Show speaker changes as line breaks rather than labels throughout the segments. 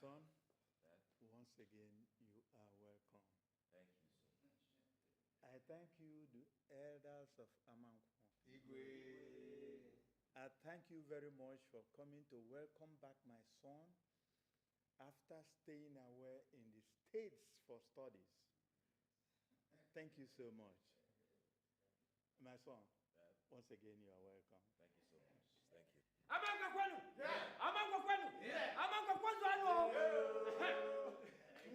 son, once again, you are welcome.
Thank you so much.
I thank you, the elders of Amankwo.
Igwe.
I thank you very much for coming to welcome back my son after staying away in the States for studies. Thank you so much. My son, once again, you are welcome.
Thank you so much. Thank you.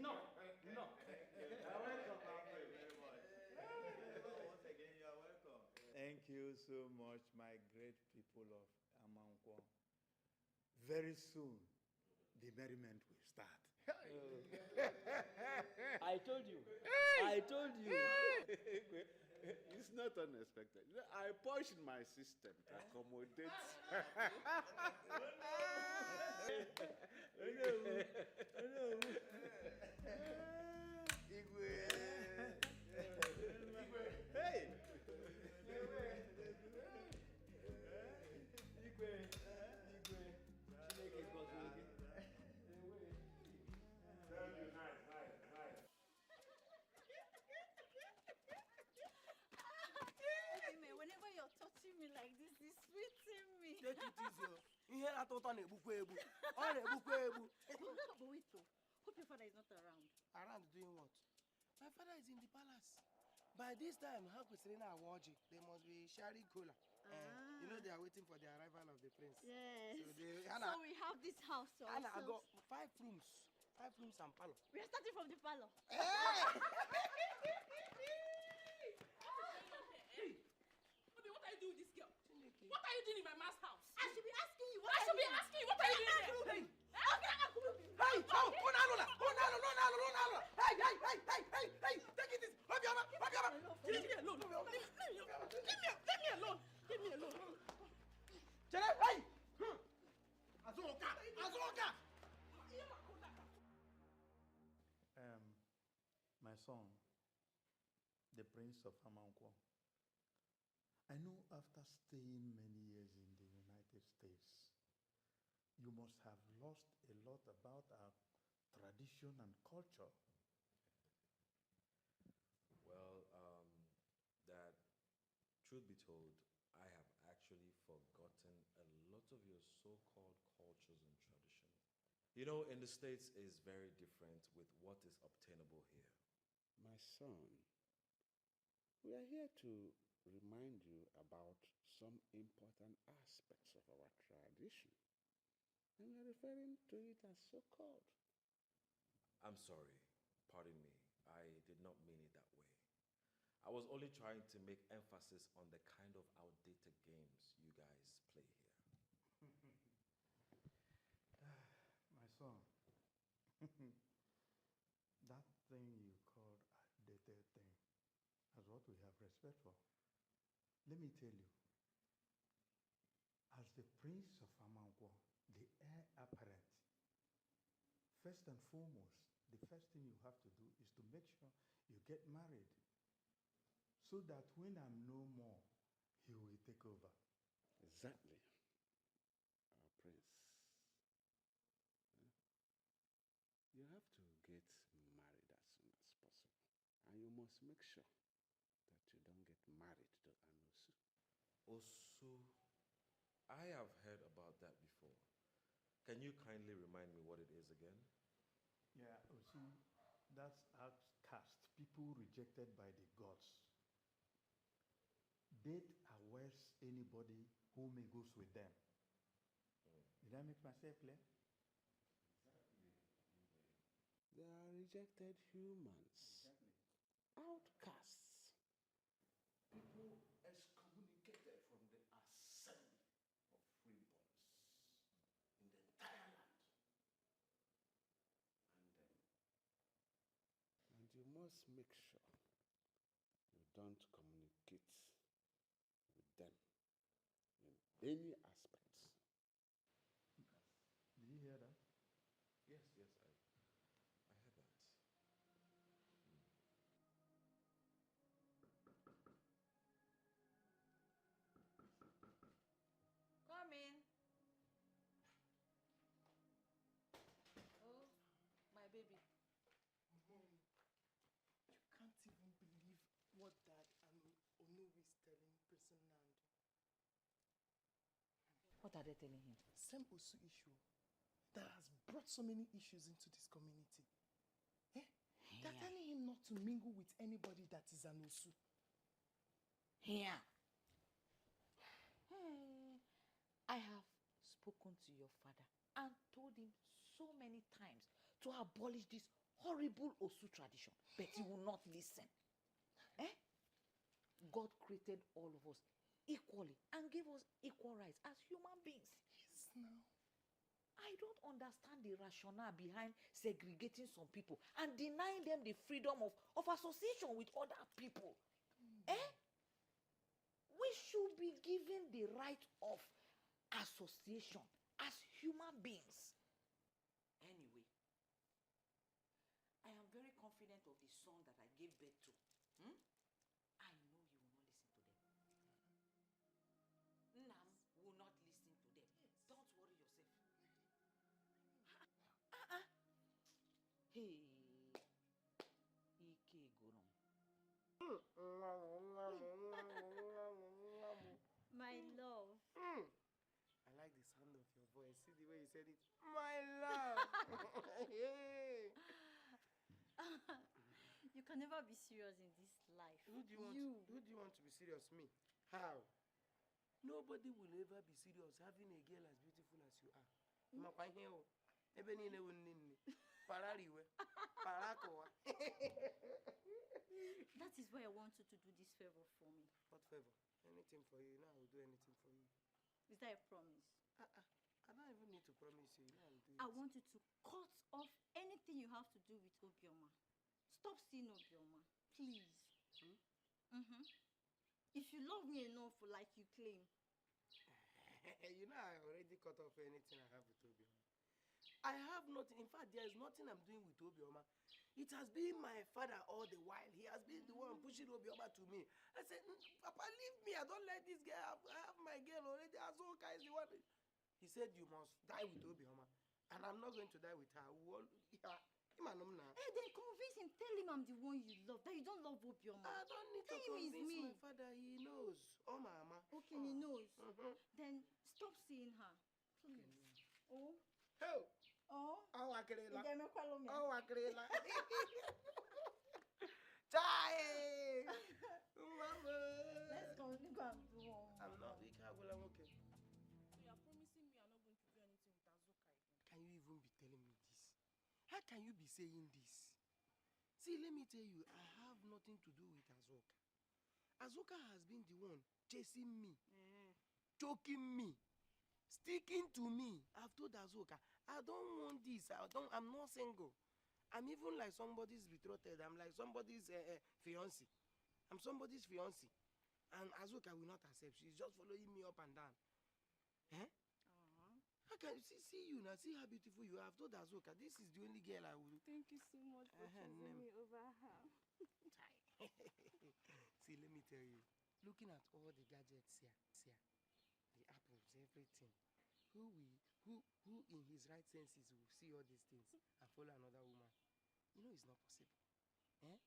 No.
Thank you so much, my great people of Amankwo. Very soon, the merriment will start.
I told you. I told you.
It's not unexpected. I pushed my system to accommodate.
Hey!
Whenever you're touching me like this, it's sweeting me.
Take it easy. Ihe atụtọ na-egbukwa egbu. Ọ na-egbukwa egbu.
But wait, though. Hope your father is not around.
Around doing what? My father is in the palace. By this time, ha kwesịrị na-awa ọjị. They must be sharing cola. You know they are waiting for the arrival of the prince.
Yes.
So,
we have this house to
Anna, I got
ourselves.
5 rooms. 5 rooms and parlor.
We are starting from the parlor.
What are you doing with this girl? What are you doing in my man's house?
I should be asking you.
What are you doing? What are you doing here?
Hey! Hey! Oh, no! Hey! Take it easy. Obioma!
Leave me alone. Leave me alone.
Chere, hey!
Azuka!
My son, the Prince of Amankwo. I know after staying many years in the United States, you must have lost a lot about our tradition and culture.
Well, Dad, truth be told, I have actually forgotten a lot of your so-called cultures and tradition. You know, in the States is very different with what is obtainable here.
My son, we are here to remind you about some important aspects of our tradition. And we are referring to it as so-called.
I'm sorry, pardon me. I did not mean it that way. I was only trying to make emphasis on the kind of outdated games you guys play here.
My son, that thing you called outdated thing is what we have respect for. Let me tell you, as the Prince of Amankwo, the heir apparent, first and foremost, the first thing you have to do is to make sure you get married so that when I'm no more, he will take over.
Exactly, our prince. You have to get married as soon as possible. And you must make sure that you don't get married to Anusu.
Also, I have heard about that before. Can you kindly remind me what it is again?
Yeah, see, that's outcast, people rejected by the gods. Date awares anybody who may goes with them. Did I make myself clear?
They are rejected humans.
Exactly.
Outcasts. People excommunicated from the assembly of freeborns in the entire land. And you must make sure you don't communicate with them in any aspects.
Did you hear that?
Yes, I heard that.
Come in. Oh.
what Dad and Onu is telling Prince Nandi?
What are they telling him?
Same Osu issue that has brought so many issues into this community. Eh? They're telling him not to mingle with anybody that is an Osu.
Here. I have spoken to your father and told him so many times to abolish this horrible Osu tradition, but he will not listen. God created all of us equally and gave us equal rights as human beings.
Yes, now.
I don't understand the rationale behind segregating some people and denying them the freedom of association with other people. We should be given the right of association as human beings. Anyway, I am very confident of the son that I gave birth to. I know you will not listen to them. Nam will not listen to them. Don't worry yourself. Hey, Ike Gorom.
My love.
I like the sound of your voice. See the way you said it. My love.
You can never be serious in this life.
Who do you want to be serious? Me? How? Nobody will ever be serious having a girl as beautiful as you are.
That is why I want you to do this favor for me.
What favor? Anything for you. Now I will do anything for you.
Is that a promise?
I don't even need to promise you. Now I'll do it.
I want you to cut off anything you have to do with Obioma. Stop seeing Obioma, please. If you love me enough like you claim.
You know I already cut off anything I have with Obioma. I have nothing. In fact, there is nothing I'm doing with Obioma. It has been my father all the while. He has been the one pushing Obioma to me. I said, Papa, leave me. I don't like this girl. I have my girl already. Azoka is the one. He said, you must die with Obioma. And I'm not going to die with her.
Hey, then convince him. Tell him I'm the one you love. That you don't love Obioma.
I don't need to convince my father. He knows. Oh, Mama.
Okay, he knows. Then stop seeing her. Please. Oh.
Hey.
Oh.
Oh, Akrela.
Oh,
Akrela. Chai. Mama.
Let's go. Let's go and do one.
I'm not weak. I'm okay.
So you are promising me you're not going to do anything with Azuka again?
Can you even be telling me this? How can you be saying this? See, let me tell you, I have nothing to do with Azuka. Azuka has been the one chasing me, choking me, sticking to me. I've told Azuka, I don't want this. I'm not single. I'm even like somebody's betrothed. I'm like somebody's fiancé. I'm somebody's fiancé. And Azuka will not accept. She's just following me up and down. How can you see you now? See how beautiful you are. I've told Azuka, this is the only girl I will.
Thank you so much for choosing me over her.
See, let me tell you. Looking at all the gadgets here, the apples, everything. Who in his right senses will see all these things and follow another woman? You know it's not possible. It's not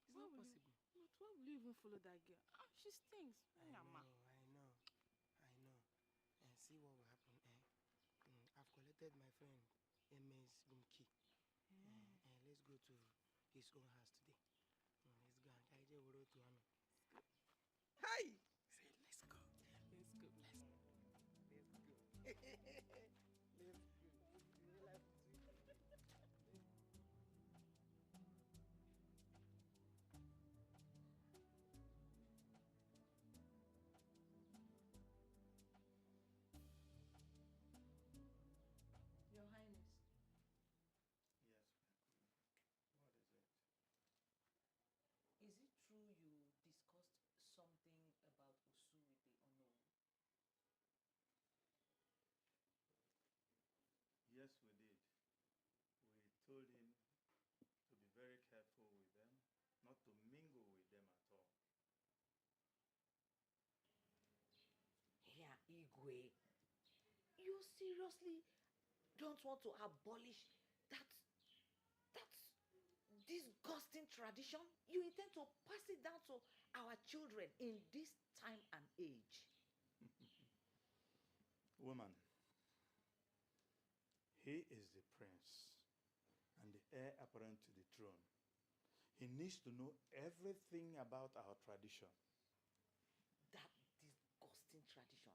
possible.
But why will you even follow that girl? She stinks.
I know. And see what will happen. I've collected my friend Emme's room key. Let's go to his own house today. Let's go and carry the to him. Hi! Say, let's go.
Your Highness.
Is it true you discussed something about Osu with the unknown?
Yes, we did. We told him to be very careful with them, not to mingle with them at all.
Yeah, Igwe. You seriously don't want to abolish this disgusting tradition, you intend to pass it down to our children in this time and age?
Woman, he is the prince and the heir apparent to the throne. He needs to know everything about our tradition.
That disgusting tradition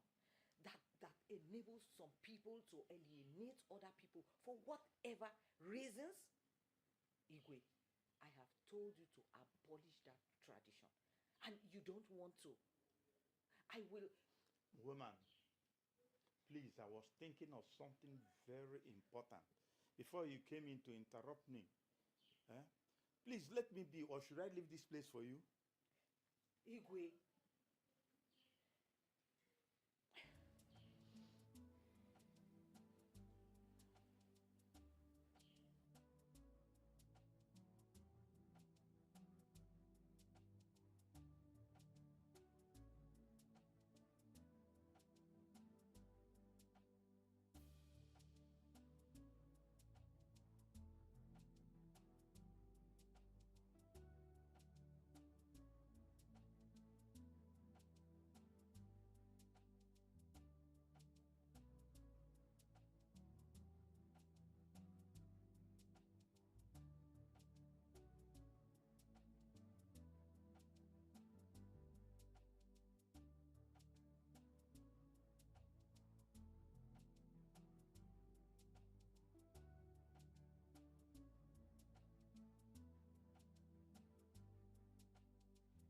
that enables some people to alienate other people for whatever reasons. Igwe, I have told you to abolish that tradition, and you don't want to. I will.
Woman, please, I was thinking of something very important before you came in to interrupt me. Eh? Please let me be, or should I leave this place for you?
Igwe.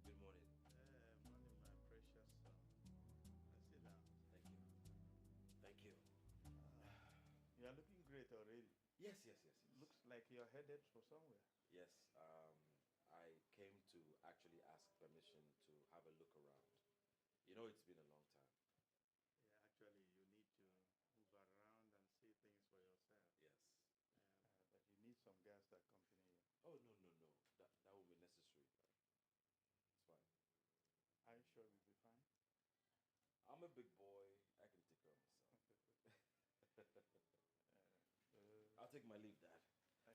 Good morning.
Morning, my precious son. Sit down.
Thank you.
You are looking great already.
Yes.
Looks like you're headed for somewhere.
Yes. I came to actually ask permission to have a look around. You know, it's been a long time.
Yeah, actually, you need to move around and see things for yourself.
Yes.
But you need some guys that accompany you.
Oh, no. That will be necessary. It's fine.
Are you sure you'll be fine?
I'm a big boy. I can take care of myself. I'll take my leave, Dad.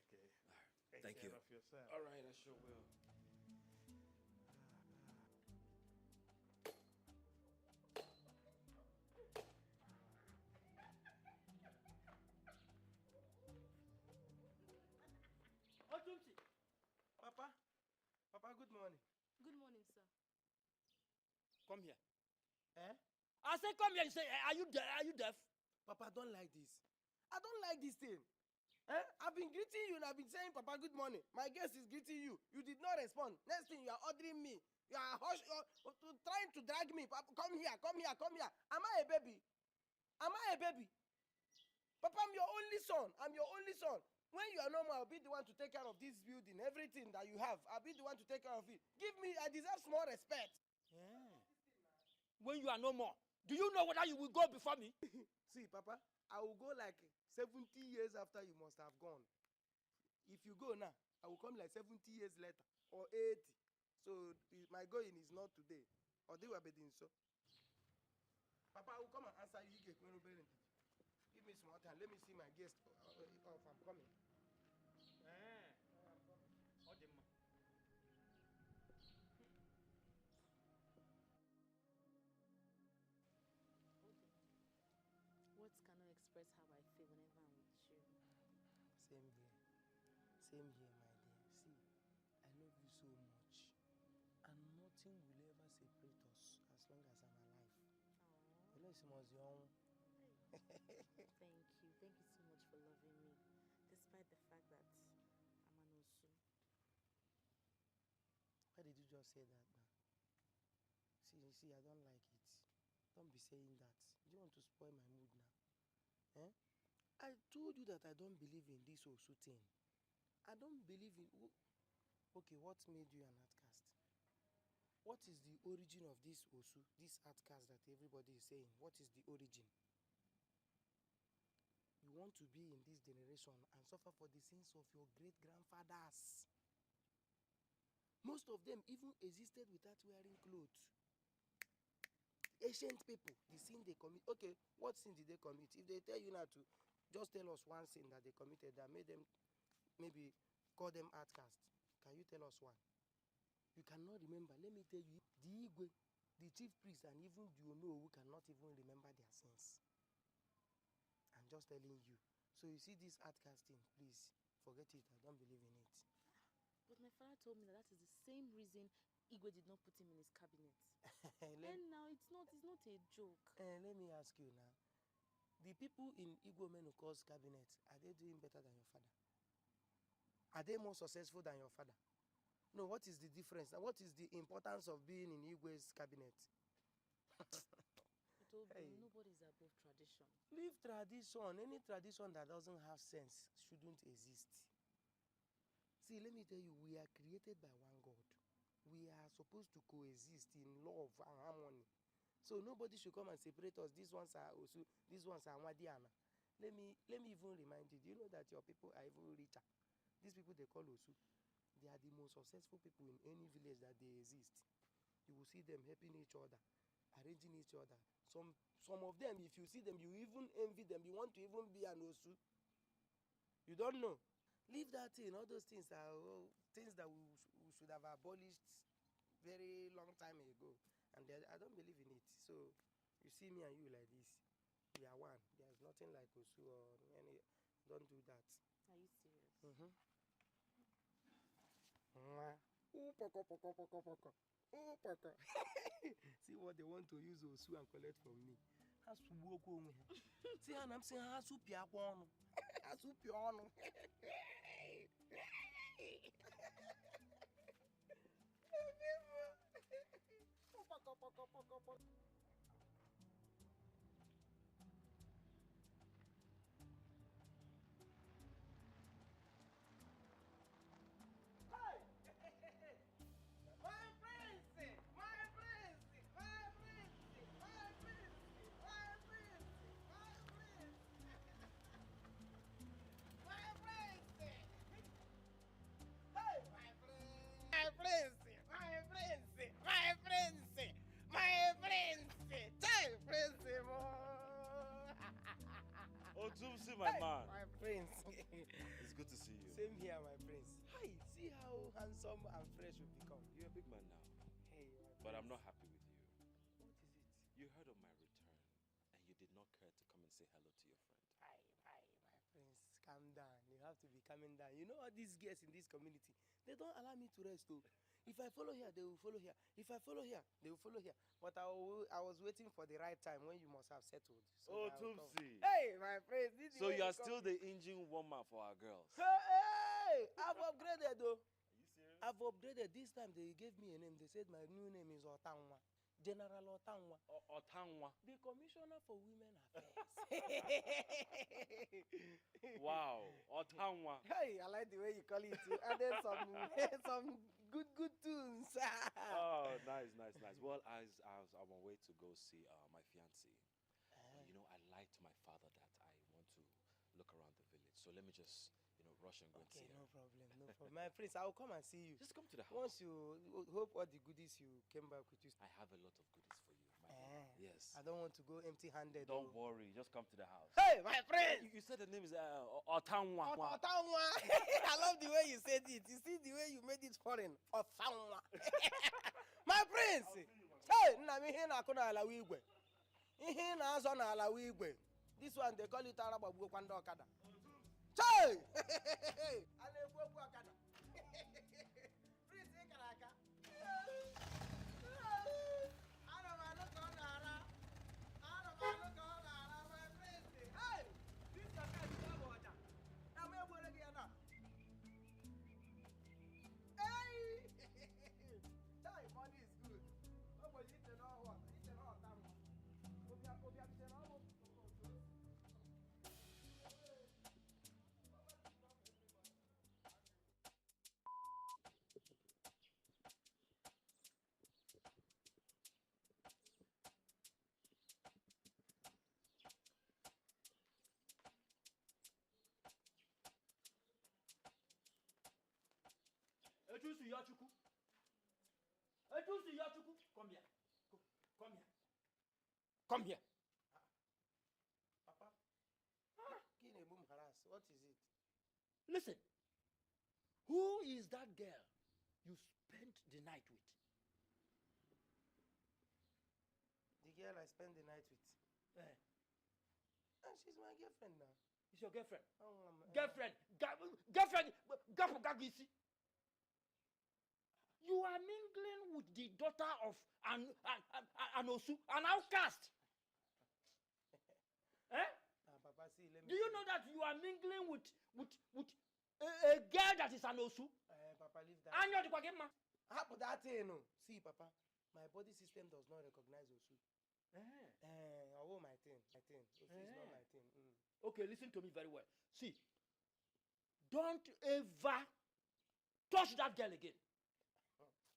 Okay.
All right.
Take
Thank
care
you.
of yourself.
All right, I sure will.
Otumchi. Papa, good morning.
Good morning, sir.
Come here.
Eh?
I say come here. You say, are you deaf? Are you deaf?
Papa, don't like this. I don't like this thing. Eh? I've been greeting you and I've been saying, Papa, good morning. My guest is greeting you. You did not respond. Next thing, you are ordering me. You are trying to drag me. Papa, come here. Am I a baby? Papa, I'm your only son. When you are normal, I'll be the one to take care of this building, everything that you have. I'll be the one to take care of it. Give me, I deserve small respect.
Yeah. When you are no more, do you know whether you will go before me?
See, Papa, I will go like 70 years after you must have gone. If you go now, I will come like 70 years later or 80. So my going is not today. Or they were bedding so. Papa, I will come and answer you. Give me some more time. Let me see my guest. If I'm coming.
Words cannot express how I feel whenever I'm with you.
Same here, my dear. See, I love you so much. And nothing will ever separate us as long as I'm alive. You know, it's most young.
Thank you. Thank you so much for loving me, despite the fact that I'm an Osu.
Why did you just say that now? See, I don't like it. Don't be saying that. Do you want to spoil my mood now? Eh? I told you that I don't believe in this Osu thing. I don't believe in... Okay, what made you an outcast? What is the origin of this Osu, this outcast that everybody is saying? What is the origin? You want to be in this generation and suffer for the sins of your great-grandfathers. Most of them even existed without wearing clothes. Ancient people, the sin they commit. Okay, what sin did they commit? If they tell you now to just tell us one sin that they committed that made them maybe call them outcasts. Can you tell us one? You cannot remember. Let me tell you, the Igwe, the chief priest, and even the Onowu cannot even remember their sins. I'm just telling you. So you see this art casting, please forget it. I don't believe in it.
But my father told me that is the same reason Igwe did not put him in his cabinet. And now it's not a joke.
Let me ask you now. The people in Igwe Menuko's cabinet, are they doing better than your father? Are they more successful than your father? No, what is the difference? What is the importance of being in Igwe's cabinet?
Hey. Nobody's above tradition.
Leave tradition. Any tradition that doesn't have sense shouldn't exist. See, let me tell you, we are created by one God. We are supposed to coexist in love and harmony. So nobody should come and separate us. These ones are Osu, these ones are Wadiana. Let me even remind you, do you know that your people are even richer? These people they call Osu, they are the most successful people in any village that they exist. You will see them helping each other, arranging each other. Some of them, if you see them, you even envy them. You want to even be an Osu. You don't know. Leave that thing. All those things are things that we should have abolished very long time ago. And I don't believe in it. So you see me and you like this. We are one. There's nothing like Osu or any. Don't do that.
Are you serious?
Mm-hmm. See what they want to use Osu and collect from me. See, and I'm saying, Hasupia one. Hasupia one.
Otumsi, my man.
My prince.
It's good to see you.
Same here, my prince. Hi, see how handsome and fresh you become.
You're a big man now.
Hey, my prince.
But I'm not happy with you.
What is it?
You heard of my return, and you did not care to come and say hello to your friend.
Hi, my prince. Calm down. You have to be calming down. You know all these girls in this community, they don't allow me to rest too. If I follow here, they will follow here. If I follow here, they will follow here. But I was waiting for the right time when you must have settled. So
Otumsi.
Hey, my friend.
So you are still the engine woman for our girls.
Hey, I've upgraded though.
Are you serious?
I've upgraded. This time they gave me a name. They said my new name is Otanwa. General Otanwa.
Otanwa.
The Commissioner for Women Affairs.
Wow, Otanwa.
Hey, I like the way you call it too. And then some good tunes.
Oh, nice. Well, I'm on my way to go see my fiancée. You know, I lied to my father that I want to look around the village. So let me just, rush and go and see her.
No problem. My prince, I will come and see you.
Just come to the house.
Once you hope all the goodies you came back with you.
I have a lot of goodies for you, my dear. Yes.
I don't want to go empty-handed.
Don't worry. Just come to the house.
Hey, my friend!
You said the name is Otanwa.
Otanwa. I love the way you said it. You see the way you made it foreign. Otanwa. My prince! Hey, ihe na-akụ n'ala wigwe. Ihe na-azọ n'ala wigwe. This one they call it Arab Abu Kwanda Okada. Chai! Ale Abu Okada. Prince Ikaraka. My prince. Hey! This is a order. Now me go again now. Hey! Hey, money is good. Nobody eat it all what? Eat it all time. Obia eat it all.
Etusu Yachuku. Etusu Yachuku. Come here. Come here. Come here.
Papa. What is it?
Listen. Who is that girl you spent the night with?
The girl I spend the night with.
Eh,
And she's my girlfriend now.
it's your girlfriend.
Girlfriend.
Girlfriend. You are mingling with the daughter of an Osu, an outcast. Eh?
Papa, see, let me.
Do you know that you are mingling with a girl that is an Osu?
Papa, leave that.
And you're the Kwagema.
How put that in? No. See, Papa, my body system does not recognize Osu. Oh, my thing. Osu is not my thing.
Okay, listen to me very well. See, don't ever touch that girl again.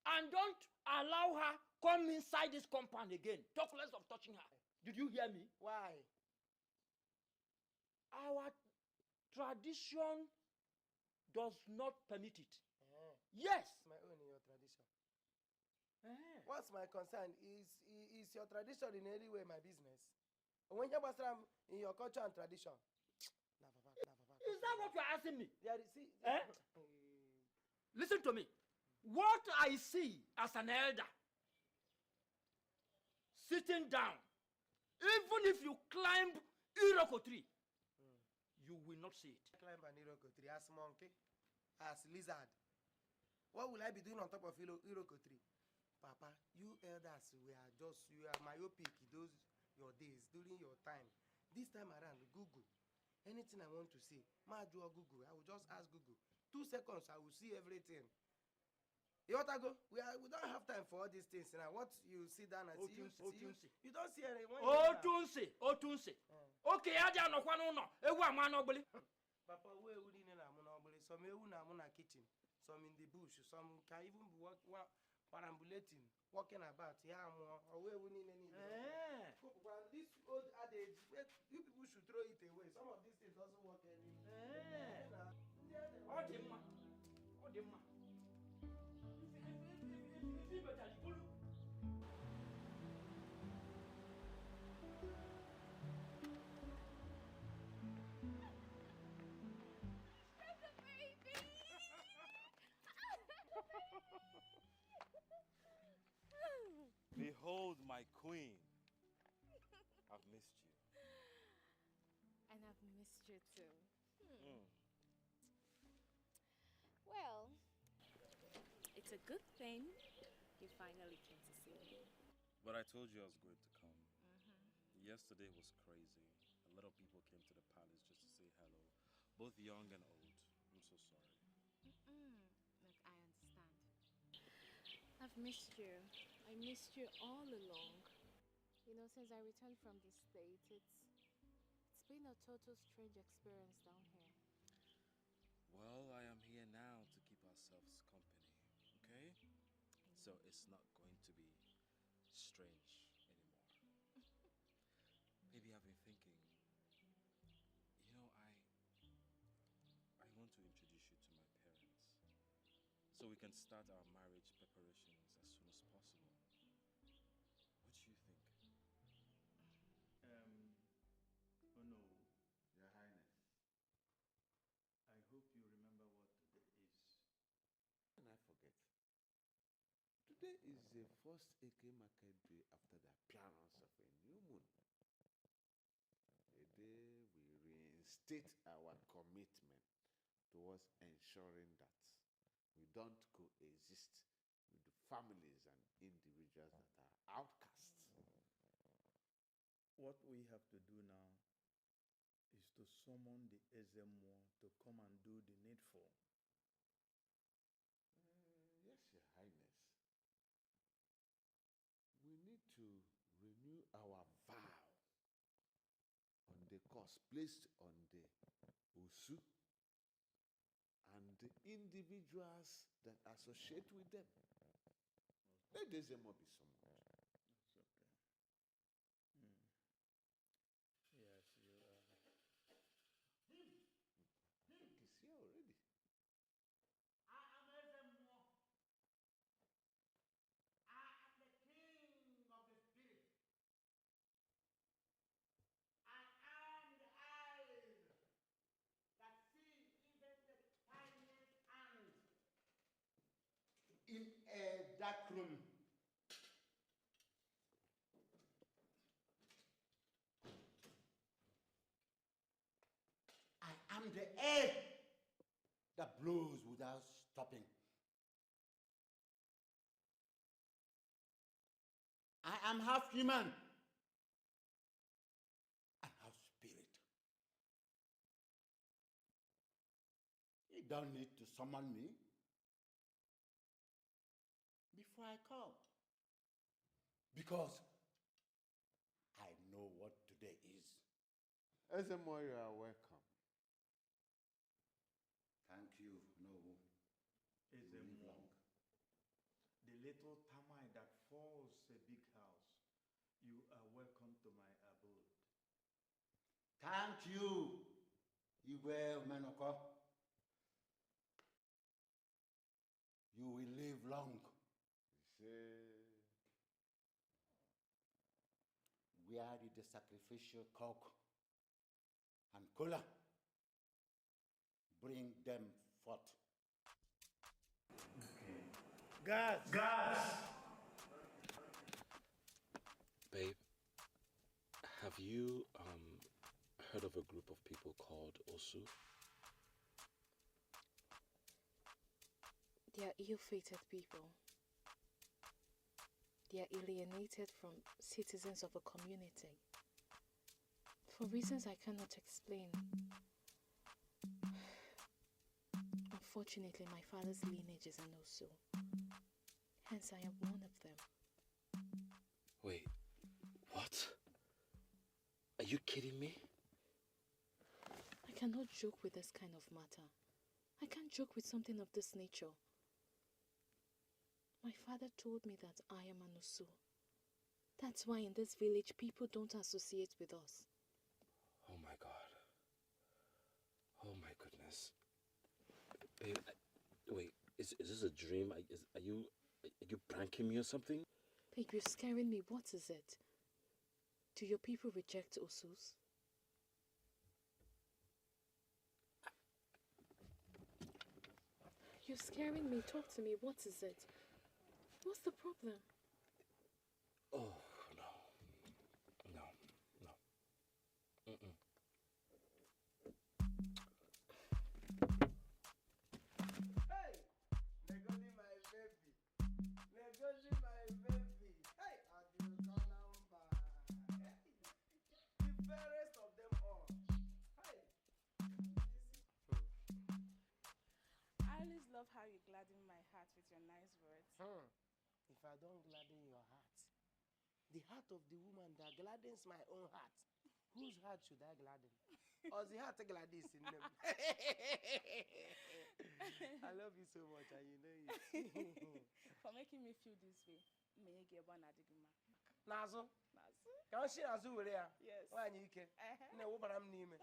And don't allow her come inside this compound again. Talk less of touching her. Did you hear me?
Why?
Our tradition does not permit it. Yes.
My own in your tradition. What's my concern? Is your tradition in any way my business? When you was in your culture and tradition.
Is that what you're asking me?
Yeah, see.
Listen to me. What I see as an elder sitting down, even if you climb Iroko tree, you will not see it.
Climb an Iroko tree as monkey, as lizard. What will I be doing on top of Iroko tree? Papa, you elders you are myopic those your days during your time. This time around, Google. Anything I want to see, Google. I will just ask Google. 2 seconds, I will see everything. You want to go? We don't have time for all these things now. What you sit down and see, you don't see anyone.
Otunse. Okay, I don't know what no.
Papa, where would you know? Some na kitchen, some in the bush, some can even be perambulating, walking about. Yeah, or where would you need? This old adage, you people should throw it away. Some of these things doesn't work anymore.
Behold my queen. I've missed you.
And I've missed you too. Well, it's a good thing you finally came to see me.
But I told you I was going to come. Yesterday was crazy. A lot of people came to the palace just to say hello, both young and old. I'm so sorry.
Look, I understand. I've missed you. I missed you all along. You know, since I returned from the States, it's been a total strange experience down here.
Well, I am here now to keep ourselves company, okay? So it's not going to be strange anymore. Maybe I've been thinking, you know, I want to introduce you to my parents so we can start our marriage preparations as soon as possible. What do you think?
Oh no, Your Highness. I hope you remember what today is.
And I forget. Today is the first Eke Market Day after the appearance of a new moon. A day we reinstate our commitment towards ensuring that we don't coexist with the families and individuals that are outcasts.
What we have to do now is to summon the Ezemo to come and do the needful.
Yes, Your Highness. We need to renew our vow on the cost placed on the Osu and the individuals that associate with them. Let Ezemo be summoned. dark room. I am the air that blows without stopping. I am half human and half spirit. You don't need to summon me before I come, because I know what today is.
Ezemo, you are welcome.
Thank you, Nobu.
Is a monk. The little termite that falls a big house. You are welcome to my abode.
Thank you, Igwe Menoko. You will live long. Where did the sacrificial cock and cola? Bring them forth.
Okay.
Guys!
Babe, have you heard of a group of people called Osu?
They are ill-fated people. They are alienated from citizens of a community. For reasons I cannot explain. Unfortunately, my father's lineage is an Osu. Hence, I am one of them.
Wait, what? Are you kidding me?
I cannot joke with this kind of matter. I can't joke with something of this nature. My father told me that I am an Osu. That's why in this village, people don't associate with us.
Oh my God. Oh my goodness. Babe, wait, is this a dream? Are you pranking me or something?
Babe, you're scaring me. What is it? Do your people reject Osus? You're scaring me. Talk to me. What is it? What's the problem?
Oh, no. Mm-mm.
Hey! Negodi my baby. Negodi my baby. Hey! Adiuka number. The fairest of them all. Hey!
I always love how you gladden my heart with your nice words.
If I don't gladden your heart, the heart of the woman that gladdens my own heart, whose heart should I gladden? Or the heart gladdens in them? I love you so much and you know it.
For making me feel this way. May you get one adigma.
Nazo? Can she Nazo with her?
Yes.
Why you can? No, what I'm naming.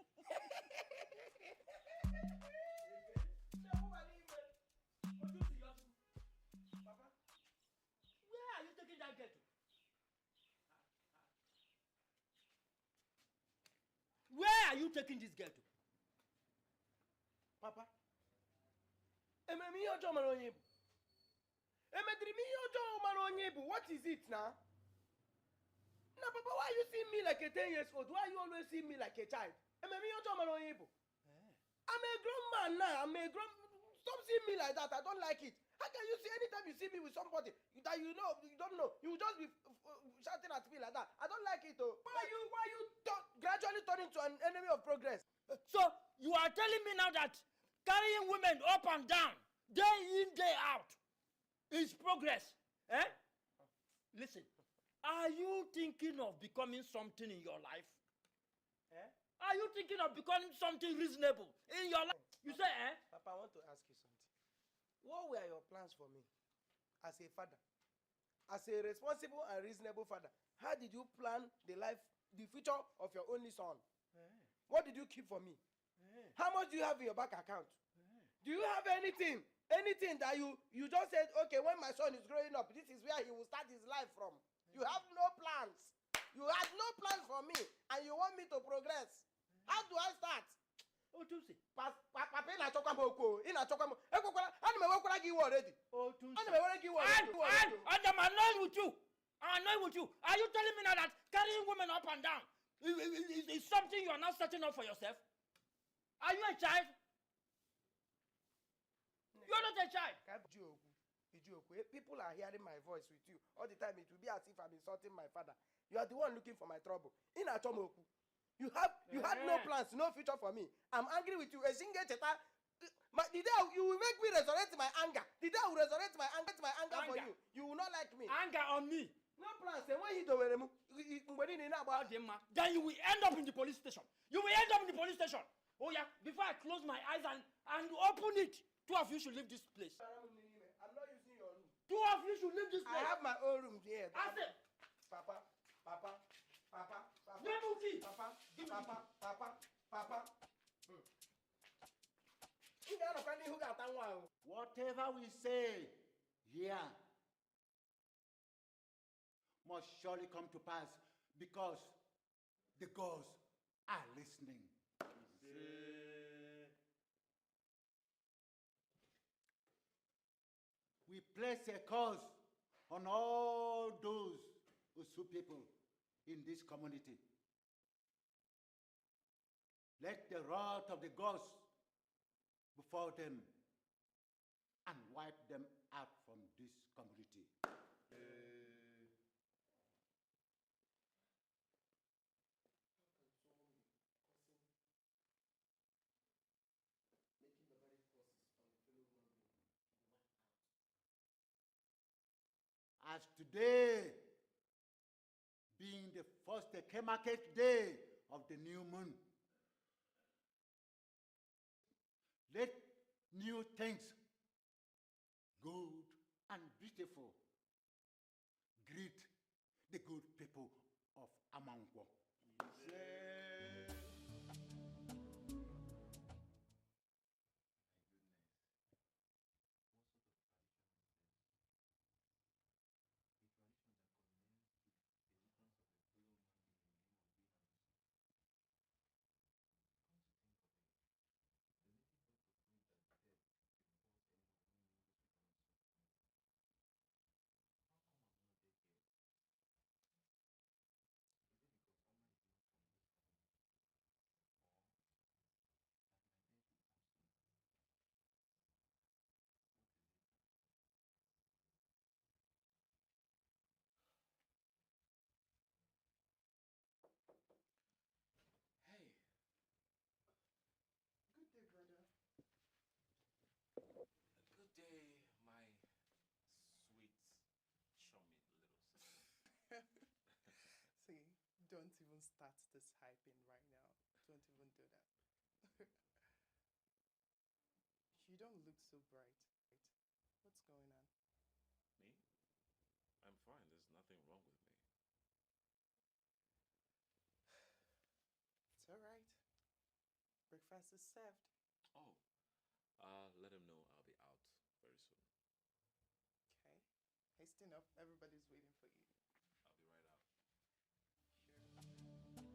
Where are you taking that girl to? Where are you taking this girl to?
Papa? What is it now? Now, Papa, why you see me like a 10 years old? Why you always see me like a child? I'm a grown man now. Stop seeing me like that. I don't like it. How can you see anytime you see me with somebody that you know you don't know, you just be shouting at me like that? I don't like it. Oh. Why you gradually turn into an enemy of progress?
So you are telling me now that carrying women up and down, day in, day out, is progress? Eh? Listen, are you thinking of becoming something in your life?
Eh?
Are you thinking of becoming something reasonable in your life? You say, eh?
Papa, I want to ask you something. What were your plans for me as a father? As a responsible and reasonable father, how did you plan the future of your only son? What did you keep for me? How much do you have in your bank account? Do you have anything that you just said, okay, when my son is growing up, this is where he will start his life from? You have no plans. You had no plans for me, and you want me to progress. How do I start?
Otusi.
Papa, ị na-achọkwa m okwu. Ị na-achọkwa m. Ekwekwala, ana m ewekwara gị iwe already.
Otusi.
Ana m ewere gị iwe already.
And I'm annoyed with you. I'm annoyed with you. Are you telling me now that carrying women up and down is something you are now setting up for yourself? Are you a child? You're not a child.
People are hearing my voice with you all the time. It will be as if I'm insulting my father. You are the one looking for my trouble. In Achomoku, you had no plans, no future for me. I'm angry with you. A single cheta. The day you will make me resurrect my anger. The day I will resurrect my anger for you. You will not like me.
Anger on me.
No plans. Then when he do it,
then you will end up in the police station. You will end up in the police station. Oh yeah. Before I close my eyes and open it, two of you should leave this place.
I'm not using your room.
Two of you should leave this place.
I have my own room here.
I said,
Papa.
Nebuki.
Papa.
Whatever we say here must surely come to pass because the gods are listening. We place a curse on all those Usu people in this community. Let the wrath of the gods befall them and wipe them out from this community. As today being the first Eke market day of the new moon, let new things, good and beautiful, greet the good people of Amangwo.
See, don't even start this hyping right now. Don't even do that. You don't look so bright. What's going on?
Me? I'm fine. There's nothing wrong with me.
It's all right. Breakfast is served.
Oh, let him know I'll be out very soon.
Okay. Hasten up. Everybody's waiting for you.
I'll be right out.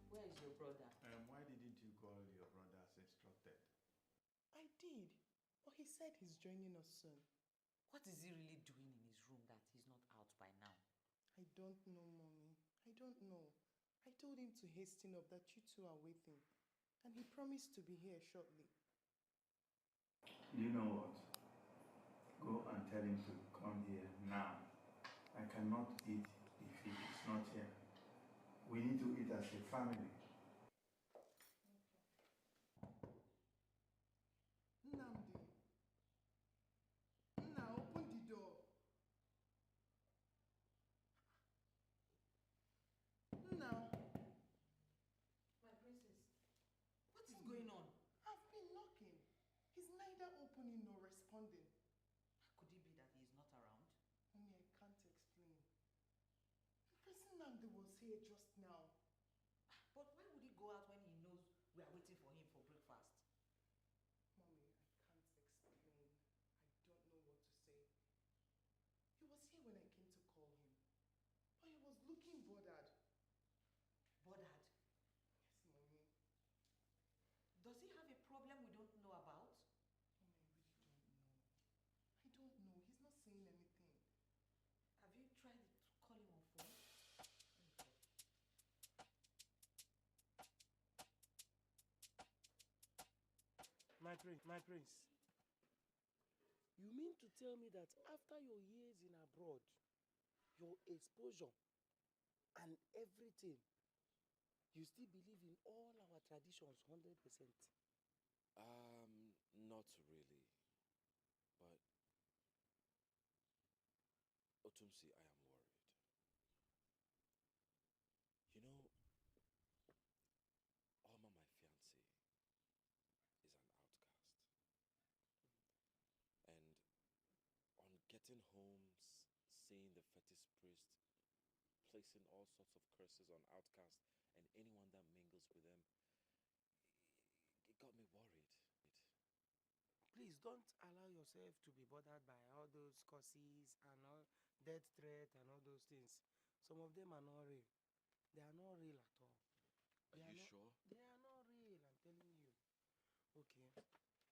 Where is your brother?
Why didn't you call your brother as instructed?
I did. But he said he's joining us soon.
What is he really doing in his room that he's not out by now?
I don't know, Mommy. I don't know. I told him to hasten up that you two are waiting. And he promised to be here shortly.
You know what? Go and tell him to come here now. I cannot eat if he is not here. We need to eat as a family.
Nnamdi. Nna, open the door. Nna.
My princess, what is going on?
I've been knocking. He's neither opening nor responding.
Could it be that he is not around?
Mommy, I can't explain. Person Nnamdi was here just now.
But why would he go out when he knows we are waiting for him for breakfast?
Mommy, I can't explain. I don't know what to say.
bothered?
Bothered?
Yes, mommy.
Does he have a problem we don't know about?
Mommy, I really don't know. I don't know. He's not saying anything.
Have you tried to call him on phone?
My prince. You mean to tell me that after your years in abroad, your exposure and everything, you still believe in all our traditions 100%?
Not really. But Otumsi, I am worried. You know, Alma, my fiancée, is an outcast. And on getting home, seeing the fetish priest placing all sorts of curses on outcasts and anyone that mingles with them, it got me worried.
Please don't allow yourself to be bothered by all those curses and all death threat and all those things. Some of them are not real. They are not real at all.
Are you sure?
They are not real, I'm telling you. Okay,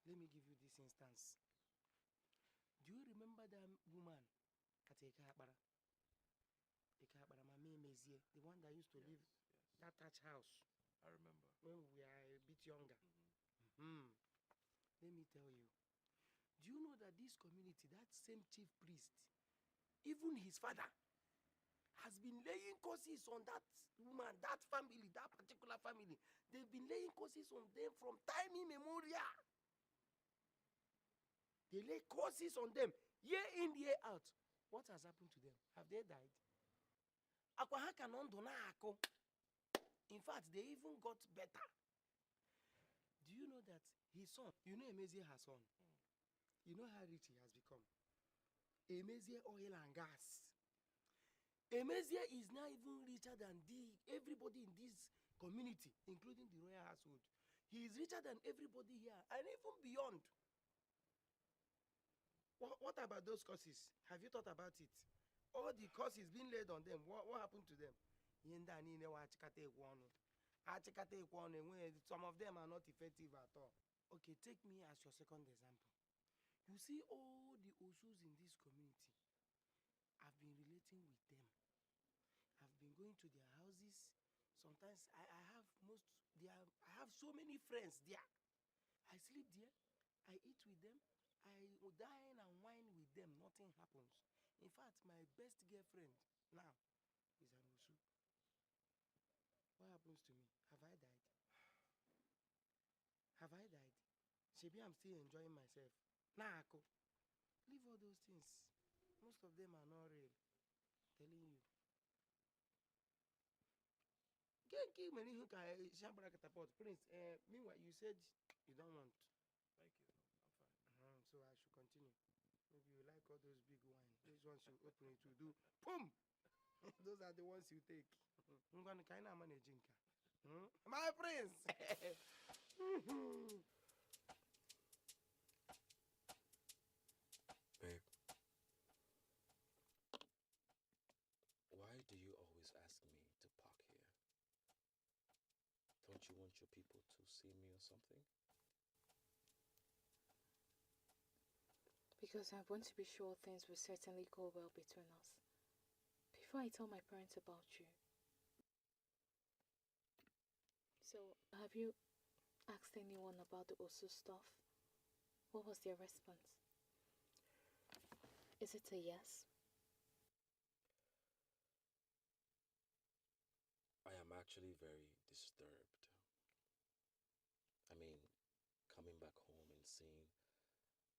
let me give you this instance. Do you remember that woman at Ekabara? Ekabara, Mami Mezie, the one that used to live that thatch house?
I remember.
When we are a bit younger. Let me tell you. Do you know that this community, that same chief priest, even his father, has been laying curses on that woman, that family, that particular family. They've been laying curses on them from time immemorial. They lay curses on them year in, year out. What has happened to them? Have they died? In fact, they even got better. Do you know that his son, you know Emezie has son. You know how rich he has become. Emezie Oil and Gas. Emezie is now even richer than everybody in this community, including the royal household. He is richer than everybody here and even beyond. What about those curses? Have you thought about it? All the curses being laid on them, what happened to them? Some of them are not effective at all. Okay, take me as your second example. You see all the Oshus in this community. I've been relating with them. I've been going to their houses. Sometimes I have so many friends there. I sleep there. I eat with them. I dine and wine with them. Nothing happens. In fact, my best girlfriend now is an Oshu. What happens to me? Have I died? Have I died? Maybe I'm still enjoying myself. Nah, leave all those things. Most of them are not real. I'm telling you. Prince, meanwhile, you said you don't want.
Thank you. I'm fine.
So I should continue. Maybe you like all those big wine. Those ones you open it to do. Boom! Those are the ones you take. My prince!
Babe, why do you always ask me to park here? Don't you want your people to see me or something?
Because I want to be sure things will certainly go well between us before I tell my parents about you. So, have you asked anyone about the Osu stuff? What was their response? Is it a yes?
I am actually very disturbed. I mean, coming back home and seeing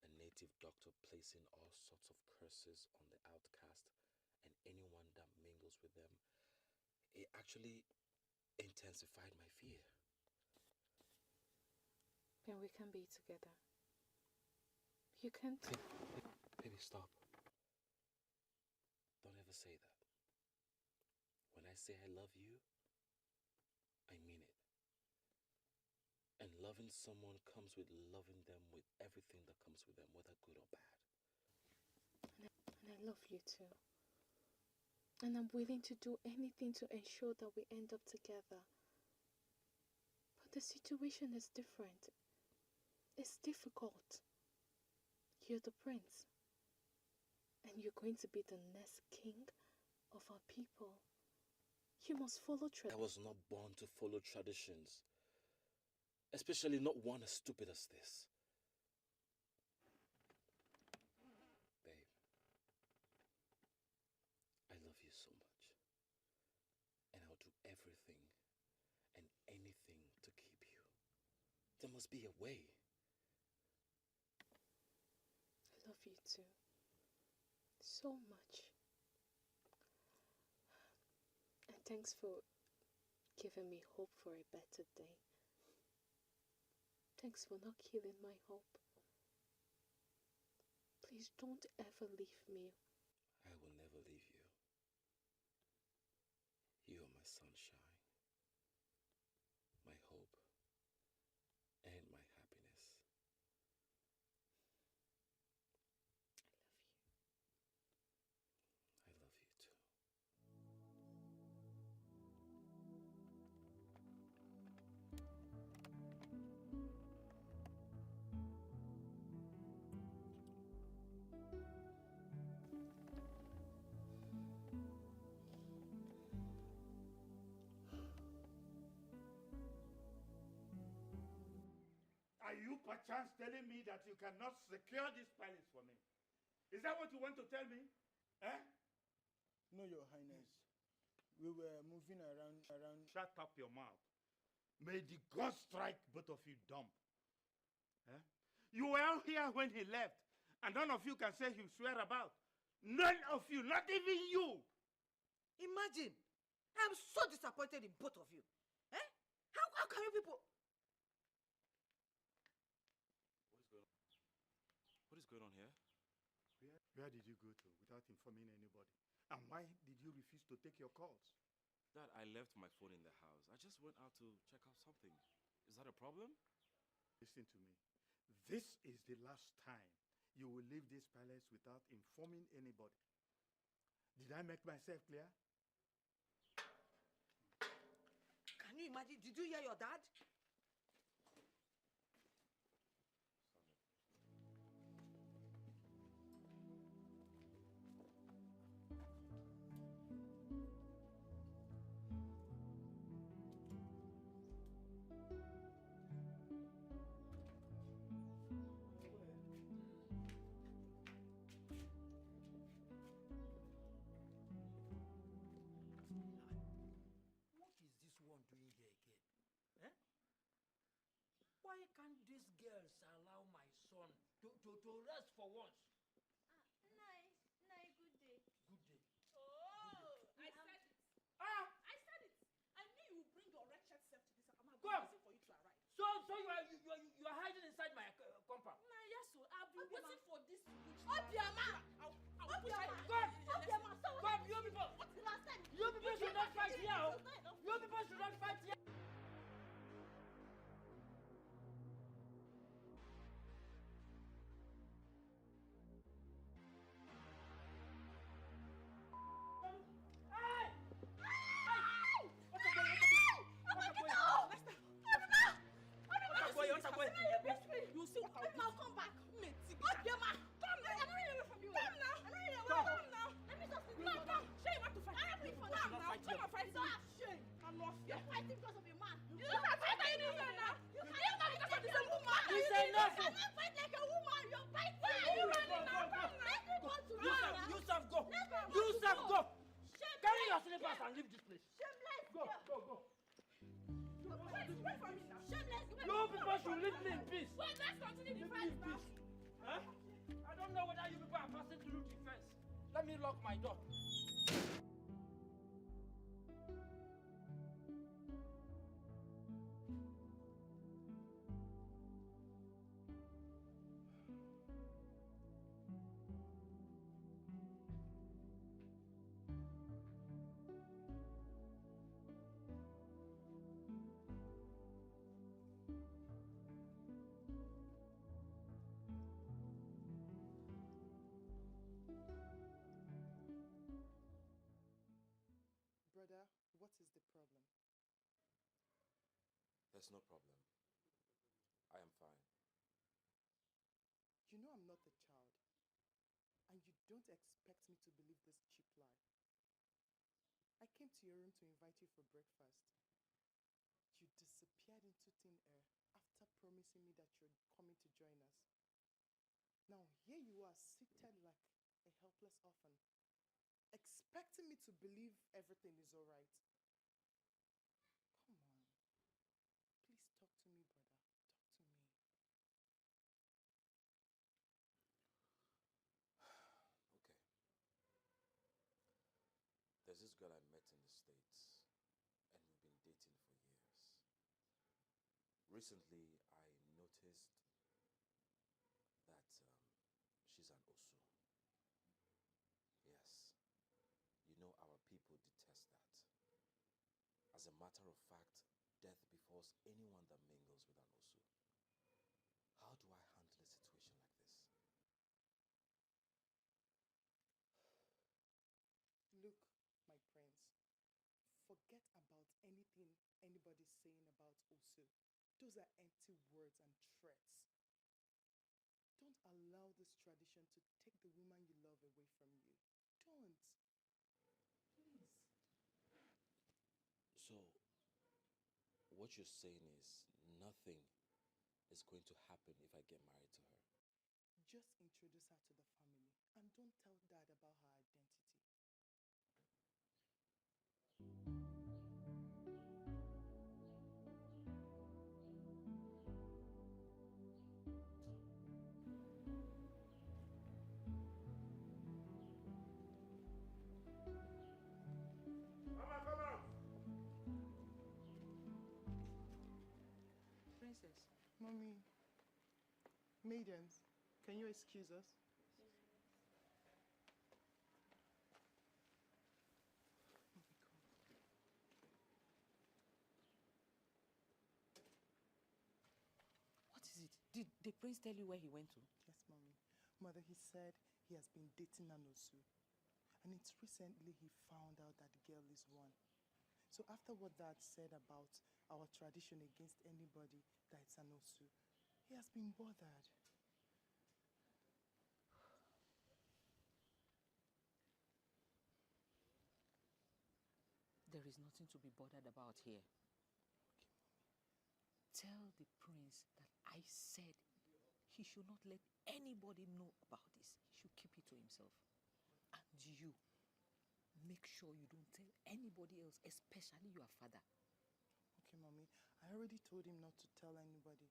a native doctor placing all sorts of curses on the outcast and anyone that mingles with them, it actually intensified my fear.
Then we can be together. You can't...
Baby, stop. Don't ever say that. When I say I love you, I mean it. And loving someone comes with loving them with everything that comes with them, whether good or bad.
And I love you too. And I'm willing to do anything to ensure that we end up together. But the situation is different. It's difficult. You're the prince. And you're going to be the next king of our people. You must follow tradition.
I was not born to follow traditions. Especially not one as stupid as this. Babe, I love you so much. And I'll do everything and anything to keep you. There must be a way.
I love you too. So much. And thanks for giving me hope for a better day. Thanks for not killing my hope. Please don't ever leave me.
I will never leave you. You are my sunshine, my hope, and my happiness. I love you too.
Are you perchance telling me that you cannot secure this palace for me? Is that what you want to tell me? Eh?
No, Your Highness. We were moving around.
Shut up your mouth. May the gods strike both of you dumb. Eh? You were out here when he left, and none of you can say he swear about. None of you, not even you.
Imagine. I'm so disappointed in both of you. Eh? How can you people...
What is going on here?
Where did you go to without informing anybody? And why did you refuse to take your calls?
Dad, I left my phone in the house. I just went out to check out something. Is that a problem?
Listen to me. This is the last time you will leave this palace without informing anybody. Did I make myself clear?
Can you imagine? Did you hear your dad?
What is this one doing here again? Eh? Why can't these girls allow my son to rest for once?
Nai, good day.
Good day.
Oh, I said it.
Ah!
I said it. I knew you would bring your wretched self to this. I'm
Come.
waiting for you to arrive.
So you are hiding inside my compound.
Nah, yes, so I've been waiting for this witch.
Obiama!
I'll push
Obiama!
her.
God!
Obiama, so
God, you people!
what's the last time?
You people should not fight here! Oh. You people should not fight here!
You see what I'll do?
I'll come back.
Obiama!
Obiama!
Come now!
I'm running away from you.
Come now!
I'm running away.
Come.
Come now. Let me just sit
No,
down.
come! Show you what to fight.
I have been for
Come
now.
now! Come and fight
You don't
me.
have shame.
I'm not
You're
here.
fighting because of a man.
You don't have to fight anything now.
You cannot fight
because of
like
this
a woman.
woman.
It's enough.
You cannot fight like a woman. You're fighting.
Why are you running now? Come now!
Let me go to
Yusuf,
her.
Yusuf, go!
Let me go
Yusuf,
to
go!
her. Shameless.
Carry your slippers and leave this place.
Shameless.
Go, go, go.
Wait for me now.
Shameless.
You people should leave me in peace.
Wait, let's continue the
Leave me
fight
in
now.
peace. Huh? I don't know whether you people are passing through the fence. Let me lock my door.
There's no problem. I am fine.
You know I'm not a child. And you don't expect me to believe this cheap lie. I came to your room to invite you for breakfast. You disappeared into thin air after promising me that you're coming to join us. Now, here you are, seated like a helpless orphan, expecting me to believe everything is all right. Come on. Please talk to me, brother. Talk to me.
Okay. There's this girl I met in the States, and we've been dating for years. Recently, I noticed that she's an Osu. Yes. You know, our people detest that. As a matter of fact, death befalls anyone that mingles with an Osu. How do I handle a situation like this?
Look, my prince, forget about anything anybody's saying about Osu. Those are empty words and threats. Don't allow this tradition to take the woman you love away from you. Don't. Please.
So, what you're saying is nothing is going to happen if I get married to her?
Just introduce her to the family and don't tell Dad about her identity.
Princess.
Mommy, maidens, can you excuse us?
What is it? Did the prince tell you where he went to?
Yes, Mommy. Mother, he said he has been dating an Osu. And it's recently he found out that the girl is one. So after what Dad said about our tradition against anybody that's an Osu, he has been bothered.
There is nothing to be bothered about here. Tell the prince that I said he should not let anybody know about this. He should keep it to himself. And you, make sure you don't tell anybody else, especially your father.
Okay, Mommy. I already told him not to tell anybody.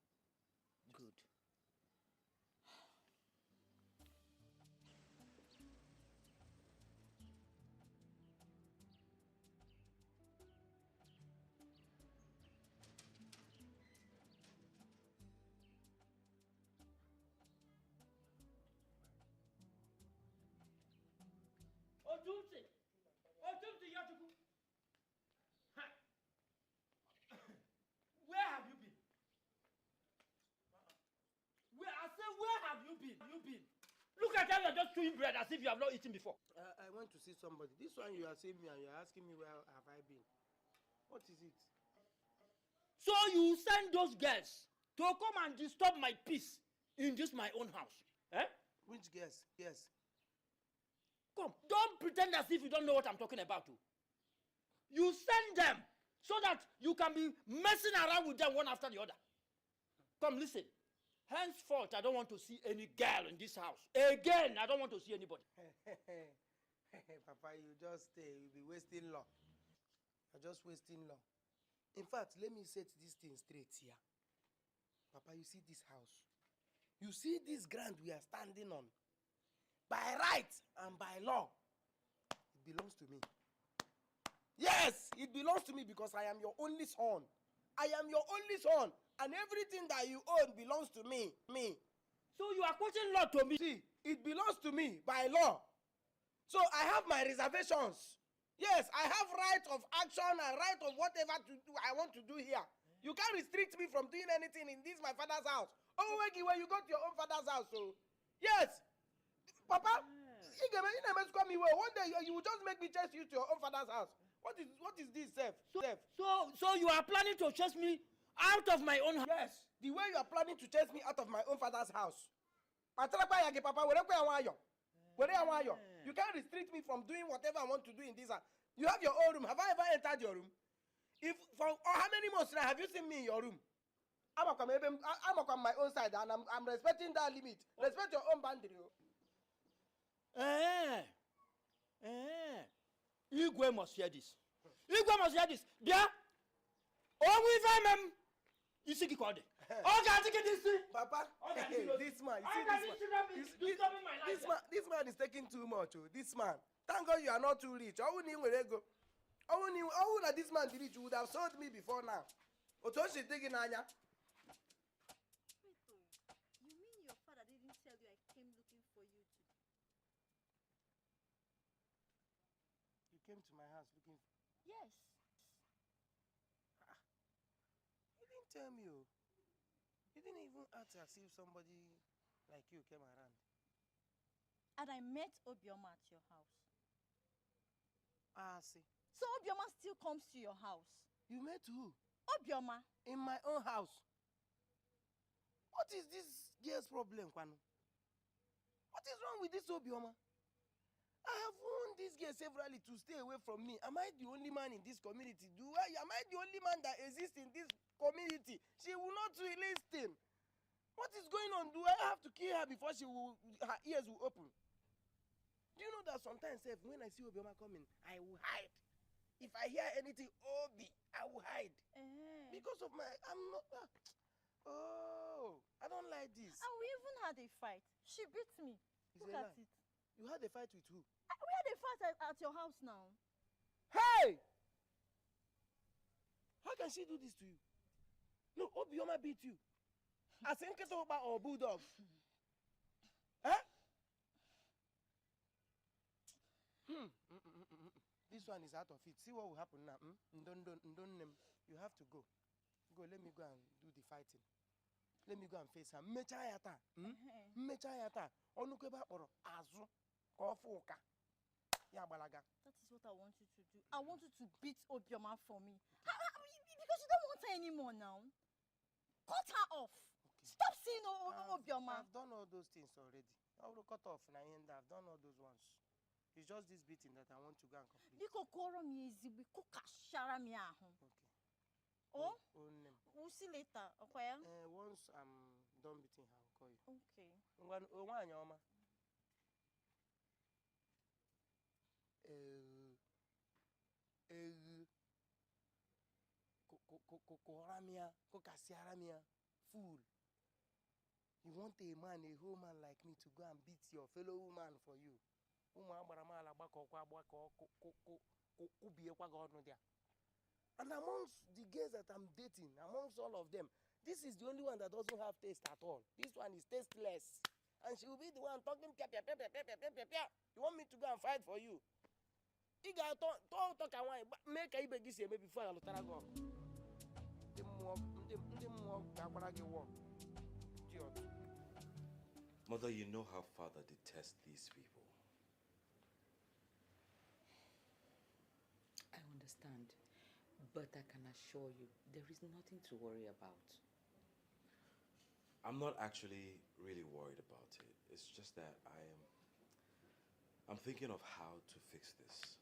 Good.
Where have you been? Where have you been? Look at how you're just chewing bread as if you have not eaten before.
I went to see somebody. This one you are seeing me and you're asking me where have I been. What is it?
So you send those girls to come and disturb my peace in this my own house. Eh?
Which girls? Yes.
Come, don't pretend as if you don't know what I'm talking about. You send them so that you can be messing around with them one after the other. Come, listen. Henceforth, I don't want to see any girl in this house. Again, I don't want to see anybody.
Papa, you just stay. You'll be wasting law. You're just wasting law. In fact, let me set this thing straight here. Papa, you see this house? You see this ground we are standing on? By right and by law, it belongs to me. Yes, it belongs to me because I am your only son. I am your only son. And everything that you own belongs to me.
So you are quoting law to me?
See, it belongs to me by law. So I have my reservations. Yes, I have right of action and right of whatever to do I want to do here. You can't restrict me from doing anything in this my father's house. Oh, Weki, when you go to your own father's house, so yes. Papa, one day you will just make me chase you to your own father's house. What is this, Seth?
So you are planning to chase me out of my own house.
Yes, the way you are planning to chase me out of my own father's house. You can't restrict me from doing whatever I want to do in this house. You have your own room. Have I ever entered your room? If for how many months now have you seen me in your room? I'm on my own side and I'm respecting that limit. Respect your own boundary.
Igwe must hear this. Igwe must hear this. There. Oh, we find you see the code. Oh, God, this
Papa, this man, this man is taking too much. Oh. This man, thank God you are not too rich. I wouldn't even go. I would that this man did it. You would have sold me before now. Otoshi taking Anya.
You mean your father didn't tell you I came looking for you today?
You came to my house looking for...
Yes.
You didn't tell me. Oh. You didn't even act as if somebody like you came around.
And I met Obioma at your house.
Ah, see.
So Obioma still comes to your house?
You met who?
Obioma.
In my own house. What is this girl's problem, Kwano? What is wrong with this Obioma? I have warned this girl severally to stay away from me. Am I the only man in this community? Am I the only man that exists in this community? She will not listen. What is going on? Do I have to kill her before her ears will open? Do you know that sometimes when I see Obioma coming, I will hide. If I hear anything, Obi, I will hide. Because of I'm not... I don't like this.
And we even had a fight. She beat me. Look at it.
You had a fight with who?
We had a fight at your house now.
Hey! How can she do this to you? No, Obioma beat you. As in Ketoba or Bulldog. Huh? This one is out of it. See what will happen now. You have to go. Go, let me go and do the fighting. Let me go and face her. Mechayata. Mechayata. Onukeba or Azu. Kofuka. Yabalaga.
That is what I want you to do. I want you to beat Obioma for me. Because you don't want her anymore now. Cut her off. Okay. Stop seeing Obioma.
I've done all those things already. I will cut off and I've done all those ones. It's just this beating that I want to go and complete. Okay.
Oh? We'll see later. Okay.
Once I'm done beating her, I'll call you.
Okay.
Fool. You want a man, a whole man like me to go and beat your fellow woman for you. And amongst the girls that I'm dating, amongst all of them, this is the only one that doesn't have taste at all. This one is tasteless. And she will be the one talking, pia, pia, pia, pia, pia, pia, pia, pia. You want me to go and fight for you? You got to talk and why make a big issue before I look at go.
Mother, you know how father detests these people.
I understand, but I can assure you there is nothing to worry about.
I'm not actually really worried about it. It's just that I'm thinking of how to fix this.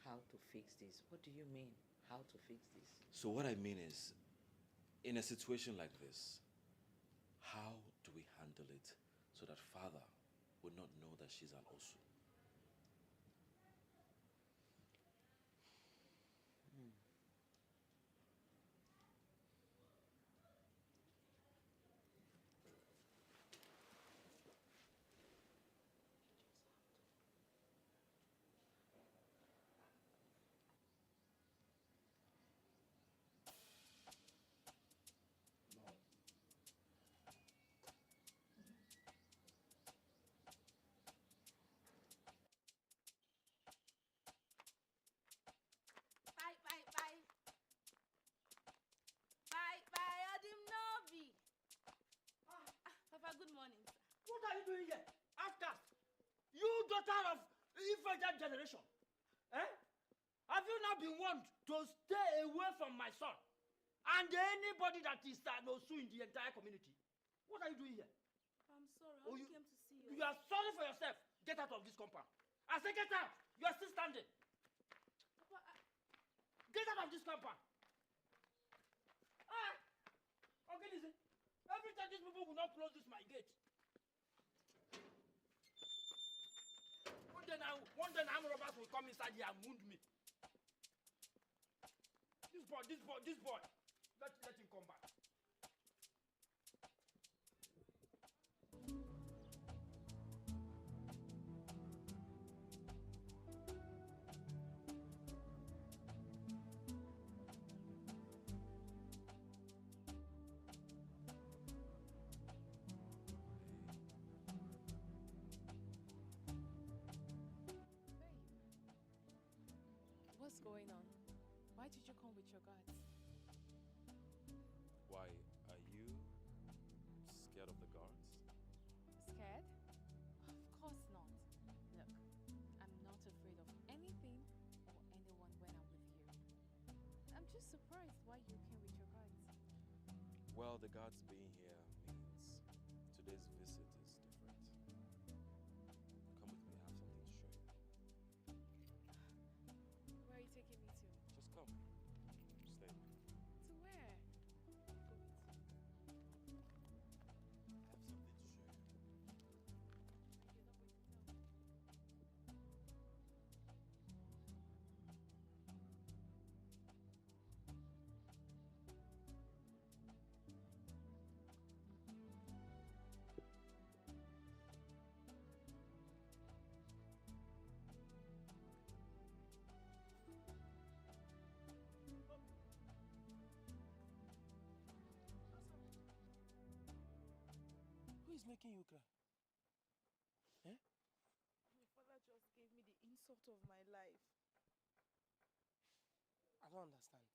How to fix this? What do you mean, how to fix this?
So what I mean is, in a situation like this, how do we handle it so that father would not know that she's an Osu?
Good morning, sir.
What are you doing here? After you daughter of Ifeja generation. Eh? Have Have you not been warned to stay away from my son and anybody that is Osu in the entire community? What are you doing here?
I'm sorry. I
Oh,
only came to see you.
You are sorry for yourself. Get out of this compound. I say get out. You are still standing.
Papa,
Get out of this compound. Ah! Okay, listen. Every time these people will not close this my gate. One day armed robbers will come inside here and wound me. This boy. Let him come back.
What's going on? Why did you come with your guards?
Why, are you scared of the guards?
Scared? Of course not. Look, I'm not afraid of anything or anyone when I'm with you. I'm just surprised why you came with your guards.
Well, the guards being here means today's visit is different. Come with me, I have something to show you.
Where are you taking me to?
Just come. Stay.
To where?
I have something to show you.
You're not going to tell me.
Who is making you cry? Eh?
my father just gave me the insult of my life.
I don't understand.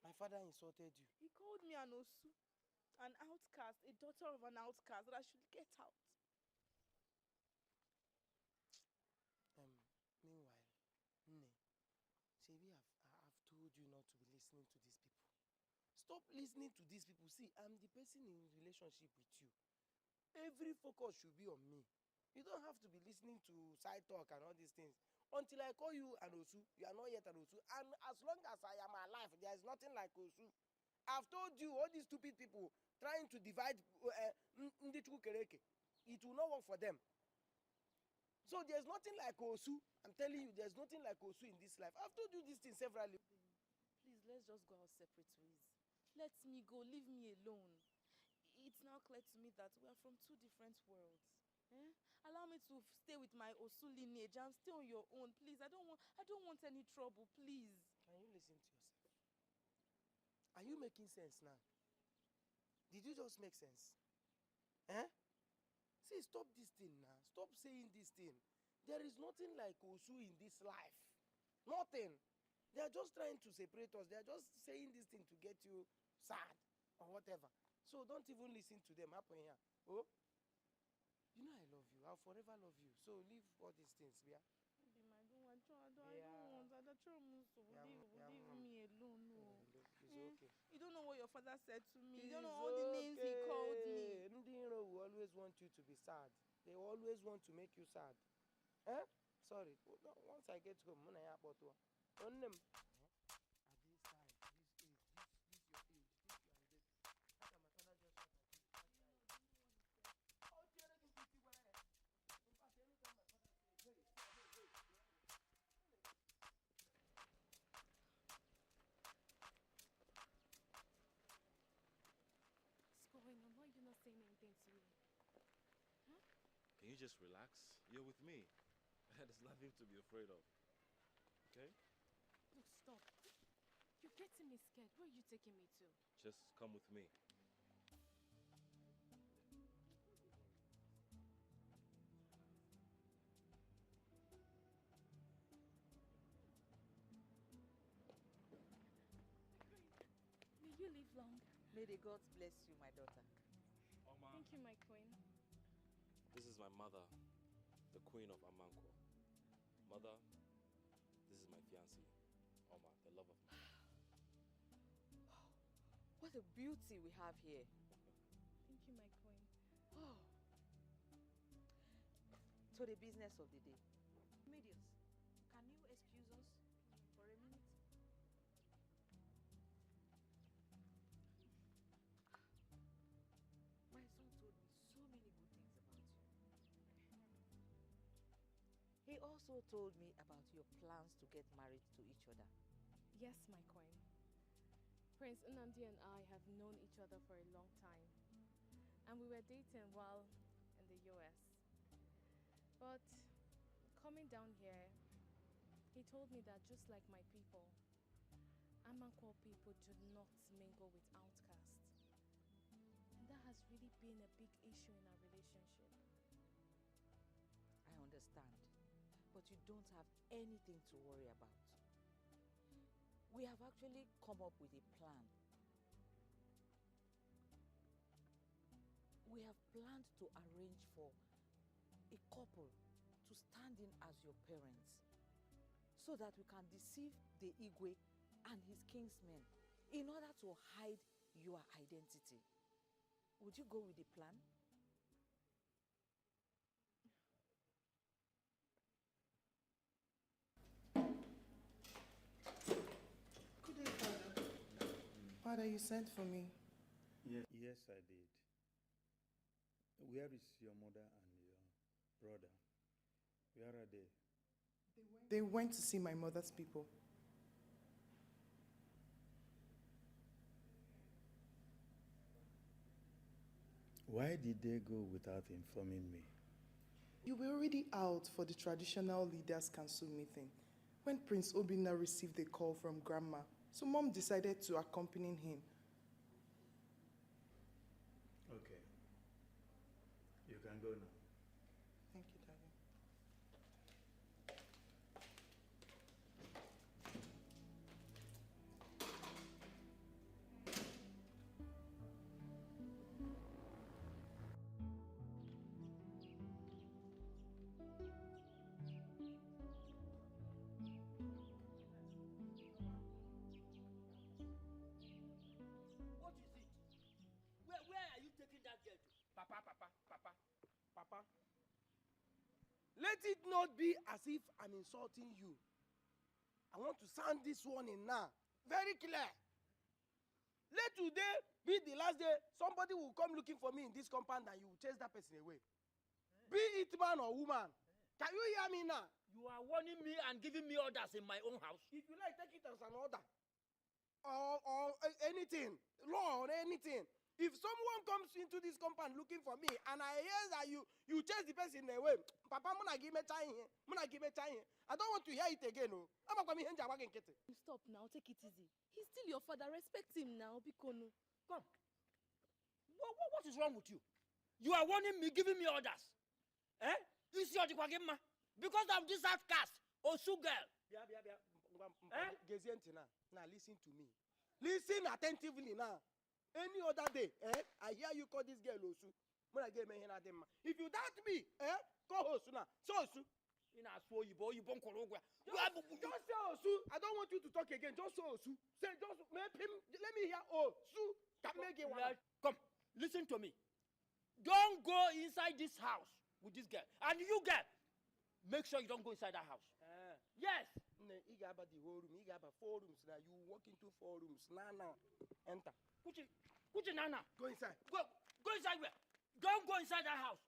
My father insulted you.
He called me an Osu, an outcast, a daughter of an outcast, that I should get out.
Meanwhile, Nne, Sebi, I've told you not to be listening to these people. Stop listening to these people. See, I'm the person in relationship with you. Every focus should be on me. You don't have to be listening to side talk and all these things. Until I call you an Osu, you are not yet an Osu. And as long as I am alive, there is nothing like Osu. I've told you, all these stupid people trying to divide Ndichu Kereke. It will not work for them. So there's nothing like Osu. I'm telling you, there's nothing like Osu in this life. I've told you this thing severally.
Please, let's just go our separate ways. Let me go. Leave me alone. It's now clear to me that we are from two different worlds. Eh? Allow me to stay with my Osu lineage and stay on your own, please. I don't want any trouble, please.
Can you listen to yourself? Are you making sense now? Did you just make sense? Eh? See, stop this thing now. Stop saying this thing. There is nothing like Osu in this life. Nothing. They are just trying to separate us. They are just saying this thing to get you sad or whatever. So don't even listen to them. Happen here. Oh? You know I love you. I'll forever love you. So leave all these things, yeah?
I don't want. Leave me alone. No.
It's okay.
You don't know what your father said to me. You don't
It's
know all the names he called me.
Ndiro will always want you to be sad. They always want to make you sad. Eh? Sorry. Once I get home, when I have to on them.
What's going on? Why are you not saying anything to me? Huh?
Can you just relax? You're with me. There's nothing to be afraid of. Okay?
Look, stop. You're getting me scared. Where are you taking me to?
Just come with me.
May you live long.
May the gods bless you, my daughter.
Thank you, my queen.
This is my mother, the queen of Amankwo. Mother, this is is my fiancée, Oma, the love of my life.
What a beauty we have here.
Thank you, my queen.
Oh. To the business of the day. Mediums, can you excuse us for a minute? My son told me so many good things about you. He also told me about your plans to get married to each other.
Yes, my queen. Prince Nnamdi and I have known each other for a long time. And we were dating while in the US. But coming down here, he told me that just like my people, Amanko people do not mingle with outcasts. And that has really been a big issue in our relationship.
I understand, but you don't have anything to worry about. We have actually come up with a plan. We have planned to arrange for a couple to stand in as your parents so that we can deceive the Igwe and his kinsmen in order to hide your identity. Would you go with the plan?
Good day, Father. Father, you sent for me.
Yes, I did. Where is your mother and your brother? Where are they?
They went to see my mother's people.
Why did they go without informing me?
You were already out for the traditional leaders' council meeting when Prince Obinna received a call from Grandma, so Mom decided to accompany him.
Okay. You can go now.
Thank you, Daddy.
What is it? Where are you taking that girl to? Papa.
Let it not be as if I'm insulting you. I want to sound this one in now. Very clear. Let today be the last day somebody will come looking for me in this compound and you will chase that person away. Be it man or woman. Can you hear me now?
You are warning me and giving me orders in my own house.
If you like, take it as an order. Or anything. Law or anything. If someone comes into this compound looking for me and I hear that you chase the person away, Papa, I don't want to hear it again.
Stop now, take it easy. He's still your father. Respect him now, Bikono.
Come. What is wrong with you? You are warning me, giving me orders. Eh? This is your Dikwagema. Because of this outcast, Osu girl.
Eh? Now listen to me. Listen attentively now. Any other day, I hear you call this girl Osu. If you doubt me, call Osu now. So Osu. Just say Osu. I don't want you to talk again. Just say Osu. Say just make him. Let me hear Osu.
Come, listen to me. Don't go inside this house with this girl. And you girl, make sure you don't go inside that house. Yes.
You got the whole room. You got 4 rooms now. You walk into 4 rooms. Now. Enter.
Kuchi Nana.
Go inside.
Go inside where? Don't go inside that house.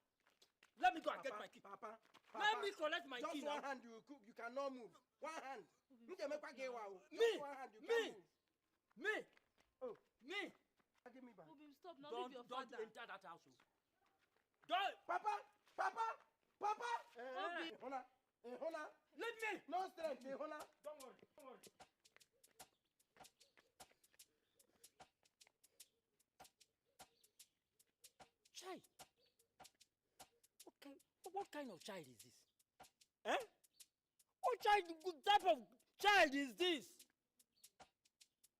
Let me go and get my key.
Papa.
Let me collect my key
Just
now.
one hand you cannot move. One hand.
Me.
Just one hand you can't move.
Me.
Oh.
Me.
Give me back.
Obim, stop now.
Don't
Leave your
enter
father.
that house. Don't.
Papa.
Obi.
Hona.
Leave me.
No strength. Hona.
Don't worry. Child. Okay. What kind of child is this? Eh? What type of child is this?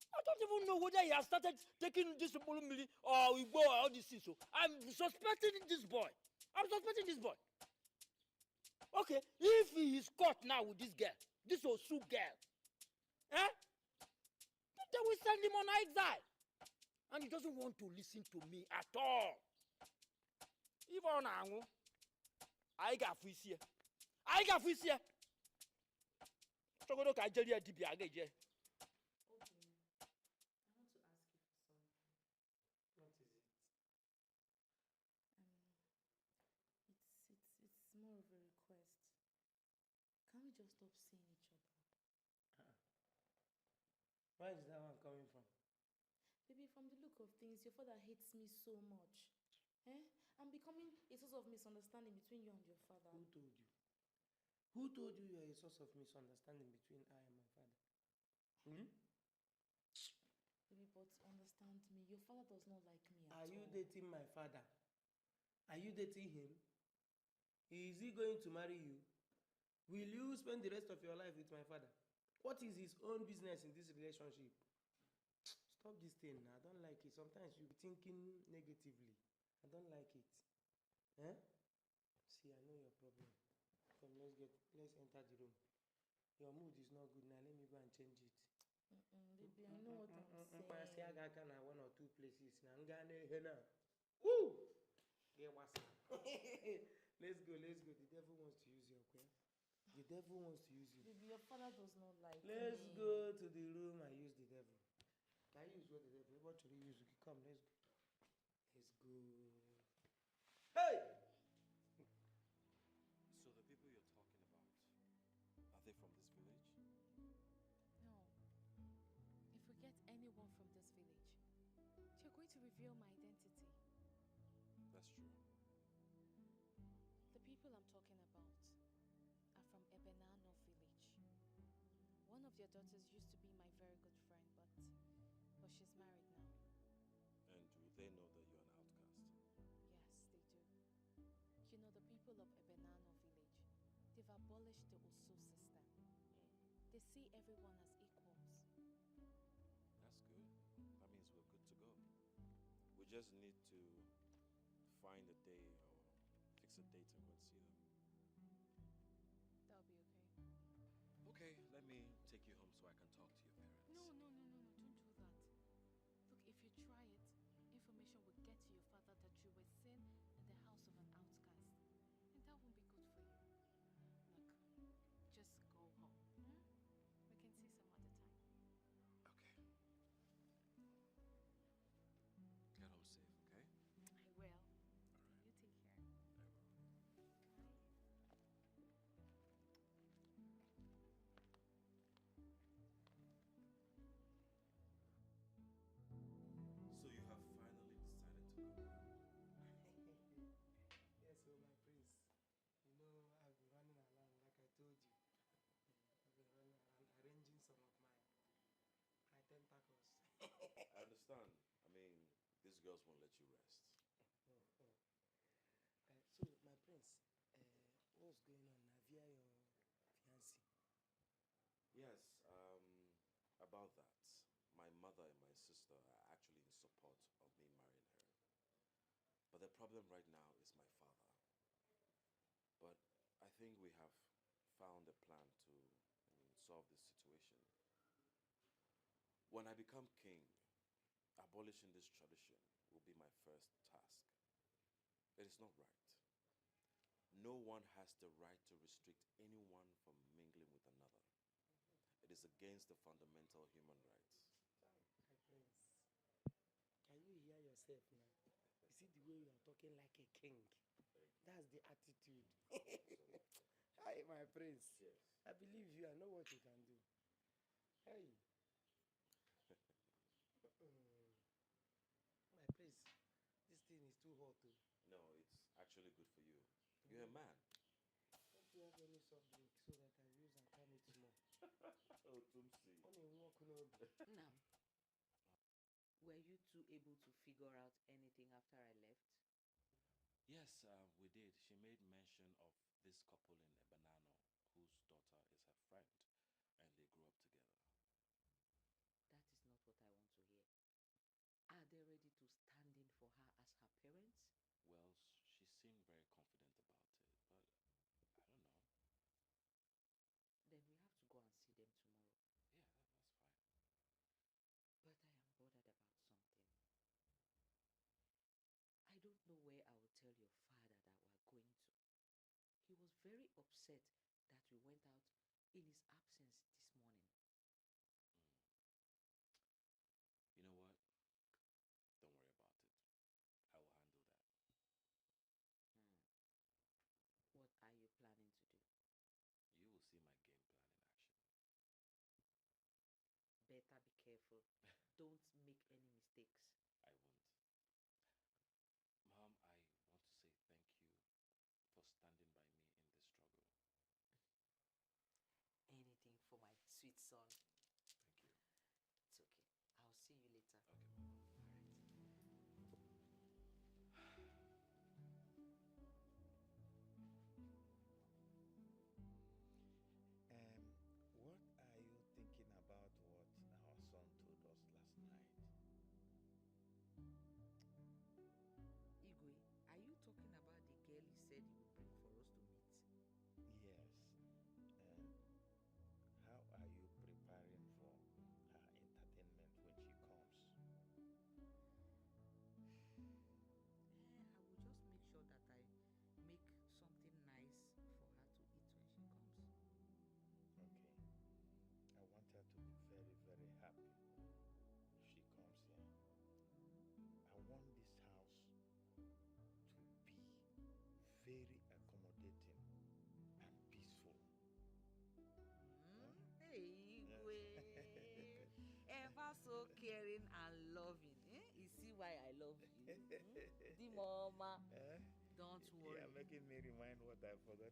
I don't even know whether he has started taking this Bolumili or Igbo or all these things. So I'm suspecting this boy. Okay, if he is caught now with this girl, this Osu girl. Eh? They will send him on exile. And he doesn't want to listen to me at all. Even now, I got fish here. I got fish here. So go to Nigeria DB again.
Okay. I want to ask you for something.
What is it?
It's more of a request. Can we just stop seeing each other?
Where is that one coming from?
Baby, from the look of things, your father hates me so much. Eh? I'm becoming a source of misunderstanding between you and your father.
Who told you? Who told you you're a source of misunderstanding between I and my father? Hmm?
Baby, but understand me. Your father does not like me at all.
Are you dating my father? Are you dating him? Is he going to marry you? Will you spend the rest of your life with my father? What is his own business in this relationship? Stop this thing. I don't like it. Sometimes you be thinking negatively. I don't like it. Eh? See, I know your problem. Come, let's enter the room. Your mood is not good now. Let me go and change it.
Baby, I know what I'm saying.
I see I got one or two places. Now I'm gonna now. Woo! Yeah, what's up? Let's go. The devil wants to use you, okay? The devil wants to use you.
Baby, your father does not like
Let's
me.
go to the room and use the devil. Can I use what the devil? What should we use? Come, let's go. Let's go. Hey!
So the people you're talking about, are they from this village?
No. If we get anyone from this village, you're going to reveal my identity.
That's true.
The people I'm talking about are from Ebenano village. One of their daughters used to be my very good friend, but she's married now.
And do they know that you're an outcast?
Yes, they do. You know, the people of Ebenano village, they've abolished the Osu system. They see everyone as equals.
That's good. That means we're good to go. We just need to find a day or fix a date and go and see them.
That'll be okay.
Okay, let me take you home so I can talk to your parents.
No, don't do that. Look, if you try it, information will get to your father that you were seen in the house of an outcast. And that won't be good for you. Look, just go home. We can see some other time.
Okay. Get home safe, okay?
I will. You take care.
So you have finally decided to come around.
Yes, so my prince. You know, I've been running around like I told you. I've been running around arranging some of my tentacles.
I understand. I mean, these girls won't let you rest.
So, my prince, what's going on now via your fiancé?
Yes, about that. My mother and my sister are actually in support of me marrying her. But the problem right now is my father. But I think we have found a plan to solve this situation. When I become king, abolishing this tradition will be my first task. It is not right. No one has the right to restrict anyone from mingling with another. It is against the fundamental human rights.
My prince, can you hear yourself now? You see the way you are talking like a king. That's the attitude. Hi, my prince.
Yes.
I believe you. I know what you can do. Hey. My prince, this thing is too hot too.
No, it's actually good for you. You're a man.
Don't you have any soft drink so that I can use and calm it small?
Oh, Tumsi.
Only walk no.
Now, were you two able to figure out anything after I left?
Yes, we did. She made mention of this couple in Ebanano whose daughter is her friend, and they grew up together.
That is not what I want to hear. Are they ready to stand in for her as her parents?
Well, she seemed very confident about it, but I don't know.
Then we have to go and upset that we went out in his absence this morning.
You know what? Don't worry about it. I will handle that.
What are you planning to do?
You will see my game plan in action.
Better be careful. Don't make any mistakes.
I won't. Mom, I want to say thank you for standing by me in this struggle.
Anything for my sweet son.
Thank you.
It's okay. I'll see you later.
Okay, Mama.
What are you thinking about what our son told us last night?
Igwe, are you talking about the girl he said he would bring for us to meet?
Yes. And how are you preparing for her entertainment when she comes?
I will just make sure that I make something nice for her to eat when she comes.
Okay. I want her to be very, very happy if she comes here. I want this house to be very accommodating and peaceful.
Hey, Igwe. Ever so caring and loving. You see why I love you? The mama. Don't worry.
You're making me remind what I forgot.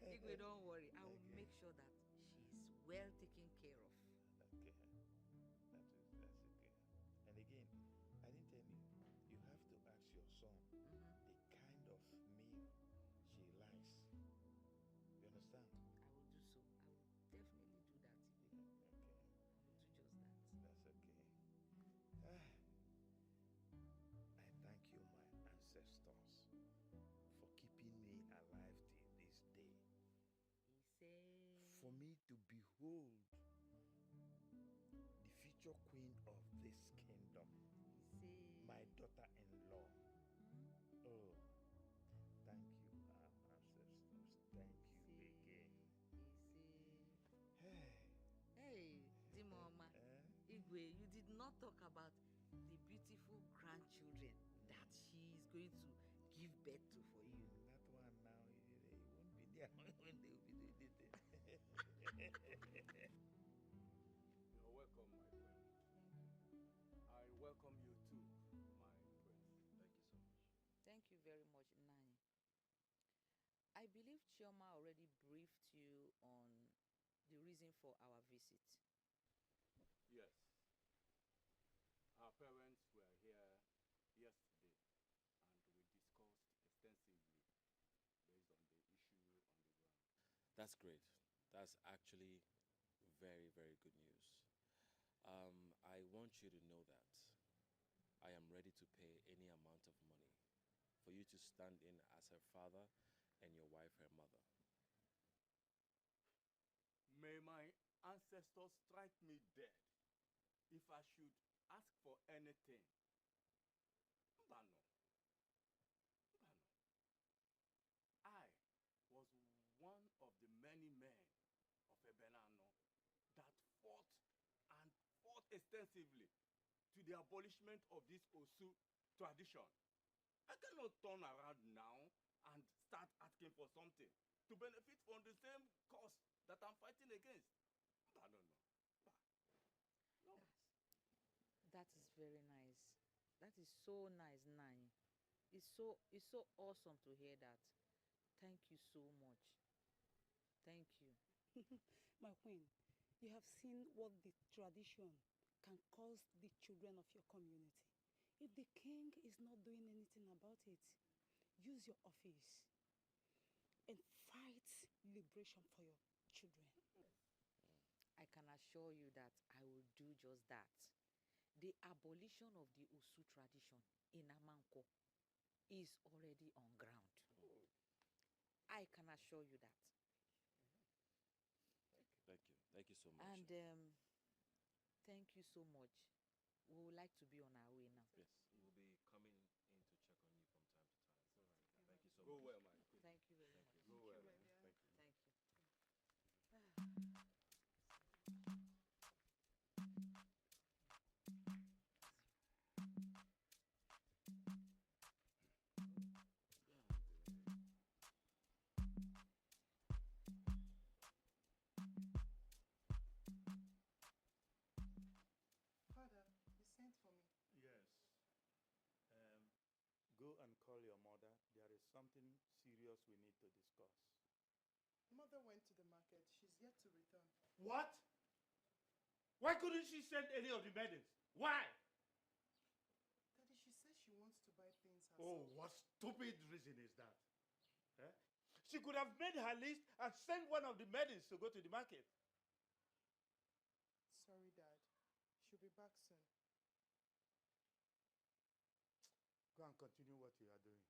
Igwe, don't worry. I will make sure that she's well taken care of.
Okay. That's okay. And again, I didn't tell you, you have to ask your son the kind of meal she likes. You understand?
I will do so. I will definitely do that, Igwe.
Okay.
I will do just that.
That's okay. I thank you, my ancestors, for keeping me alive till this day. For me to behold the future queen of this kingdom, my daughter-in-law. Oh, thank you, our ancestors. Thank you again.
Hey, Dimoma. Igwe, you did not talk about the beautiful grandchildren that she is going to give birth to for you.
That one now, it won't be there when they will be doing it.
You're welcome, my friend. I welcome you too, my prince.
Thank you so much.
Thank you very much, Nani. I believe Chioma already briefed you on the reason for our visit.
Yes. Our parents were here yesterday and we discussed extensively based on the issue on the ground.
That's great. That's actually very, very good news. I want you to know that I am ready to pay any amount of money for you to stand in as her father and your wife her mother.
May my ancestors strike me dead if I should ask for anything. Mbano. I was one of the many men of Ebenano that fought extensively to the abolishment of this Osu tradition. I cannot turn around now and start asking for something to benefit from the same cause that I'm fighting against. No.
That is very nice. That is so nice, Nani. It's so awesome to hear that. Thank you so much. Thank you.
My queen, you have seen what the tradition can cause the children of your community. If the king is not doing anything about it, use your office and fight liberation for your children.
I can assure you that I will do just that. The abolition of the Osu tradition in Amanko is already on ground. I can assure you that.
Thank you. Thank you so much.
And thank you so much. We would like to be on our way now.
Yes, we'll be coming in to check on you from time to time. Thank you so
Go
much.
well, my queen.
Thank you
serious we need to discuss.
Mother went to the market. She's yet to return.
What? Why couldn't she send any of the maidens? Why?
Daddy, she says she wants to buy things herself.
Oh, what stupid reason is that? Eh? She could have made her list and sent one of the maidens to go to the market.
Sorry, Dad. She'll be back soon.
Go and continue what you are doing.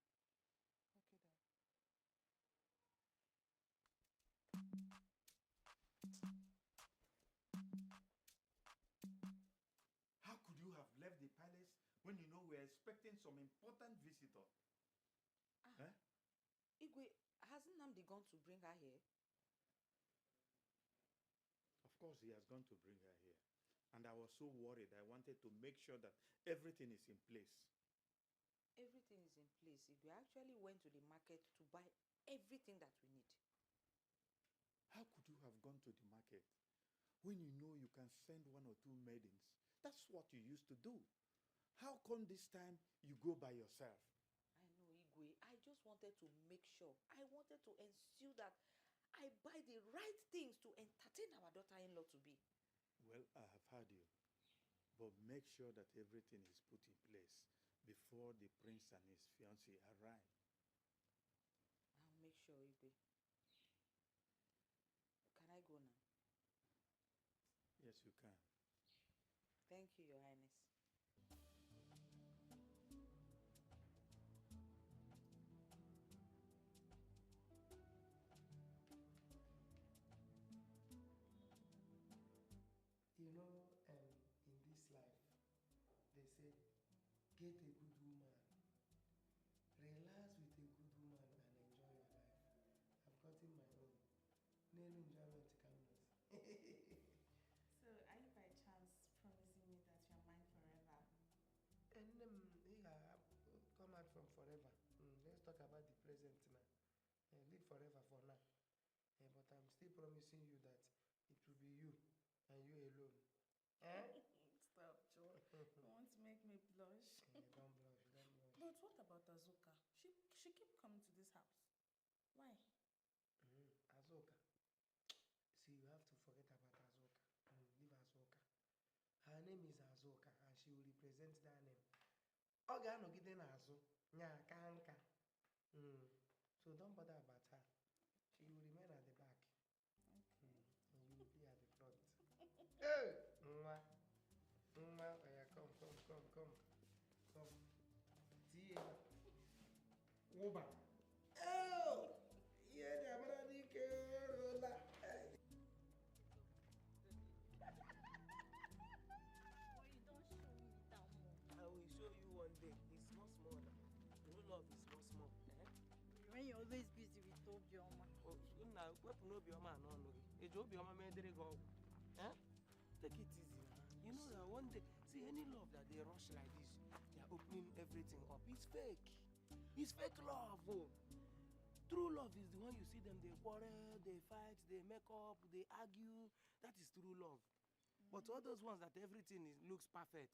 Okay, Dad.
How could you have left the palace when you know we're expecting some important visitor? Eh?
Igwe, hasn't Namdi gone to bring her here?
Of course, he has gone to bring her here. And I was so worried. I wanted to make sure that everything is in place.
Everything is in place. Igwe actually went to the market to buy everything that we need.
How could you have gone to the market when you know you can send one or two maidens? That's what you used to do. How come this time you go by yourself?
I know, Igwe. I just wanted to make sure. I wanted to ensure that I buy the right things to entertain our daughter-in-law to be.
Well, I have heard you. But make sure that everything is put in place before the prince and his fiancée arrive.
I'll make sure, Igwe. Can I go now?
Yes, you can.
Thank you, Your Highness.
You know, in this life, they say, get a good woman, relax with a good woman, and enjoy your life. I've gotten my own. No enjoyment cameras.
So, are you by chance promising me that you're mine forever?
And come out from forever. Let's talk about the present now. Live forever for now. But I'm still promising you that it will be you and you alone.
Stop, Joe. You want to make me blush?
Don't blush, don't blush.
But what about Azuka? She keep coming to this house. Why?
Azuka. See, you have to forget about Azuka. Leave Azuka. Her name is Azuka, and she will represent that name. Ọ ga-anọgide n'azụ nya aka nka. So don't bother about her. She will remain at the back.
Okay.
And you will be at the front. Hey! Nwa. Nwa, come. Come. Tia. Uba. Oh! Yeah, the American roller. I will show you one day. It's small now. True love is small.
When you're always busy with Obioma.
Now, weapon Obioma and all. It's Obioma made it go. Take it easy. You know that one day, see any love that they rush like this, they are opening everything up. It's fake. It's fake love. Oh. True love is the one you see them, they quarrel, they fight, they make up, they argue. That is true love. But all those ones that everything looks perfect.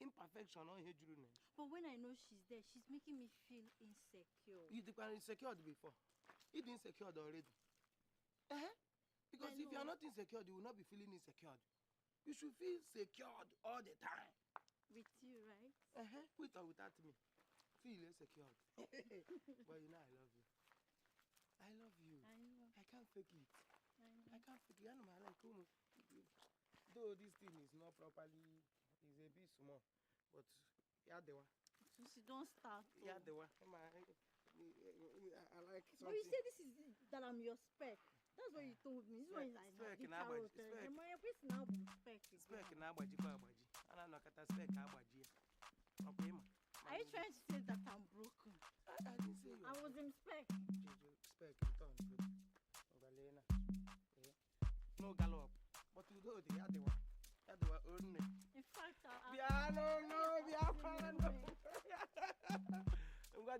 Imperfection on here, Julian.
But when I know she's there, she's making me feel insecure.
You were insecure before. You been insecure already. Because if you are not insecure, you will not be feeling insecure. You should feel secured all the time.
With you, right?
With or without me. Feel insecure. But you know I love you. I love you.
I know.
I can't fake it.
I know.
I can't fake it. Though this thing is not properly, is a bit small, but yeah, the one.
Since you don't start.
Yeah, the one. I like something.
But you say this is that I'm your spec. That's what you told me. This one is like
spec
it's
na agbaji.
my personal spec.
Spec na agbaji kwa agbaji. Ana nakata spec agbaji. Okay, ma.
Are you trying to say that I'm broken?
I didn't say you.
I was in spec.
Spec return. Ogalena. No gallop. But you do the other one. Other one only.
In fact,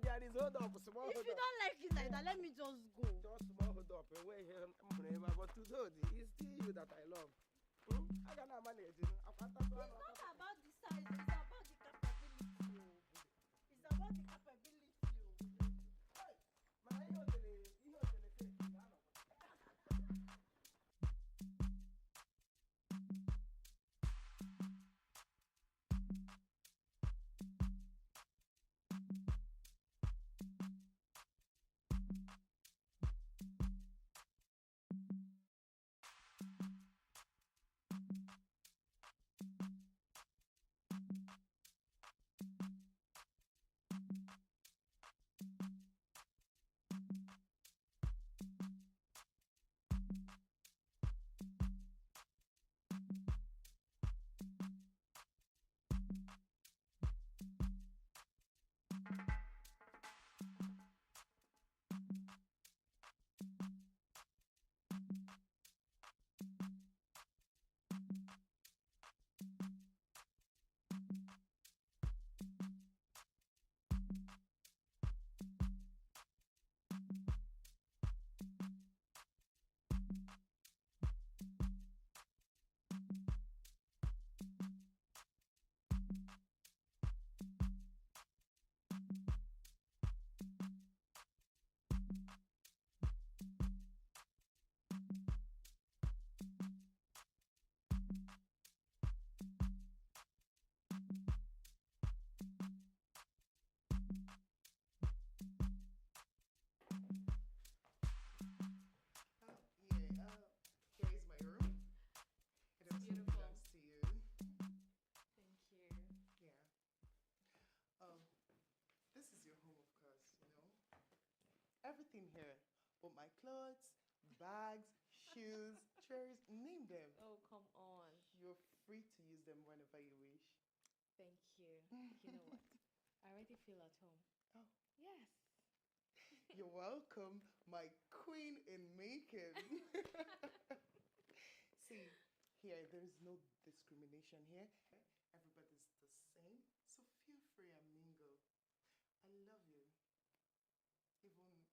there is hold up, small hold up.
If you don't like it like that, let me just go.
Just small hold up. Wait here, but to do it's still you that I love. I cannot manage it.
It's not about the size, it's about the capability. It's about the capability.
everything here. But my clothes, bags, shoes, chairs, name them.
Oh, come on.
You're free to use them whenever you wish.
Thank you. You know what? I already feel at home.
Oh.
Yes.
You're welcome, my queen in making. See, here, there's no discrimination here. Everybody's the same, so feel free and mingle. I love you, even with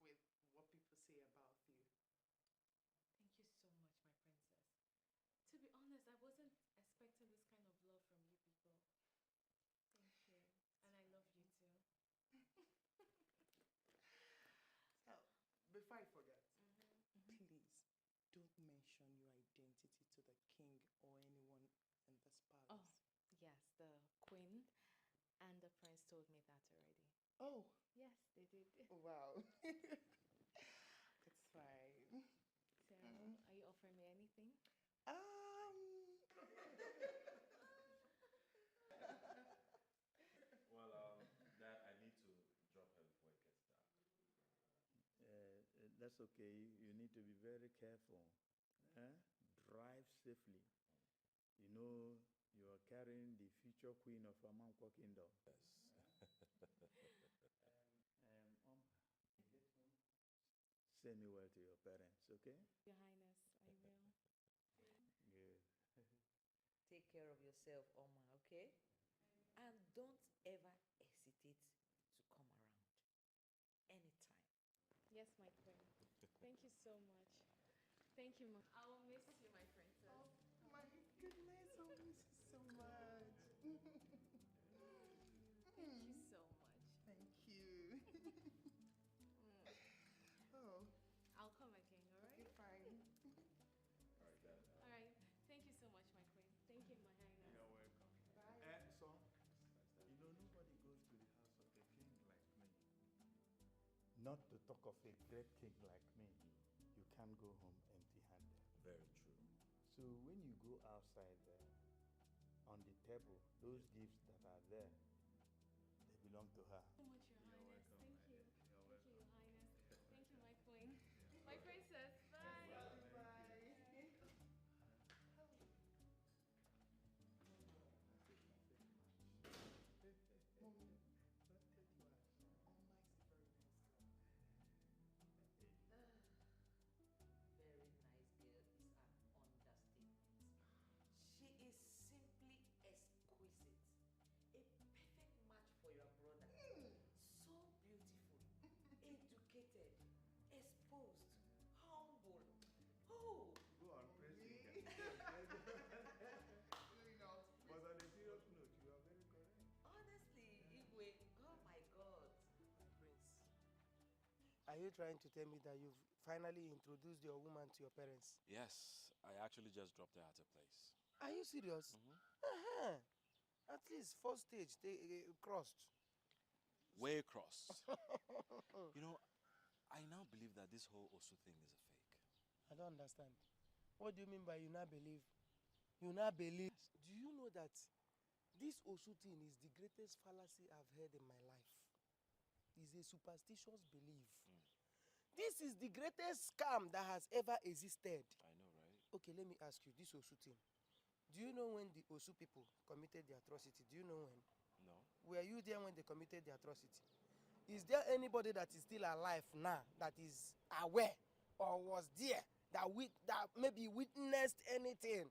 what people say about you.
Thank you so much, my princess. To be honest, I wasn't expecting this kind of love from you people. Thank you. And I love you too.
So, before I forget, please don't mention your identity to the king or anyone in this palace.
Oh, yes, the queen and the prince told me that already.
Oh.
Yes, they did.
Wow. It's fine.
So, are you offering me anything?
Well, Dad, I need to drop her before it gets dark.
That's okay. You need to be very careful. Drive safely. You know, you are carrying the future queen of Amankwa Kingdom.
Yes.
Say me well to your parents, okay?
Your Highness, I will.
Good.
Take care of yourself, Oma, okay? And don't ever hesitate to come around. Anytime.
Yes, my queen. Thank you so much. Thank you, ma. I will miss you, my princess.
Oh, my goodness, I miss you so much.
Thank you so much.
Thank you. Oh.
I'll come again, all right?
Okay, fine.
All right, Dad.
All right. Thank you so much, my queen. Thank you, my highness.
You're welcome.
Bye.
Son, you know, nobody goes to the house of a king like me. Not to talk of a great king like me. You can't go home empty-handed.
Very true.
So when you go outside there, on the table, those gifts that are there, they belong to her.
So much, your highness.
welcome,
Thank you.
You're
Thank you,
welcome.
your highness. Thank you, my queen. My princess. Bye.
Very nice girl is an understatement. She is simply exquisite. A perfect match for your brother. So beautiful, educated, exposed, humble. Oh!
Go on, praise
Really? Really not.
But on a serious note, you are very correct.
Honestly, Igwe, oh my God.
Prince, are you trying to tell me that you've finally introduced your woman to your parents?
Yes, I actually just dropped her at her place.
Are you serious? At least first stage they crossed.
Way crossed. You know, I now believe that this whole Osu thing is a fake.
I don't understand. What do you mean by you not believe? You not believe? Do you know that this Osu thing is the greatest fallacy I've heard in my life? It's a superstitious belief. This is the greatest scam that has ever existed.
I know, right?
Okay, let me ask you, this Osu thing. Do you know when the Osu people committed the atrocity? Do you know when?
No.
Were you there when they committed the atrocity? Is there anybody that is still alive now that is aware or was there that maybe witnessed anything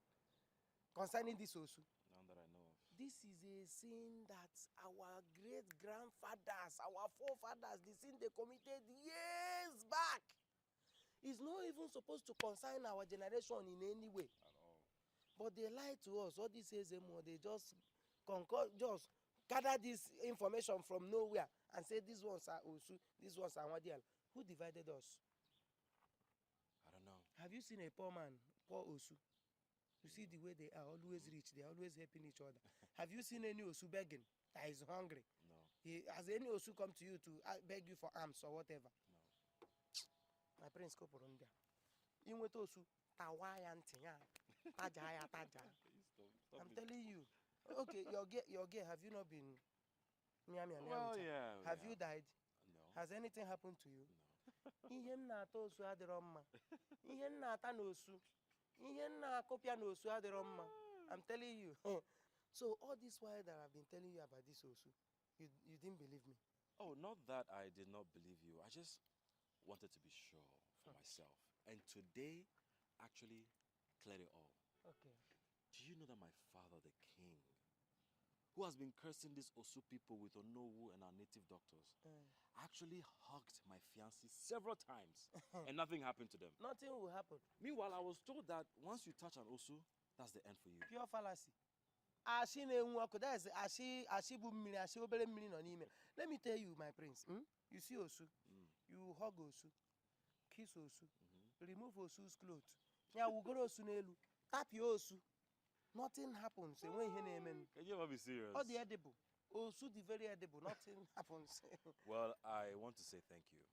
concerning this Osu?
None that I know of.
This is a sin that our great-grandfathers, our forefathers, the sin they committed years back is not even supposed to concern our generation in any way.
At all.
But they lie to us. All this SMO, they just gather this information from nowhere and say these ones are Osu, these ones are Wadial. Who divided us?
I don't know.
Have you seen a poor man, poor Osu? You see the way they are always rich, they are always helping each other. Have you seen any Osu begging that is hungry?
No.
Has any Osu come to you to beg you for alms or whatever?
No.
My prince Koporundia. Inweta Osu, tawaya ntinya, tajaya taja.
Stop
I'm
it.
telling you. Okay, your gay, have you not been Miami and
Well,
Nyamita?
yeah.
Have you died?
No.
Has anything happened to you? Ihe m na-ata osu adịrọ mma. Ihe m na-ata n'osu. Ihe m na-akụpịa n'osu adịrọ mma. I'm telling you. So all this while that I've been telling you about this osu, you didn't believe me.
Oh, not that I did not believe you. I just wanted to be sure for myself. And today actually cleared it all.
Okay.
Do you know that my father, the king, who has been cursing these Osu people with Onowu and our native doctors, actually hugged my fiancée several times and nothing happened to them?
Nothing will happen.
Meanwhile, I was told that once you touch an Osu, that's the end for you.
Pure fallacy. Ashi na-enwu ọkụ, that is ashi bụ mmiri, ashi obere mmiri nọ n'ime. Let me tell you, my prince, you see Osu, you hug Osu, kiss Osu, remove Osu's clothes. Ya wugoro Osu n'elu, tap your Osu. Nothing happens.
Can you ever be serious?
All the edible. Osu the very edible. Nothing happens.
Well, I want to say thank you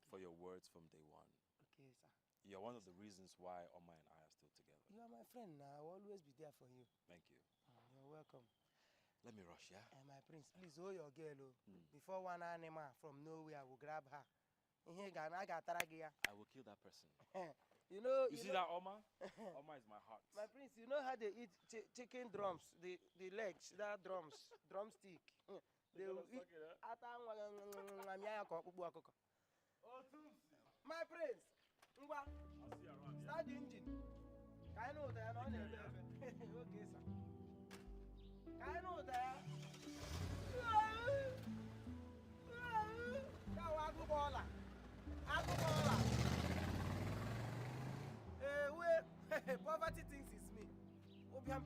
for your words from day one.
Okay, sir.
You're one of the reasons why Oma and I are still together.
You are my friend now. I will always be there for you.
Thank you.
You're welcome.
Let me rush, yeah?
My prince, please hold your girl. Before one animal from nowhere will grab her.
I will kill that person.
You know,
you see that, Oma? Oma is my heart.
My prince, you know how they eat chicken drums, the legs, that drumstick. They will eat. My prince, start the engine. I know that. Okay, sir. I know that. Poverty thinks it's me. I am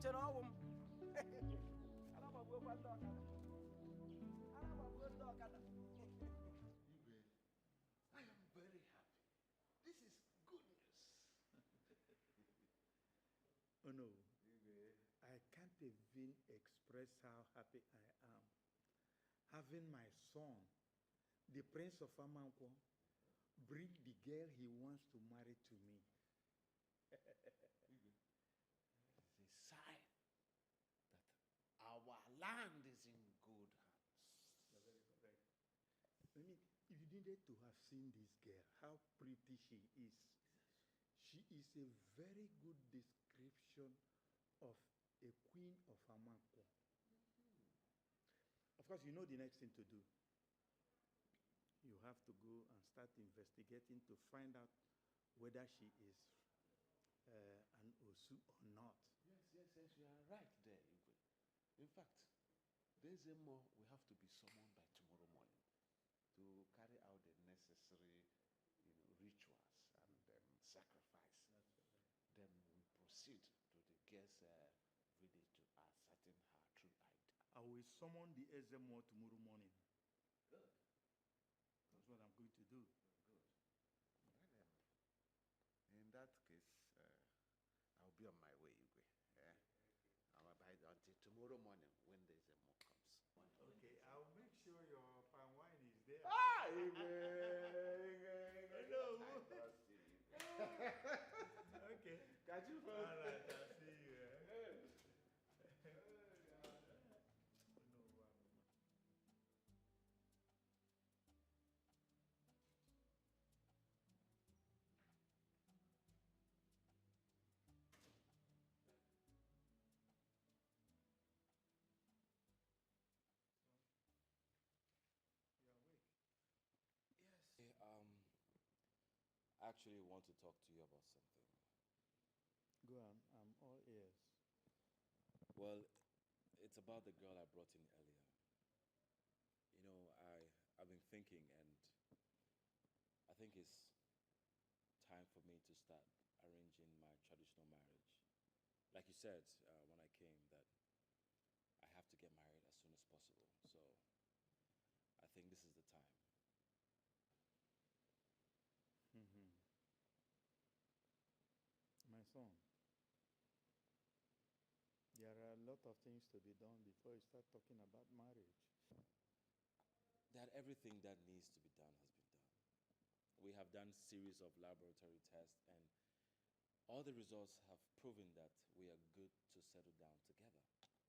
very happy. This is good news. Oh no, I can't even express how happy I am. Having my son, the Prince of Amankwo, bring the girl he wants to marry to me.
It's a sign that our land is in good hands.
You're very correct. I mean, if you needed to have seen this girl, how pretty she is. She is a very good description of a queen of Amankwo. Of course, you know the next thing to do. You have to go and start investigating to find out whether she is an Osu or not.
Yes, you are right there, Igwe. In fact, there's a more we have to be summoned by tomorrow morning to carry out the necessary rituals and sacrifice. Then we proceed to the guest village to ascertain her true identity.
I will summon the Ezemo tomorrow morning.
Good.
That's what I'm going to do.
Good. In that case, I'll be on my way, Igwe. I'll abide until tomorrow morning when the Ezemo comes.
Okay, I'll make sure your palm wine is there.
Ah, Igwe!
Hello.
I trust you.
Okay.
Catch you,
all right, I'll see you.
I actually want to talk to you about something.
Go on, I'm all ears.
Well, it's about the girl I brought in earlier. You know, I've been thinking, and I think it's time for me to start arranging my traditional marriage. Like you said when I came, that I have to get married as soon as possible. So I think this is the time.
My son, there are a lot of things to be done before you start talking about marriage.
That everything that needs to be done has been done. We have done series of laboratory tests, and all the results have proven that we are good to settle down together.
That's good,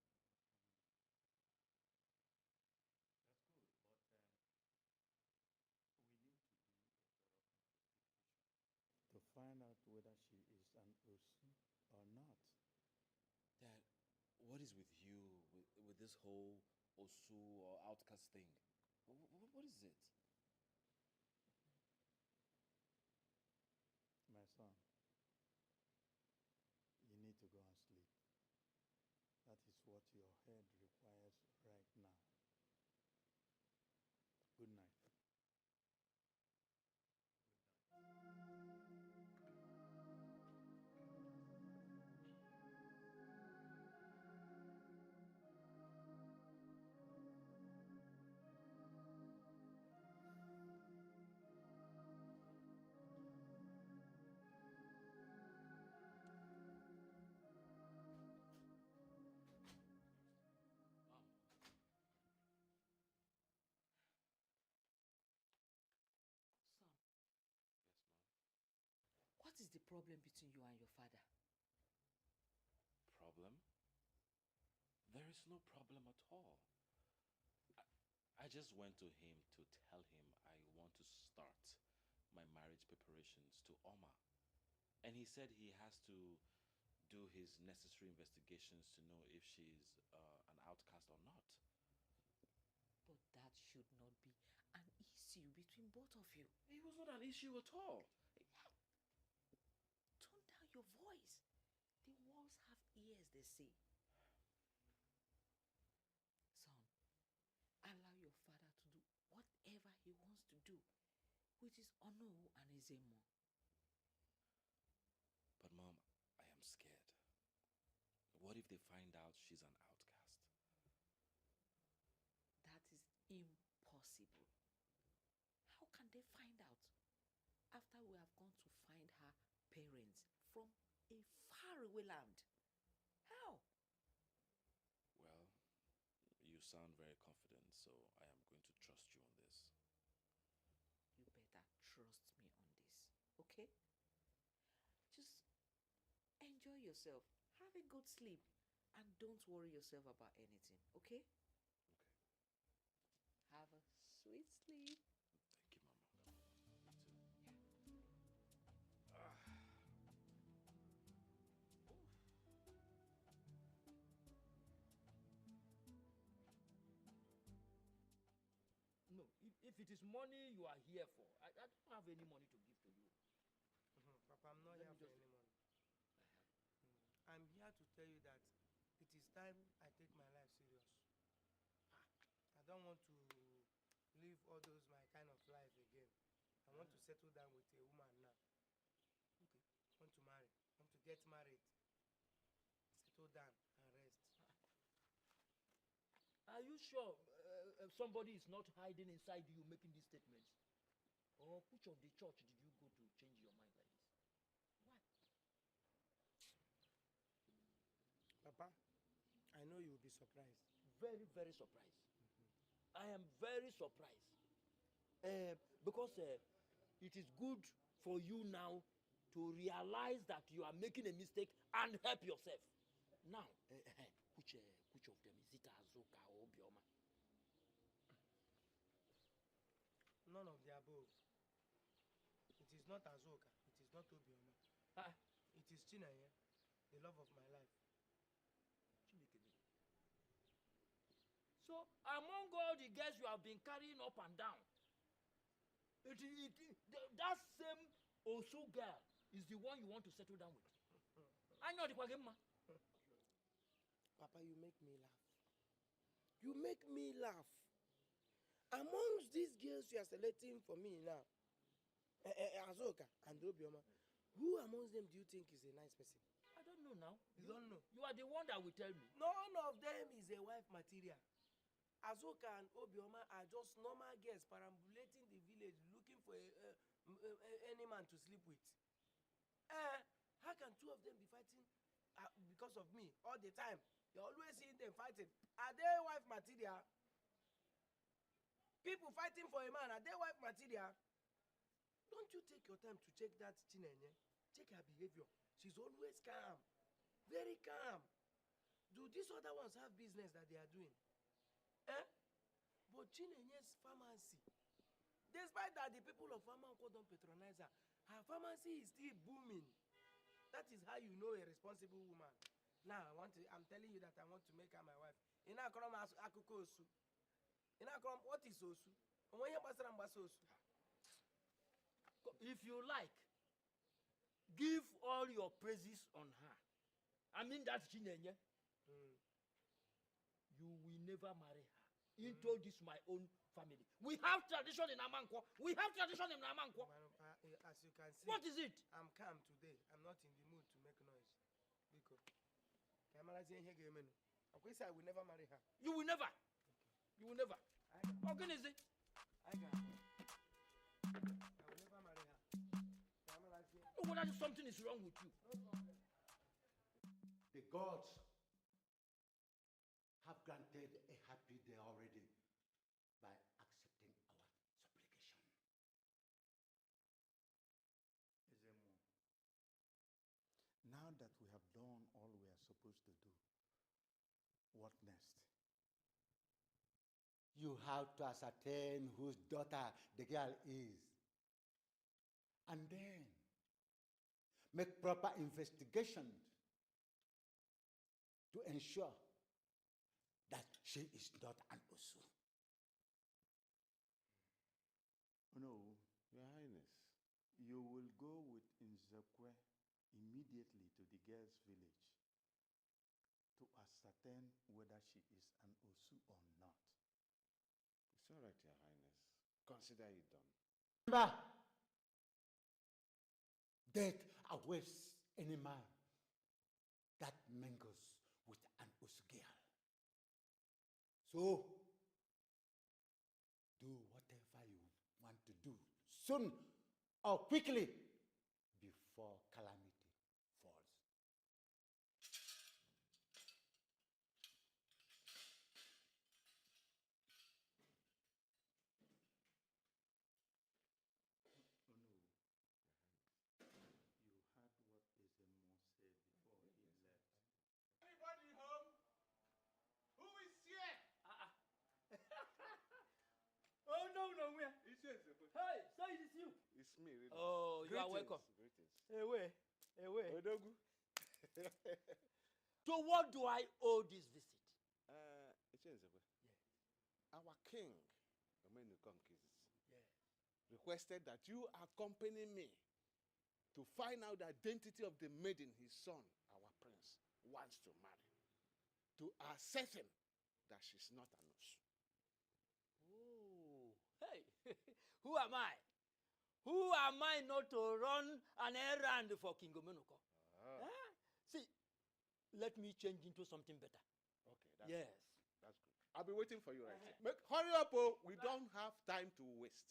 but
is with you, with this whole Osu or outcast thing? What is it?
My son, you need to go and sleep. That is what your head requires right now. Good night.
What is the problem between you and your father?
Problem? There is no problem at all. I just went to him to tell him I want to start my marriage preparations to Oma. And he said he has to do his necessary investigations to know if she's an outcast or not.
But that should not be an issue between both of you.
It was not an issue at all.
Tone down your voice. The walls have ears, they say. Son, allow your father to do whatever he wants to do with his Ono and his Emo.
But Mom, I am scared. What if they find out she's an outcast?
That is impossible. How can they find out after we have gone to find her parents from a faraway land? How?
Well, you sound very confident, so I am going to trust you on this.
You better trust me on this, okay? Just enjoy yourself, have a good sleep, and don't worry yourself about anything, okay?
Okay.
Have a sweet sleep.
Thank you, Mama.
No, if it is money you are here for, I don't have any money to give to you.
Papa, I'm not
Let
here
me
for
just-
any money. I'm here to tell you that it is time I take my life serious. I don't want to live all those my kind of life again. I want to settle down with a woman now.
Okay.
I want to marry. I want to get married. Settle down and rest.
Are you sure somebody is not hiding inside you making these statements? Or which of the church did you go to change your mind like this? Why?
Papa, I know you will be surprised.
Very, very surprised. I am very surprised. Because it is good for you now to realize that you are making a mistake and help yourself. Now, which of them is it, Azuka or Obioma?
None of the above. It is not Azoka. It is not Obioma. It is Chineye, the love of my life.
So, among all the girls you have been carrying up and down, that same Osu girl is the one you want to settle down with. I know the Kwagema.
Papa, you make me laugh. You make me laugh. Amongst these girls you are selecting for me now, Azoka and Obioma, who amongst them do you think is a nice person?
I don't know now.
You don't know?
You are the one that will tell me.
None of them is a wife material. Azoka and Obioma are just normal girls perambulating the village looking for any man to sleep with. How can two of them be fighting because of me all the time? You're always seeing them fighting. Are they wife material? People fighting for a man, are they wife material? Don't you take your time to check that Chinenye? Check her behavior. She's always calm. Very calm. Do these other ones have business that they are doing? But Chinenye's pharmacy, despite that the people of Famanko don't patronize her, her pharmacy is still booming. That is how you know a responsible woman. Now I'm telling you that I want to make her my wife. Ina akọrọ m akụkọ osu. Ina akọrọ m what is osu? Onwe ihe gbasara mgbasa osu.
If you like, give all your praises on her. I mean that's Chinenye. You will never marry her into this my own family. We have tradition in Amankwo. We have tradition in Amankwo.
As you can see,
what is it?
I'm calm today. I'm not in the mood to make noise. Biko. I will never marry her.
You will never. You will never. How can is it?
I will never marry her.
Oh, well, something is wrong with you.
No problem.
The gods have granted a happy day already by accepting our supplication.
Ezemo, now that we have done all we are supposed to do, what next?
You have to ascertain whose daughter the girl is. And then make proper investigation to ensure that she is not an Osu.
No,
Your Highness.
you will go with Nzekwe immediately to the girl's village to ascertain whether she is an Osu or not.
It's all right, Your Highness. Consider it done.
Remember, death awaits any man that mingles with an Osu girl. So, do whatever you want to do soon or quickly before calamity falls.
Anybody home? Who is here?
Oh, no, where?
It's yes.
Hey, so it is you.
It's me, really.
Oh, you are welcome.
Greetings.
Hey, wait.
Odogu.
So what do I owe this visit?
Our king, requested that you accompany me to find out the identity of the maiden his son, our prince, wants to marry, to ascertain that she's not an Osu.
Oh, hey, who am I? Who am I not to run an errand for King Omenoko? See, let me change into something better.
Okay,
Yes.
That's good. I'll be waiting for you right here. Hurry up, oh. We don't have time to waste.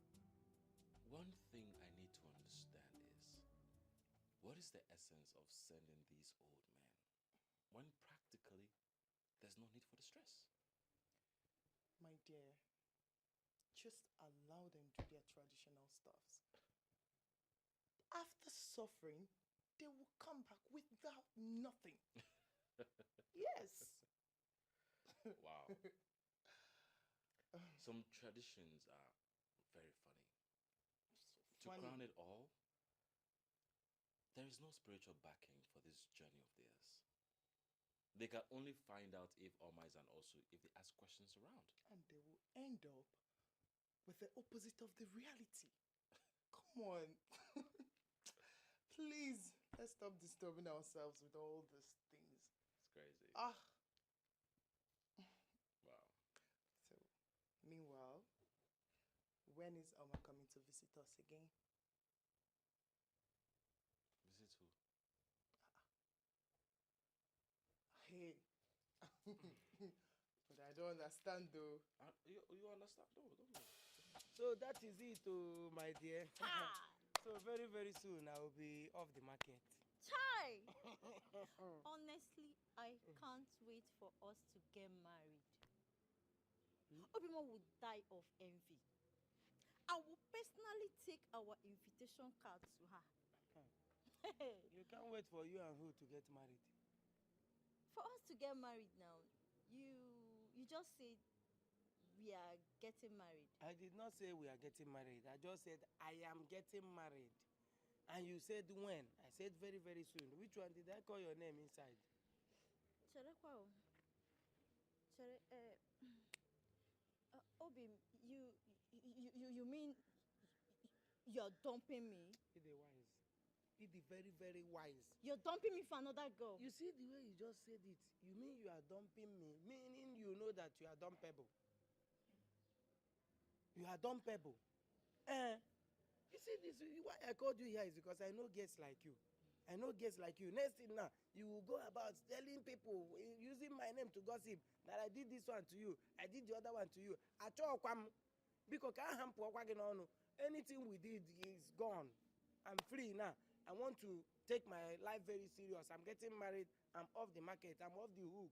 You know, one thing I need to understand is, what is the essence of sending these old men when practically there's no need for the stress?
My dear, just allow them do their traditional stuffs. After suffering, they will come back without nothing. Yes.
Wow. Some traditions are very funny. To
Funny.
crown it all, there is no spiritual backing for this journey of theirs. They can only find out if Oma is an Osu if they ask questions around.
And they will end up with the opposite of the reality. Come on. Please, let's stop disturbing ourselves with all these things.
It's crazy.
Ah.
Wow.
So, meanwhile, when is Oma coming to visit us again?
Visit who?
Hey. But I don't understand though.
You understand? No, don't know.
So that is it, my dear. So very, very soon I will be off the market.
Chai! Honestly, I can't wait for us to get married. Obimo would die of envy. I will personally take our invitation card to her.
You can't wait for you and who to get married.
For us to get married now, you just said we are getting married.
I did not say we are getting married. I just said I am getting married. And you said when? I said very, very soon. Which one did I call your name inside?
Obi, you mean you're dumping me?
Be the wise. Be the very, very wise.
You're dumping me for another girl.
You see the way you just said it. You mean you are dumping me, meaning you know that you are dumpable. You are dumpable. You see this, why I called you here is because I know girls like you. I know girls like you. Next thing now, you will go about telling people, using my name to gossip, that I did this one to you, I did the other one to you. Because anything we did is gone. I'm free now. I want to take my life very serious. I'm getting married. I'm off the market. I'm off the hook.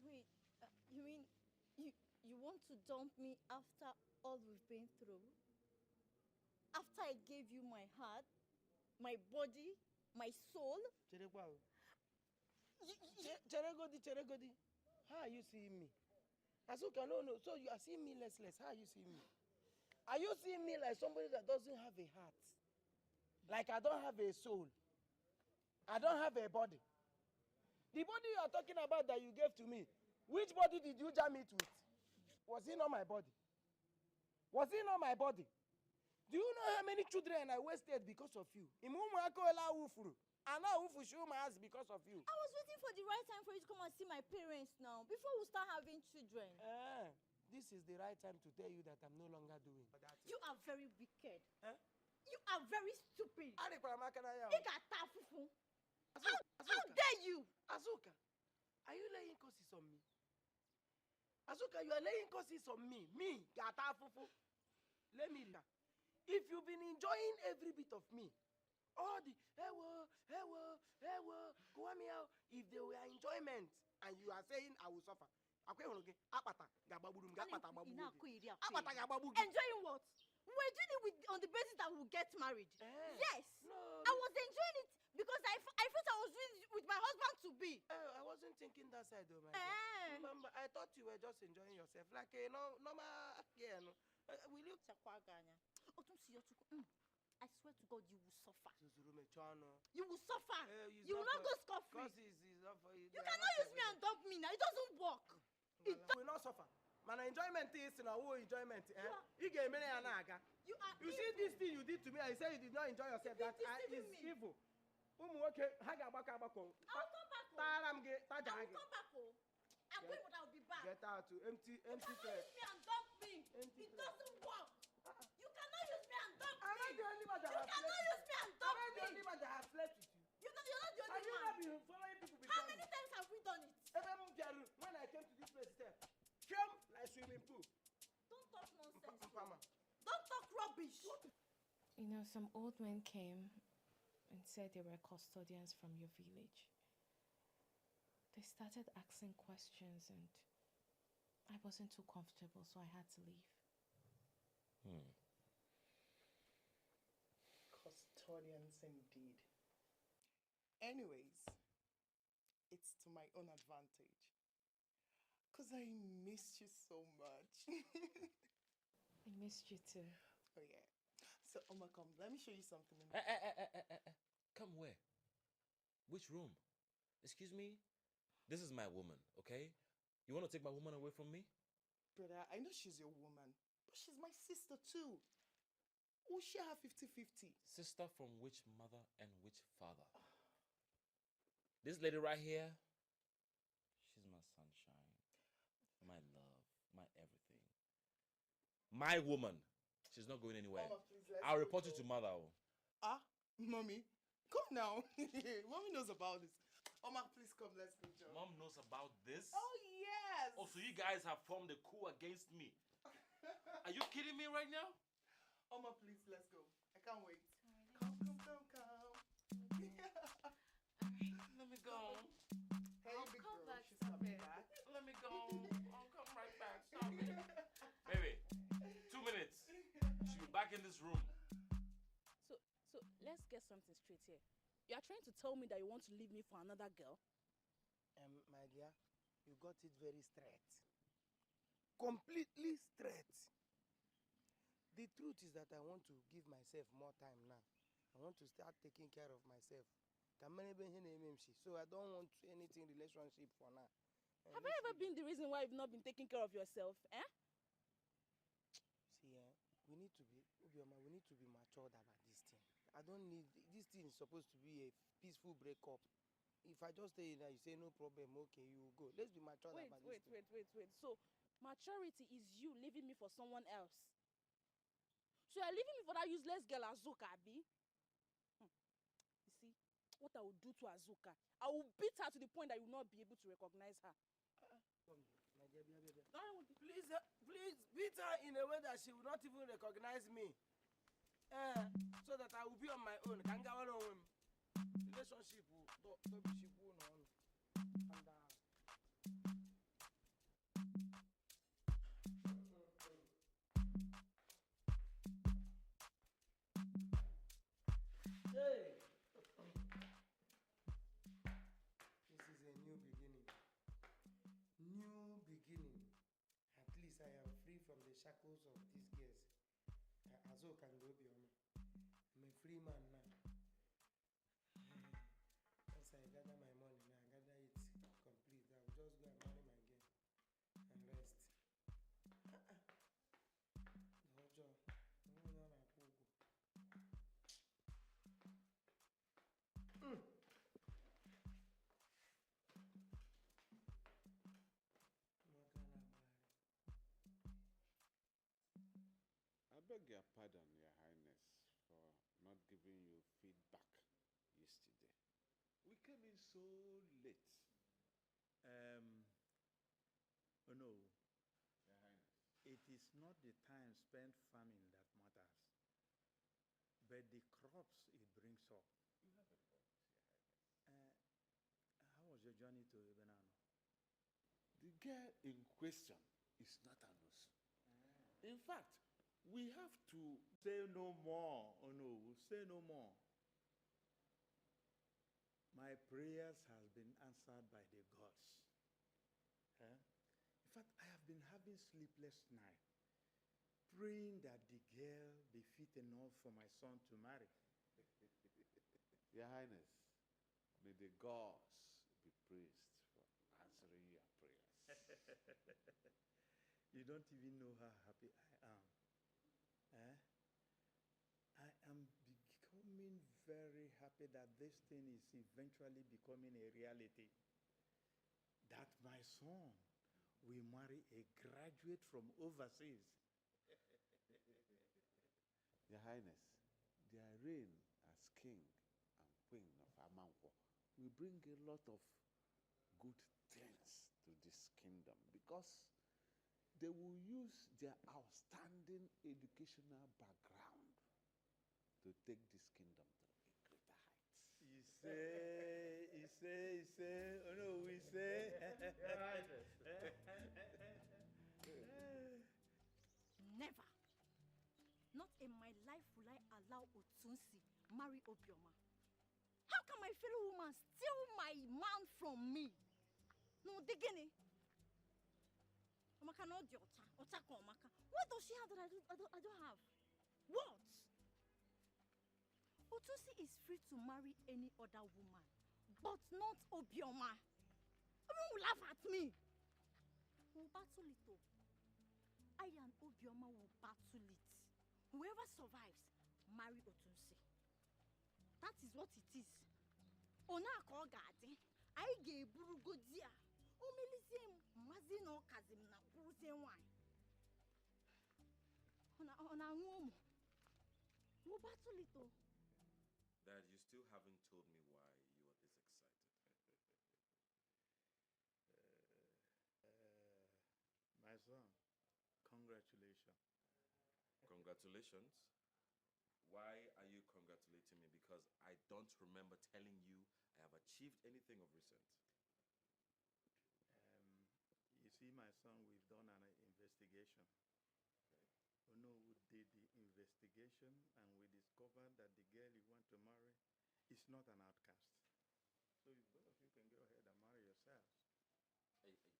Wait, you mean you want to dump me after all we've been through? After I gave you my heart, my body, my soul?
Cheregodi. How are you seeing me? Asuka, no. So you are seeing me less. How are you seeing me? Are you seeing me like somebody that doesn't have a heart? Like I don't have a soul? I don't have a body? The body you are talking about that you gave to me, which body did you jam it with? Was it not my body? Was it not my body? Do you know how many children I wasted because of you? And I show my ass because of you.
I was waiting for the right time for you to come and see my parents now, before we start having children.
This is the right time to tell you that I'm no longer doing that.
You are very wicked. You are very stupid. How dare you?
Azuka, are you laying curses on me? Azuka, you are laying curses on me. Me, Gatafufu. Let me know. If you've been enjoying every bit of me, all the if they were enjoyment and you are saying I will suffer.
Enjoying what? We're doing it on the basis that we'll get married. Yes. No. I was enjoying it because I felt I was doing it with my husband to be.
I wasn't thinking that side though, my dear. Remember, I thought you were just enjoying yourself. Like a normal girl. Will you?
I swear to God, you will suffer.
You
will suffer. You will not go scot-free. You cannot use me and dump me now. It doesn't work.
It will not suffer. Man, enjoyment is now enjoyment. You see this thing you did to me, I say you did not enjoy yourself. That is evil.
I will come back. I will come back. I'm going, but I'll be back.
Get out to empty
You cannot use me and dump me. It doesn't work. You cannot use me and dump me.
I'm not the only one that
has slept. You cannot use me and dump me.
I'm not the only one that has slept with you.
You're not the only one.
Have you not been following people?
How many times have we done it?
When I came to this place, come like swimming pool.
Don't talk nonsense. Don't talk rubbish.
You know, some old men came and said they were custodians from your village. They started asking questions and I wasn't too comfortable, so I had to leave.
Custodians indeed. Anyways, it's to my own advantage. Because I missed you so much.
I missed you too.
Oh yeah. So Oma, come, let me show you something.
Come where? Which room? Excuse me? This is my woman, okay? You want to take my woman away from me?
Brother, I know she's your woman, but she's my sister too. We'll share her 50-50.
Sister from which mother and which father? This lady right here, she's my sunshine, my love, my everything. My woman. She's not going anywhere.
Mama, please,
I'll report you to mother.
Mommy, come now. Mommy knows about this. Oma, please come, let's go, John.
Mom knows about this?
Oh, yes.
Oh, so you guys have formed a coup against me. Are you kidding me right now?
Oma, please, let's go. I can't wait. Come.
Let me go.
Hey,
I'll
big
come
girl,
back,
she's coming
stop it.
back.
Let me go. I'll come right back. Stop it. Baby, 2 minutes. She'll be back in this room.
So let's get something straight here. You are trying to tell me that you want to leave me for another girl?
My dear, you got it very straight. Completely straight. The truth is that I want to give myself more time now. I want to start taking care of myself. So I don't want anything relationship for now.
Have I ever been the reason why you've not been taking care of yourself? Eh?
See, we need to be matured about this thing. I don't need this thing is supposed to be a peaceful breakup. If I just stay there, you say no problem, okay, you go. Let's be matured about this thing.
Wait. So maturity is you leaving me for someone else. So you're leaving me for that useless girl Azuka, Abi? You see, what I will do to Azuka, I will beat her to the point that you will not be able to recognize her.
Come here, my dear. Please beat her in a way that she will not even recognize me. So that I will be on my own. Relationship will don't be ship on. Hey! This is a new beginning. New beginning. At least I am free from the shackles of these girls. Azoka and Obioma. I'm a free man now. Once I gather my money now, I gather it complete. I will just go and marry my girl and rest.
I beg your pardon, Your Highness, for not giving you feedback yesterday. We came in so late.
Oh no,
Your Highness.
it is not the time spent farming that matters, but the crops it brings up.
You have a point, Your Highness.
How was your journey to Ibenano?
The girl in question is not an Osu. In fact, we have to
say no more. Oh no, say no more. My prayers has been answered by the gods. In fact, I have been having sleepless nights, praying that the girl be fit enough for my son to marry.
Your Highness, may the gods be praised for answering your prayers.
You don't even know how happy I am. I am becoming very happy that this thing is eventually becoming a reality. That my son will marry a graduate from overseas.
Your Highness, their reign as king and queen of Amankwo will bring a lot of good things to this kingdom because they will use their outstanding educational background to take this kingdom to a greater heights.
You say, oh no, we say.
Never. Not in my life will I allow Otunsi marry Obioma. How can my fellow woman steal my man from me? No, digging. Omaka no diota. Otako Omaka. What does she have that I don't have? What? Otunsi is free to marry any other woman, but not Obioma. Everyone will laugh at me. We'll battle it. I and Obioma will battle it. Whoever survives, marry Otunsi. That is what it is. Ona ko gadi. I ge burugo dia. O melisem mazi no kazim na buruze wan. Ona ngomo. We'll battle it.
Dad, you still haven't told me why you are this excited.
My son, congratulations.
Congratulations? Why are you congratulating me? Because I don't remember telling you I have achieved anything of recent.
You see, my son, we've done an investigation. We know who did the investigation, and we discovered that the girl you want to marry is not an outcast. So both of you can go ahead and marry yourselves.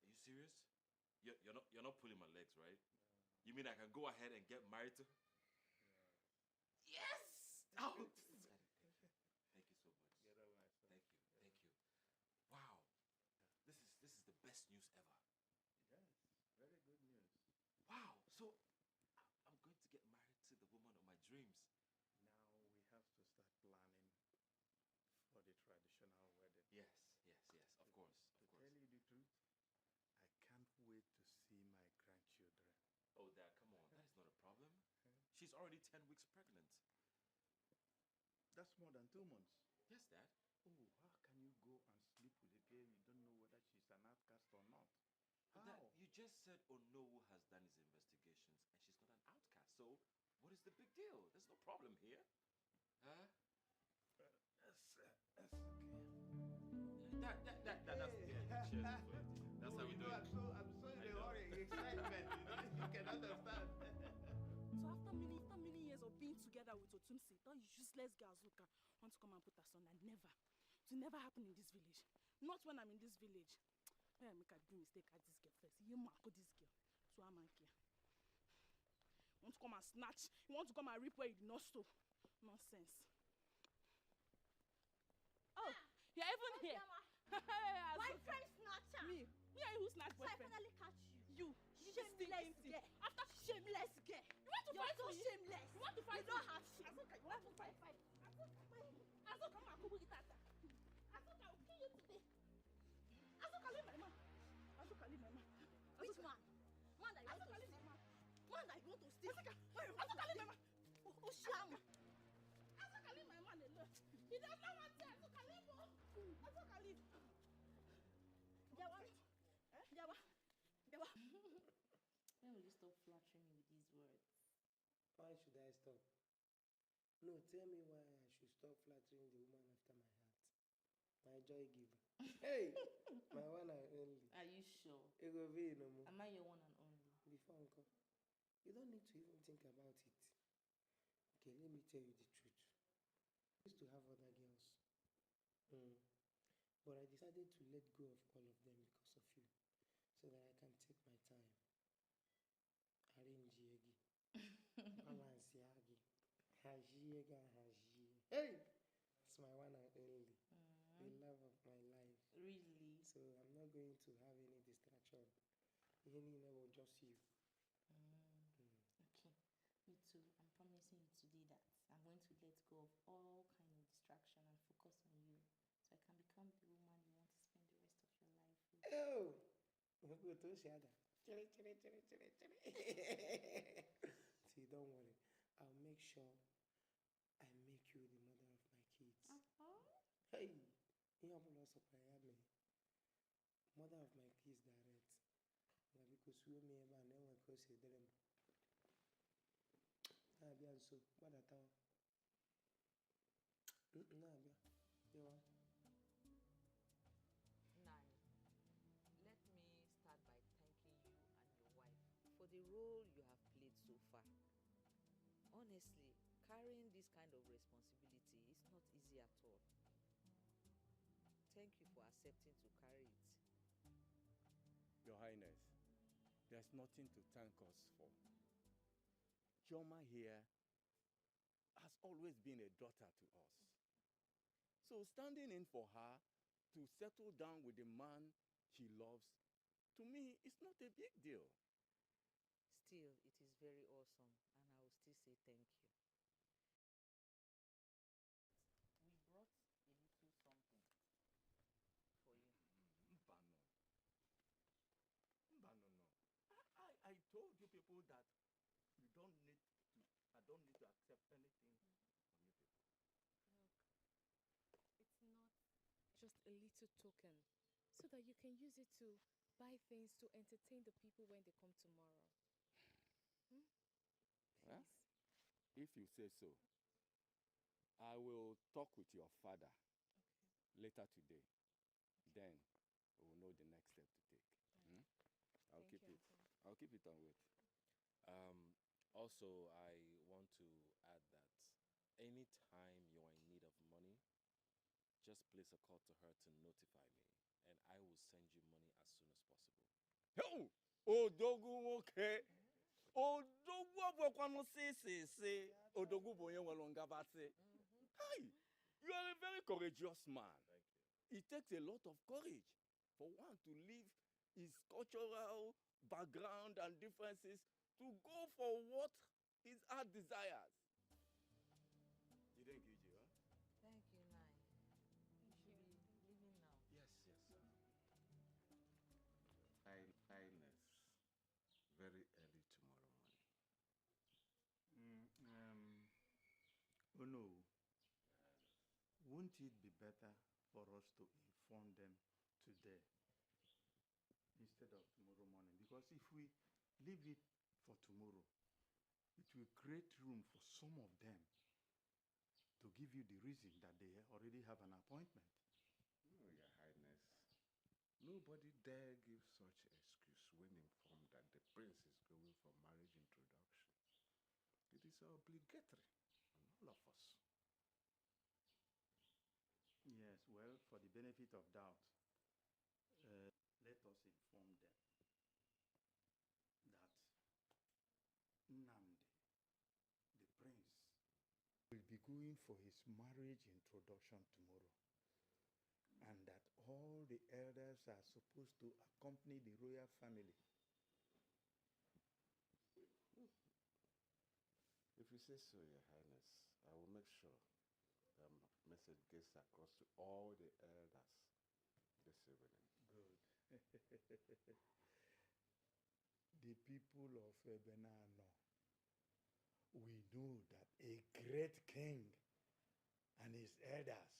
Are serious? You're not pulling my legs, right? You mean I can go ahead and get married to her? Yes! Oh, thank you so much.
Get over my son.
Thank you. Thank you. Wow. This is the best news ever.
Yes, very good news.
Wow. So I'm going to get married to the woman of my dreams.
Now we have to start planning for the traditional wedding.
Yes, of course,
To tell you the truth, I can't wait to see my grandchildren.
Oh, Dad, come on. That is not a problem. She's already 10 weeks pregnant.
That's more than 2 months.
Yes, Dad.
Oh, how can you go and sleep with a girl you don't know whether she's an outcast or not?
But
How?
Dad, you just said Onowu has done his investigations and she's not an outcast. So what is the big deal? There's no problem here. Huh?
That's okay.
That's yeah. Cheers for it. That's how we do it.
I'm so in a hurry, excitement. You can understand.
So after many years of being together with Otumsi, that useless girl Azuka wants to come and put her son, and never. It will never happen in this village. Not when I'm in this village. When I make a big mistake at this girl first. You mark this girl. So I'm here. Want to come and snatch? You want to come and reap where you did not sow? Nonsense. Oh, you're even here.
Boyfriend snatcher.
Me? Me and who snatch
So I
boyfriend?
finally catch you.
You
Shameless girl.
After
Shameless girl.
you want to
You're
fight
so
me?
shameless.
You want to fight
You don't
me?
have shame.
Azuka, you want to fight? Azuka, come on, Kubu Gitata. Azuka, I will kill you today. Azuka, leave my man. Azuka, leave my man.
Which man? Man that you want to
Azuka, leave
steal.
my man.
Man that you want to steal.
Azuka,
Azuka,
leave my man.
Oshama.
Azuka, leave my man alone. He does not want to. Azuka, leave him. Azuka, leave.
Jawa. Jawa. Jawa.
When will you stop flattering me with these words?
Why should I stop? No, tell me why I should stop flattering the woman after my heart. My joy giver. Hey! My one and only.
Are you sure?
It will be no more.
Am I your one and only?
Before uncle. You don't need to even think about it. Okay, let me tell you the truth. I used to have other girls. But I decided to let go of all of them because of you. So that I can take my time. Arrange yegi. Balance yagi. Hajiega haji. Hey! It's my one and only. The love of my life.
Really?
So I'm not going to have any distraction. Any never just you.
Okay. Me too. I'm promising you today that I'm going to let go of all kind of distraction and focus on you. So I can become the woman you want to spend the rest of your life with.
Oh! Go to Shada. See, don't worry. I'll make sure I make you the mother of my kids. Hey! You have lost of my army. Mother of my kids direct. Because you me and no one could say them. Nabia so what at all? Nabia. You want?
Nine. Let me start by thanking you and your wife for the role you have played so far. Honestly, carrying this kind of responsibility is not easy at all. Thank you for accepting to carry it.
Your Highness, there's nothing to thank us for. Joma here has always been a daughter to us. So standing in for her to settle down with the man she loves, to me, it's not a big deal.
Still, it is very awesome, and I will still say thank you. We brought a little something for you.
Mbano. I told you people that I don't need to accept anything from you people.
Look, it's not just a little token, so that you can use it to buy things to entertain the people when they come tomorrow.
Well, if you say so, I will talk with your father later today. Then we will know the next step to take. I'll keep it. I'll keep it on wait.
Also, I want to add that anytime you are in need of money, just place a call to her to notify me, and I will send you money as soon as possible.
Yo, Odogu okay. Odogu abokwano say. Odogu boye walonga base. Hi, you are a very courageous man. It takes a lot of courage for one to leave his cultural background and differences to go for what his heart desires. You didn't get you, huh?
Thank you, Nai. You should be leaving now.
Yes, sir.
Highness, very early tomorrow morning.
Oh no. Won't it be better for us to inform them today instead of tomorrow morning? Because if we leave it for tomorrow, it will create room for some of them to give you the reason that they already have an appointment.
No, Your Highness. Nobody dare give such excuse when informed that the prince is going for marriage introduction. It is obligatory on all of us.
Yes, well, for the benefit of doubt, let us inform them that Nnamdi, the prince, will be going for his marriage introduction tomorrow, and that all the elders are supposed to accompany the royal family.
If you say so, Your Highness, I will make sure the message gets across to all the elders this evening.
Good. The people of Ebenano, we know that a great king and his elders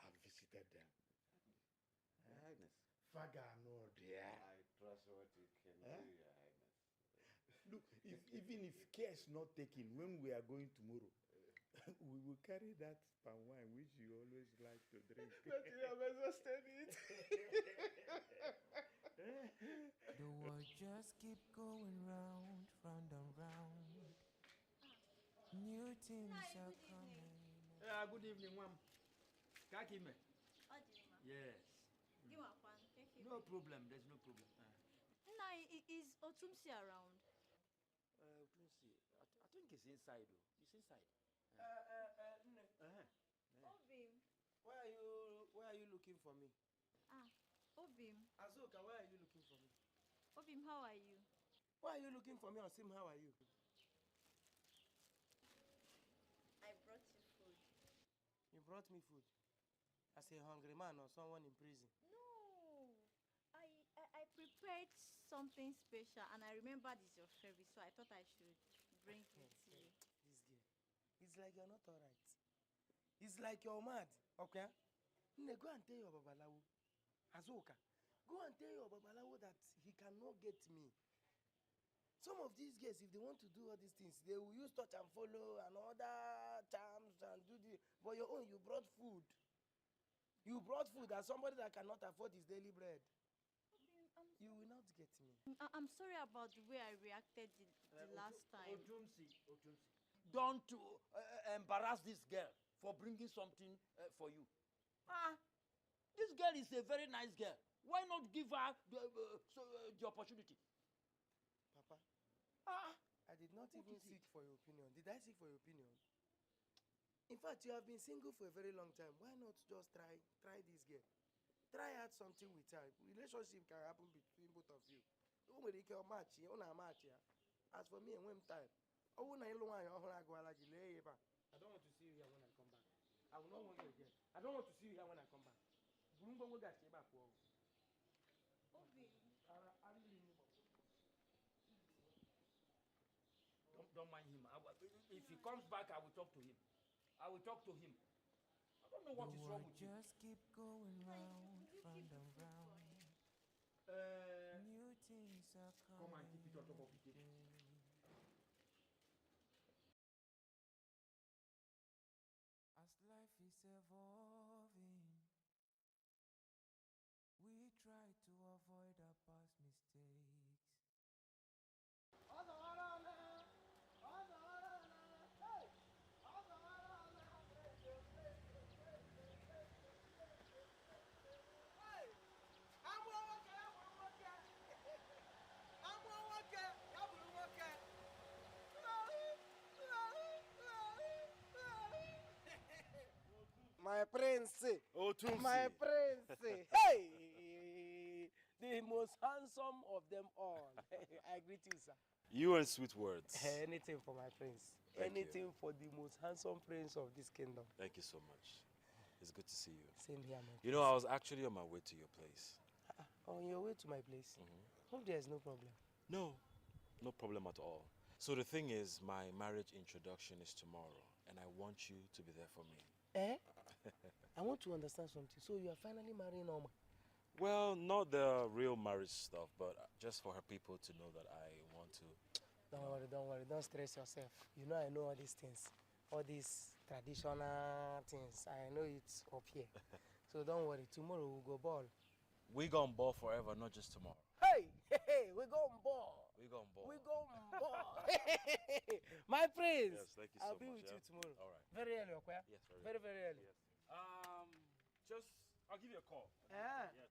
have visited them.
Your Highness.
Fagano, dear.
I trust what you can do, Your Highness.
Look, even if care is not taken when we are going tomorrow, we will carry that palm wine which you always like to drink.
But you have exhausted it.
The world just keep going round and round. New things are coming.
Yeah, good evening, ma'am. Kakime. Yes. No problem. There's no problem.
Nai, is Otumsi around?
Let's see. I think it's inside, though. It's inside.
Obim.
Where are you looking for me?
Obim.
Azoka, where are you looking for me?
Obim, how are you?
Why are you looking for me, Osim? How are you?
I brought you food.
You brought me food? As a hungry man or someone in prison?
No. I prepared something special and I remember this is your favorite, so I thought I should bring it to you.
This girl. It's like you're not alright. It's like you're mad. Okay? Go and tell your babalawo. Azoka. Go and tell your babalawo that he cannot get me. Some of these girls, if they want to do all these things, they will use touch and follow and other charms and do the. But your own, you brought food. You brought food as somebody that cannot afford his daily bread. You will not get me.
I'm sorry about the way I reacted the last time.
Otumsi. Don't embarrass this girl for bringing something for you. This girl is a very nice girl. Why not give her the opportunity?
Papa, I did not even seek for your opinion. Did I seek for your opinion? In fact, you have been single for a very long time. Why not just try this girl? Try out something with her. Relationship can happen between both of you. As for me, when time, I don't want to see you here when I come back. I will not want you again. I don't want to see you here when I come back.
Don't mind him. If he comes back, I will talk to him. I don't know what is wrong with you.
Just keep going round and round. New things are coming.
Come and keep it on top of the table.
As life is evolving, we try to avoid our past mistakes.
My prince.
Oh, Tumsi.
My prince. Hey! The most handsome of them all. I greet you, sir.
You and sweet words.
Anything for my prince.
Thank
Anything for the most handsome prince of this kingdom.
Thank you so much. It's good to see you.
Same here, man.
You know, I was actually on my way to your place.
On your way to my place? Hope there's no problem.
No, no problem at all. So the thing is, my marriage introduction is tomorrow, and I want you to be there for me.
Eh? I want to understand something. So you are finally marrying Oma?
Well, not the real marriage stuff, but just for her people to know that I want to.
Don't worry, don't worry. Don't stress yourself. You know I know all these things. All these traditional things. I know it's up here. So don't worry. Tomorrow we'll go ball.
We gonna ball forever, not just tomorrow.
Hey, we go on ball.
We gonna ball.
We go on ball. My prince.
Yes, thank you
I'll
so
be
much,
with you tomorrow.
All right.
Very early, okay?
Yes,
very, very early.
Yes.
I'll give you a call.
Ah.
Yes.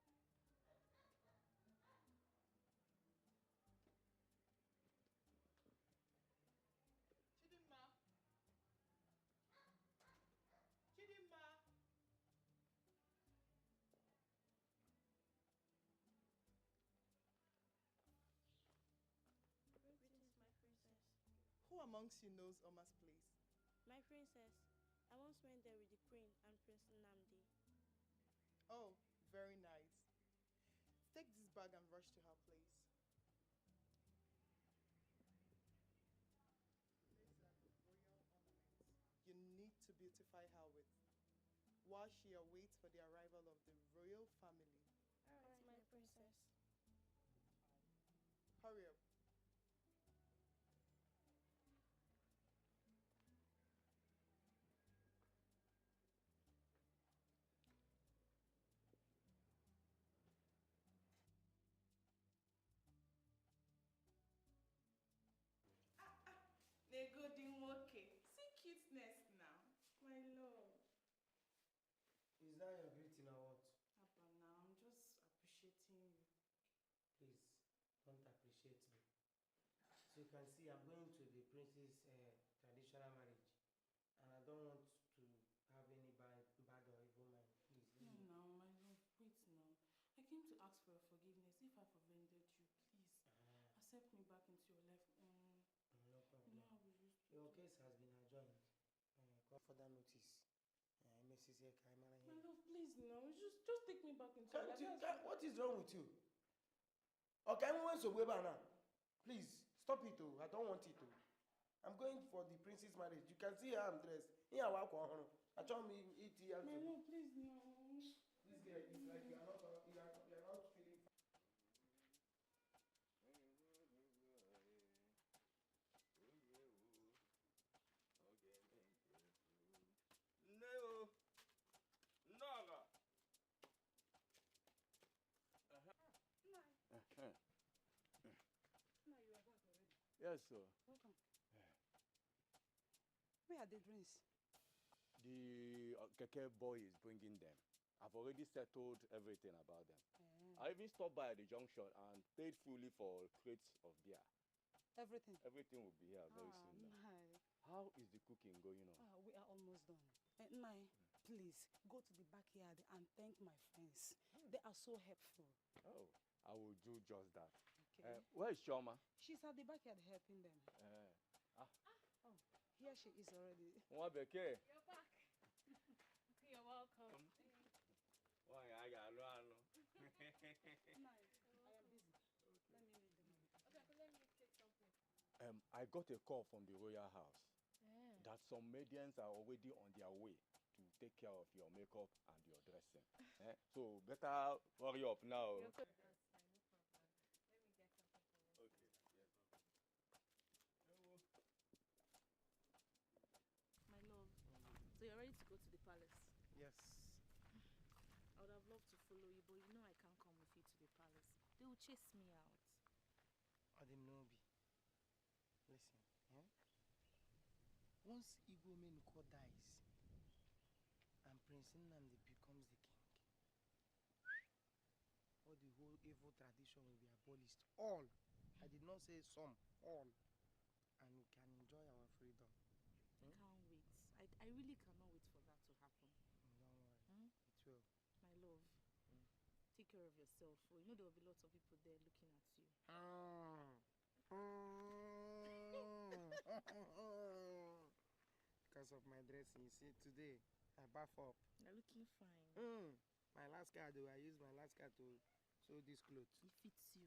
Who amongst you knows Oma's place?
My princess, I once went there with the queen and Prince Nnamdi.
Oh, very nice. Take this bag and rush to her place. You need to beautify her with, while she awaits for the arrival of the royal family.
Alright, my princess.
Hurry up.
Negodimoke. See cuteness now. My love.
Is that your greeting or what?
Papa, now I'm just appreciating you.
Please, don't appreciate me. So you can see I'm going to the prince's traditional marriage. And I don't want to have any bad or evil mind. Please, leave me.
No, my love, wait now. I came to ask for your forgiveness. If I've offended you, please accept me back into your life.
No problem.
You know how we used to
Your
do.
case has been adjourned. Call further notice. Mrs. Ekaimara
My
here.
love, please now. Just take me back into your life.
What is wrong with you? Okay, I'm going to Webana. Please, stop it. Oh. I don't want it. Oh. I'm going for the prince's marriage. You can see how I'm dressed. Here, I told me eat here.
My love, please no.
This girl is like you are not feeling.
No. Nara.
Yes, sir.
Welcome. Where are the drinks?
The Keke boy is bringing them. I've already settled everything about them. I even stopped by at the junction and paid fully for crates of beer.
Everything?
Everything will be here very soon now.
Nice.
How is the cooking going on?
We are almost done. Nai, please go to the backyard and thank my friends. They are so helpful.
Oh, I will do just that.
Okay.
Where is Shoma?
She's at the backyard helping them. Oh, here she is already.
Mwabeke.
You're back. You're welcome.
Why I got run?
Nice. I am busy. Let me read the money.
Okay, so let me take something.
I got a call from the royal house
Yeah.
that some medians are already on their way to take care of your makeup and your dressing. So better hurry up now.
You're good. That's fine, no problem. Let me get something for you.
Okay.
My love. So you're ready to go to the palace?
Yes.
I would have loved to follow you, but you know I can't come with you to the palace. They will chase me out.
Adinobi. Listen, once Igbo Menuko dies and Prince Nnamdi becomes the king, all the whole evil tradition will be abolished. All. I did not say some. All. And we can enjoy our freedom.
I can't wait. I really cannot wait for that to happen.
Don't
care of yourself. Oh. You know there will be lots of people there looking at you.
Because of my dressing, you see, today I buff up.
You're looking fine.
My last card, though, I used my last card to sew this clothes.
It fits you.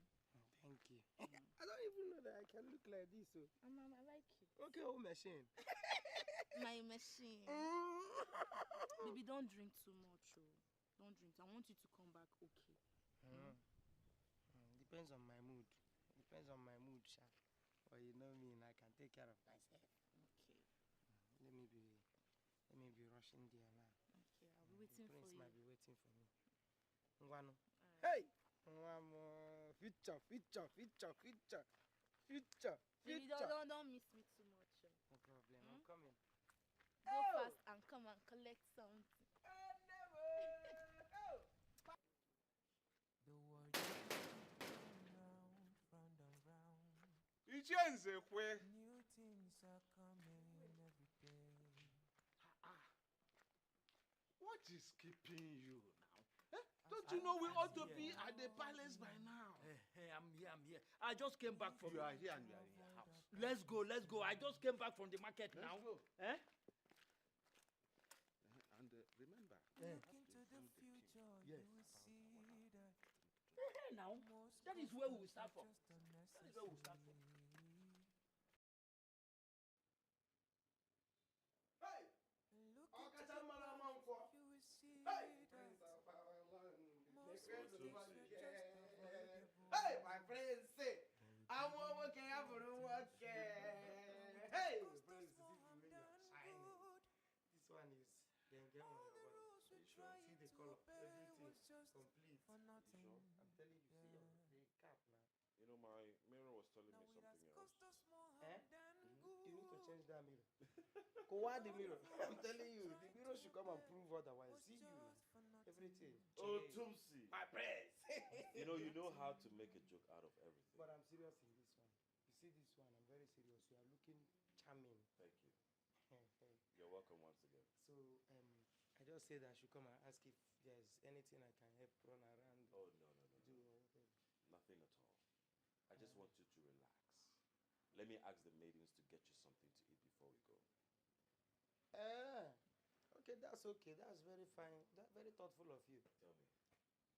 Thank you. I don't even know that I can look like this. So.
I like it.
Okay, oh, machine.
My machine. Baby, don't drink too much. Oh. Don't drink. I want you to come back okay.
Depends on my mood. Depends on my mood, Sha. But you know me, and I can take care of myself.
Okay.
Let me be rushing there now.
Okay, I'll be waiting for you.
Prince might be waiting for me. Ngwano. Hey! Future.
Baby, don't miss me too much.
No problem, I'm coming.
Go fast and come and collect something.
The world is round and round.
You change the way.
New things are coming every day.
What is keeping you now? Don't you know we ought to be at the palace by now?
Hey, I'm here. I just came back from...
You are here and you are in your house.
Let's go. I just came back from the market now.
Go.
Eh?
And remember...
Look into the future, you will see that...
Hey, now, that is where we will start from.
Hey, my friends, say, I'm working out for the work. Hey, friends, this one is Genge on your body. You sure? See the color, everything complete.
For nothing.
I'm telling you, see the cap now.
You know, my mirror was telling me something else.
You need to change that mirror. Why the mirror? I'm telling you, the mirror should come and prove otherwise. See you, everything.
Oh, Tumsi.
My friends.
You know how to make a joke out of everything.
But I'm serious in this one. You see this one, I'm very serious. You are looking charming.
Thank you. You're welcome once again.
So, I just said I should come and ask if there's anything I can help run around.
Oh, no.
Do or whatever.
Nothing at all. I just want you to relax. Let me ask the maidens to get you something to eat before we go.
Okay, that's okay. That's very fine. That's very thoughtful of you.
Tell me,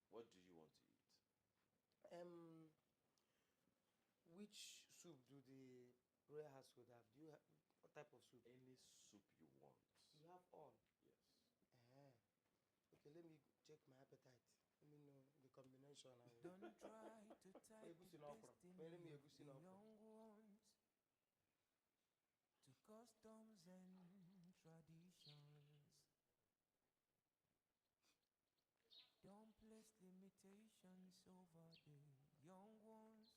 what do you want to eat?
Which soup do the royal household have? Do you have what type of soup?
Any soup you want.
You have all.
Yes.
Okay, let me check my appetite. Let me know the combination.
Don't try to type
Egusi na okra. Let me egusi na okra.
To customs and traditions. Don't place limitations over the young ones.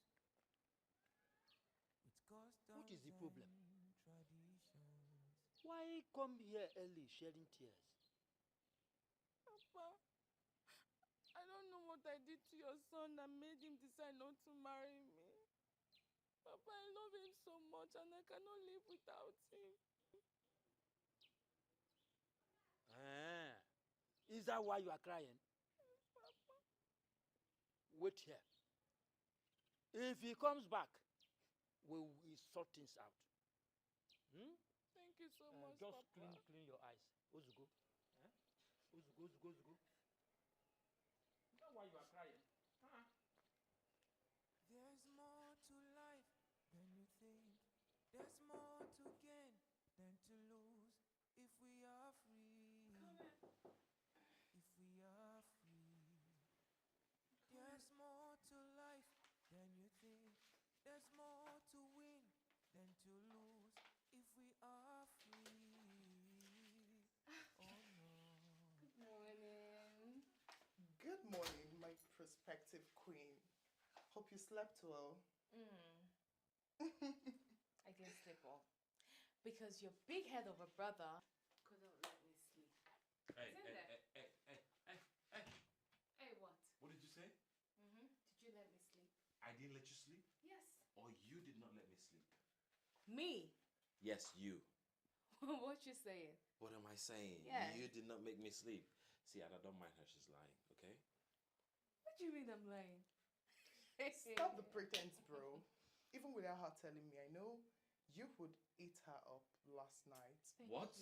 With customs
What is the problem?
and traditions.
Why come here early shedding tears?
Papa, I don't know what I did to your son that made him decide not to marry me. Papa, I love him so much and I cannot live without him.
Is that why you are crying?
Papa.
Wait here. If he comes back, we will sort things out.
Thank you so much,
just
Papa.
clean your eyes. Ozugo. Ozugo. Is that why you are crying?
There's more to life than you think. There's more to gain than to lose. If we are free. If we are free. There's more to life than you think. There's more to win than to lose. If we are free. Oh no.
Good morning. Good morning, my prospective queen. Hope you slept well.
I didn't sleep well. Because your big head of a brother couldn't let me sleep.
Hey,
Isn't it?
hey.
Hey, what?
What did you say?
Did you let me sleep?
I didn't let you sleep?
Yes.
Or you did not let me sleep?
Me?
Yes, you.
What you saying?
What am I saying?
Yeah.
You did not make me sleep. See, and I don't mind her, she's lying, okay?
What do you mean I'm lying?
Stop the pretense, bro. Even without her telling me, I know you would eat her up last night.
What?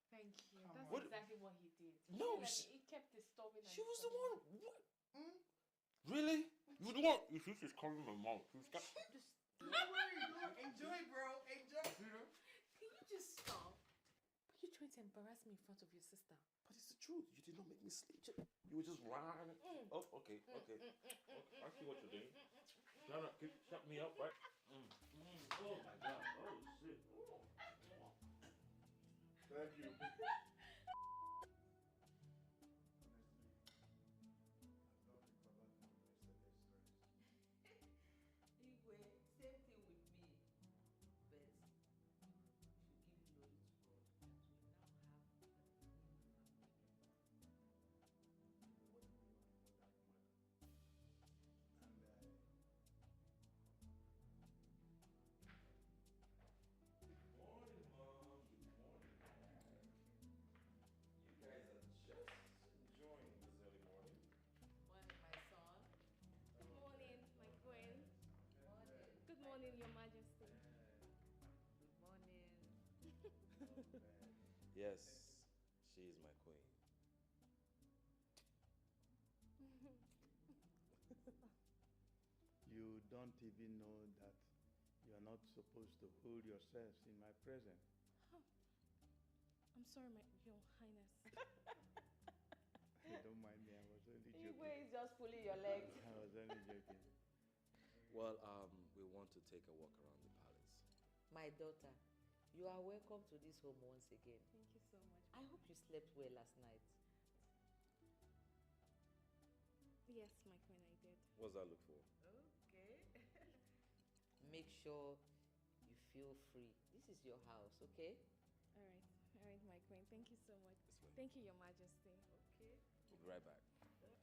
Thank you.
Come
That's
on.
exactly what he did.
No,
He kept disturbing.
She was the one. What?
Really? You the one? If this is coming from my mouth,
Just
Don't worry, dude. Enjoy, bro. Enjoy.
Can you just stop? You're trying to embarrass me in front of your sister.
But it's the truth. You did not make me sleep. You were just lying. Oh, okay. I see what you're doing. Shut me up, right? Oh my God. Oh shit. Thank you.
Your Majesty.
Good morning.
Yes, she is my queen.
You don't even know that you are not supposed to hold yourselves in my presence.
I'm sorry, Your Highness.
Don't mind me, I was only joking.
Igwe is just pulling your leg.
I was only joking.
Well, we want to take a walk around the palace.
My daughter, you are welcome to this home once again.
Thank you so much.
I hope you slept well last night.
Yes, my queen, I did.
What's that look for?
Okay. Make sure you feel free. This is your house, okay?
All right, my queen. Thank you so much. Thank you, Your Majesty.
Okay.
We'll be right back.
Okay.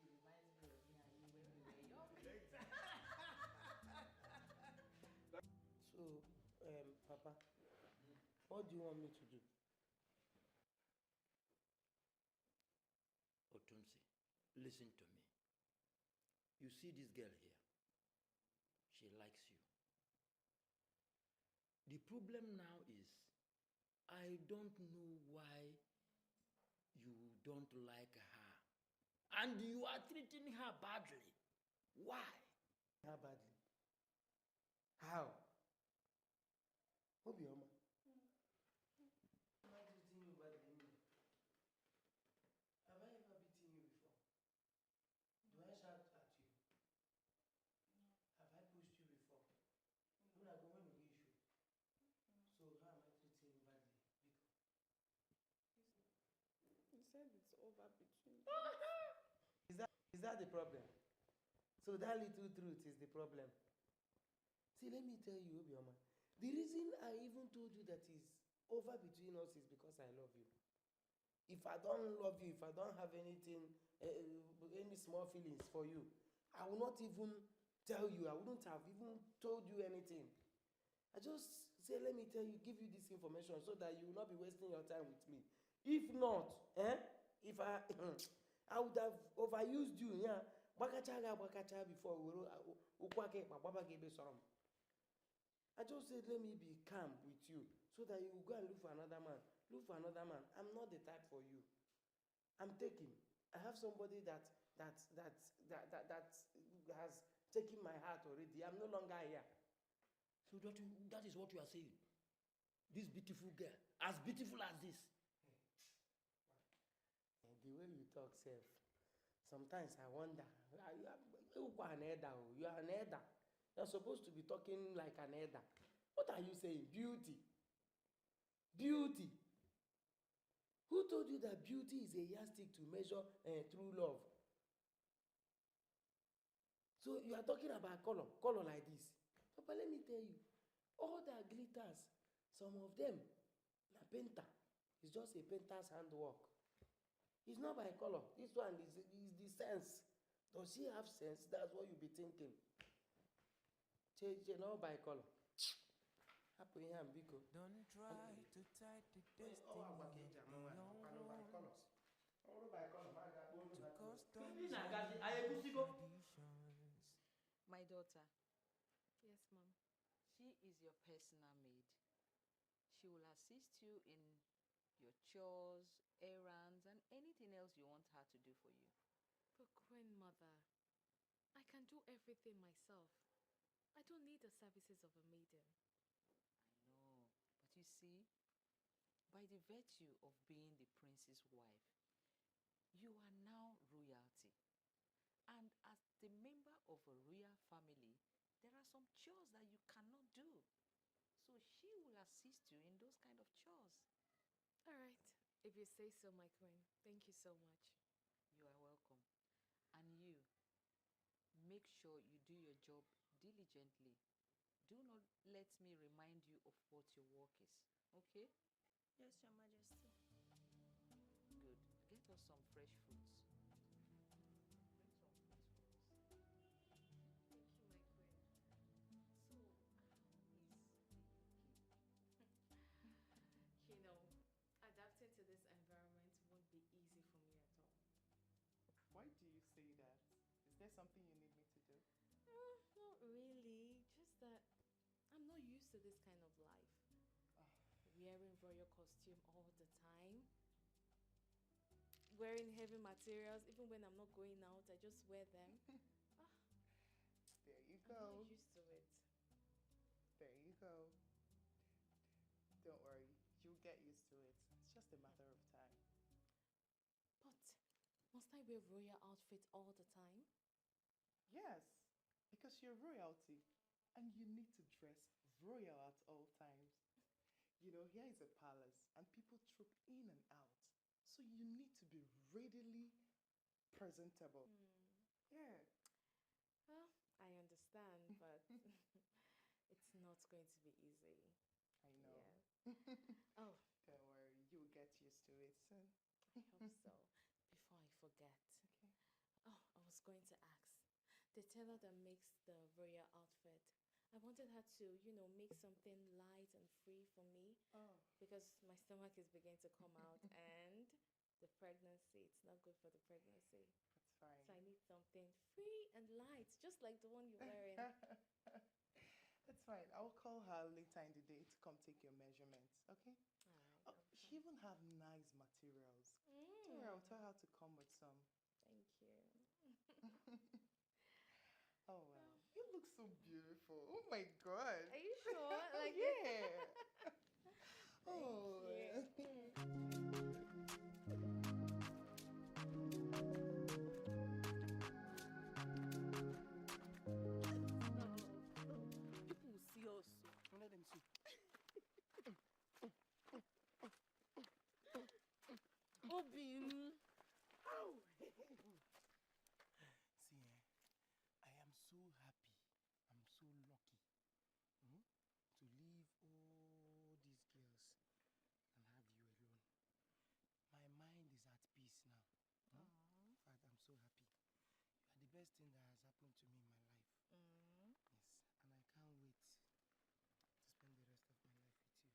She reminds me of me and you when we were young.
So, Papa, what do you want me to do?
Otunsi, listen to me. You see this girl here? She likes you. The problem now is, I don't know why you don't like her. And you are treating her badly. Why?
How badly? How? Obioma. Am I treating you badly? Have I ever beaten you before? Do I shout at you? Have I pushed you before? When I go when we issue. So how am I treating you badly?
You said it's over between
Is that the problem? So that little truth is the problem. See, let me tell you, Obioma. The reason I even told you that is over between us is because I love you. If I don't love you, if I don't have anything, any small feelings for you, I will not even tell you. I wouldn't have even told you anything. I just say, let me tell you, give you this information so that you will not be wasting your time with me. If not, if I I would have overused you, yeah. Before I just said, let me be calm with you so that you will go and look for another man. Look for another man. I'm not the type for you. I'm taking. I have somebody that has taken my heart already. I'm no longer here.
So that is what you are saying. This beautiful girl, as beautiful as this.
The way you talk, self, sometimes I wonder. You are an elder. You are an elder. You're supposed to be talking like an elder. What are you saying? Beauty. Beauty. Who told you that beauty is a yardstick to measure true love? So you are talking about color like this. But let me tell you, all that glitters, some of them, na painter. It's just a painter's handwork. It's not by color. This one is the sense. Does she have sense? That's what you'll be thinking. Change not by color.
Don't try to tie the destiny of the young ones to customs and traditions.
My daughter,
Yes, Mom.
she is your personal maid. She will assist you in your chores, errands, and anything else you want her to do for you.
But grandmother, I can do everything myself. I don't need the services of a maiden.
No, but you see, by the virtue of being the prince's wife, you are now royalty. And as the member of a royal family, there are some chores that you cannot do. So she will assist you in those kind of chores.
All right, if you say so, my queen. Thank you so much.
You are welcome. And you, make sure you do your job diligently. Do not let me remind you of what your work is, okay?
Yes, Your Majesty.
Good. Get us some fresh fruits.
You know, adapting to this environment won't be easy for me at all.
Why do you say that? Is there something you need me to do?
Not really. Just that I'm not used to this kind of life. Wearing royal costume all the time. Wearing heavy materials, even when I'm not going out, I just wear them.
There you
I'm
go.
not used to it.
There you go. Don't worry, you'll get used to it. It's just a matter of time.
But must I wear royal outfit all the time?
Yes, because you're royalty and you need to dress royal at all times. You know, here is a palace and people troop in and out. So you need to be readily presentable. Yeah.
Well, I understand, but it's not going to be easy.
I know.
Yeah. Oh,
don't worry, you'll get used to it soon.
I hope so. Before I forget.
Okay.
Oh, I was going to ask. The tailor that makes the royal outfit, I wanted her to, make something light and free for me.
Oh.
Because my stomach is beginning to come out and the pregnancy, it's not good for the pregnancy.
That's fine.
So I need something free and light, just like the one you're wearing.
That's fine. I'll call her later in the day to come take your measurements, okay?
All right.
She even have nice materials. Don't worry, I'll tell her to come with some.
Thank you.
Oh, wow. You look so beautiful. Oh, my God.
Are you sure? Like
yeah.
Oh.
People will see us. Let them see.
Obin.
See, I am so happy. I'm so lucky to leave all these girls and have you alone. My mind is at peace now. In fact, I'm so happy. You are the best thing that has happened to me in my life. Yes, and I can't wait to spend the rest of my life with you.